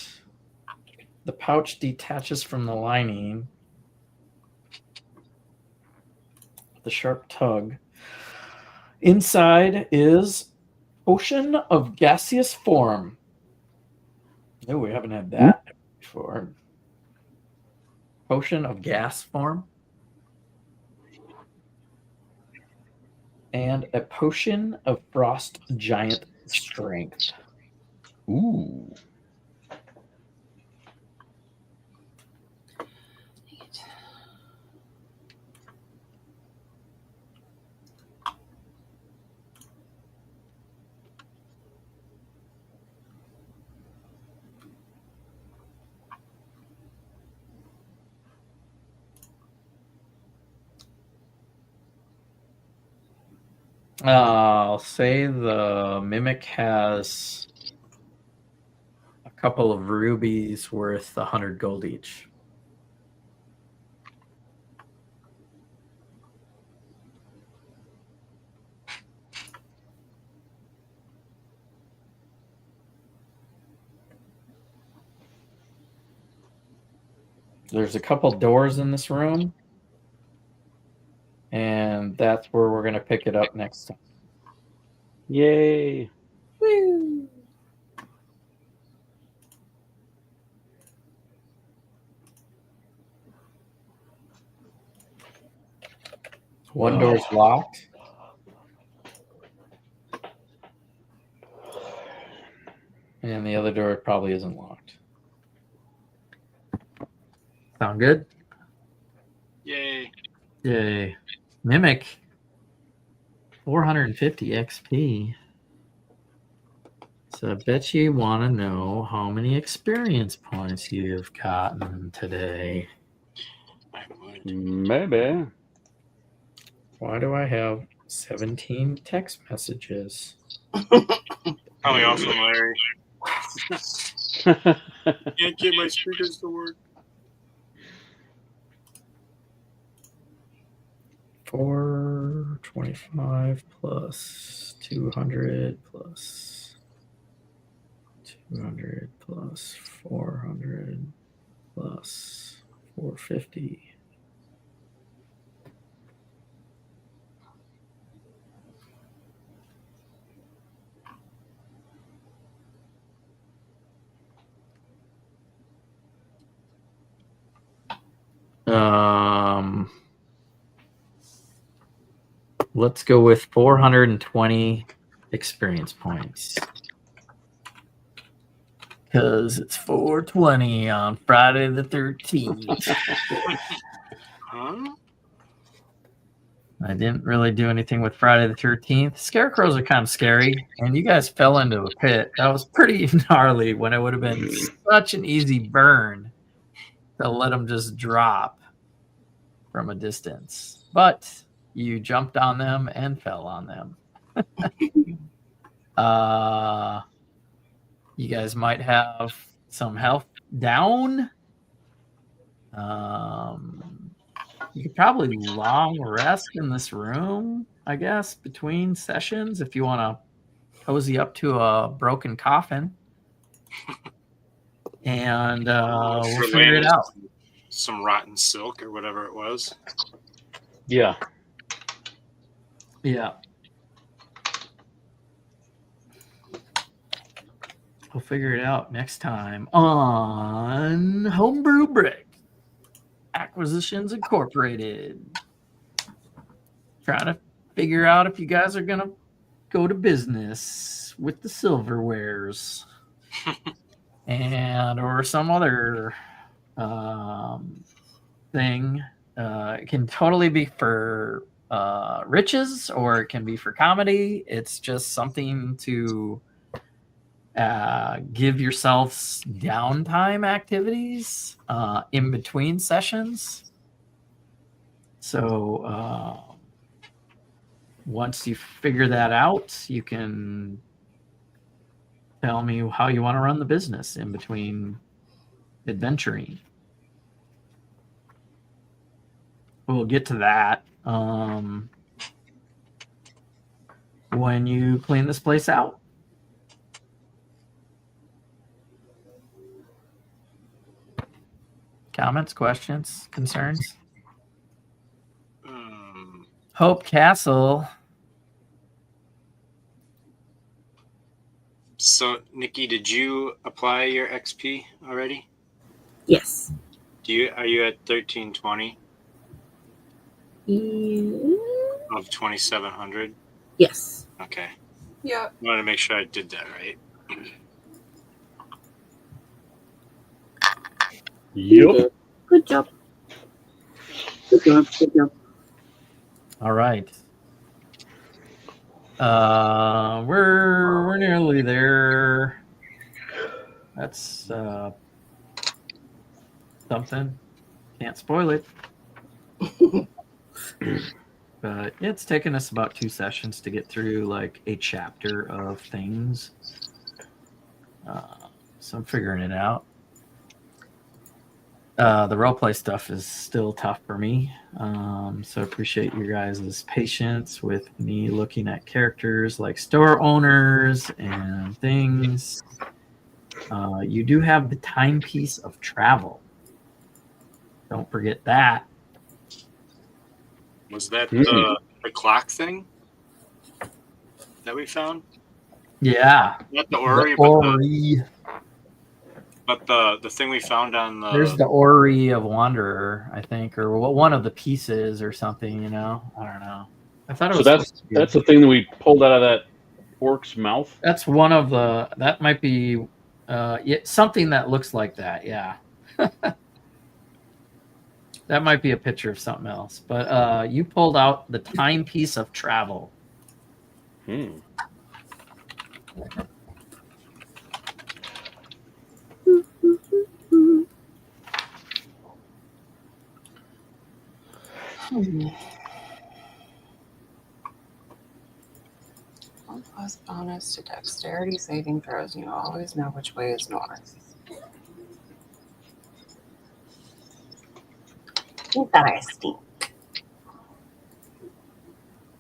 The pouch detaches from the lining with a sharp tug. Inside is Ocean of Gaseous Form. No, we haven't had that before. Potion of gas form. And a potion of frost giant strength. Ooh. I'll say the mimic has a couple of rubies worth 100 gold each. There's a couple doors in this room, and that's where we're going to pick it up next time. Yay. Woo. One door's locked. And the other door probably isn't locked. Sound good? Yay. Yay. Mimic. 450 XP. So I bet you want to know how many experience points you've gotten today. I would. Maybe. Why do I have 17 text messages? Probably all from Larry. Can't get my speakers to work. 425 plus 200 plus 200 plus 400 plus 450. Let's go with 420 experience points. Because it's 420 on Friday the 13th. Huh? I didn't really do anything with Friday the 13th. Scarecrows are kind of scary, and you guys fell into a pit. That was pretty gnarly when it would have been such an easy burn to let them just drop from a distance. But you jumped on them and fell on them. You guys might have some health down. You could probably long rest in this room, I guess, between sessions if you want to cozy up to a broken coffin. And we'll For figure it laying out. some rotten silk or whatever it was. Yeah. Yeah. We'll figure it out next time on Homebrew Bricks. Acquisitions Incorporated. Try to figure out if you guys are going to go to business with the silverwares and or some other thing. It can totally be for riches or it can be for comedy. It's just something to give yourselves downtime activities in between sessions. So once you figure that out, you can tell me how you want to run the business in between adventuring. We'll get to that when you clean this place out. Comments, questions, concerns? Hope Castle. So, Nikki, did you apply your XP already? Yes. Are you at 1320 Yeah. of 2700? Yes. Okay. Yeah. I wanted to make sure I did that right. You Yep. did. Good job. Good job. Good job. All right. We're nearly there. That's something. Can't spoil it. But it's taken us about 2 sessions to get through like a chapter of things. So I'm figuring it out. The roleplay stuff is still tough for me. So I appreciate your guys' patience with me looking at characters like store owners and things. You do have the timepiece of travel. Don't forget that. Was that the clock thing that we found? Yeah. Not the orrery, The orrery. but the thing we found on the. There's the orrery of Wanderer, I think, or one of the pieces or something. You know, I don't know. I thought it So was. that's the thing that we pulled out of that orc's mouth. That's one of the. That might be something that looks like that. Yeah. That might be a picture of something else. But you pulled out the timepiece of travel. One plus bonus to dexterity saving throws. You always know which way is north. Interesting.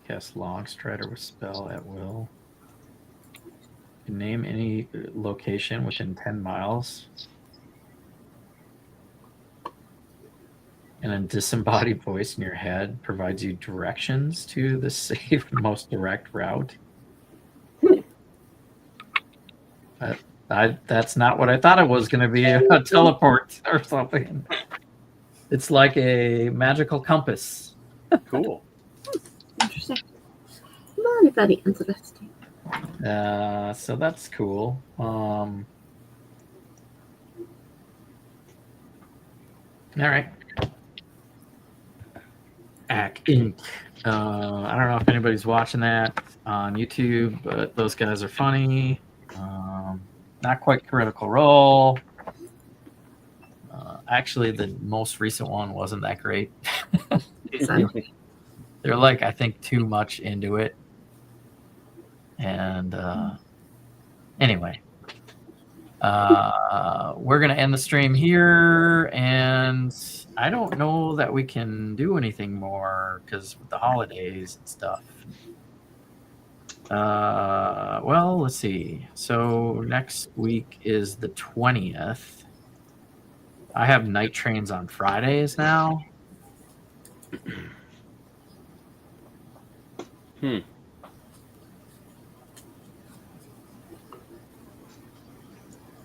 Cast Log Strider with spell at will. Name any location within 10 miles. And a disembodied voice in your head provides you directions to the safe, most direct route. That's not what I thought it was going to be, a teleport or something. It's like a magical compass. Cool. Interesting. Very, very interesting. So that's cool. All right. Acq Inc. I don't know if anybody's watching that on YouTube, but those guys are funny. Not quite Critical Role. Actually, the most recent one wasn't that great. They're like, I think, too much into it. And anyway, we're going to end the stream here. And I don't know that we can do anything more because with the holidays and stuff. Well, let's see. So next week is the 20th. I have night trains on Fridays now.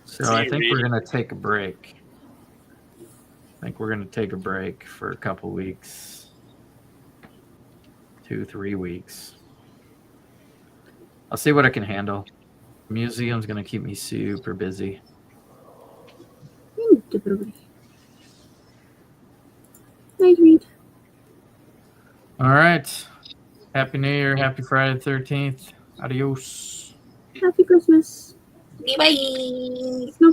So I think we're going to take a break. I think we're going to take a break for a couple weeks. 2-3 weeks. I'll see what I can handle. The museum's going to keep me super busy. Night read. All right. Happy New Year. Happy Friday the 13th. Adios. Happy Christmas. Bye. No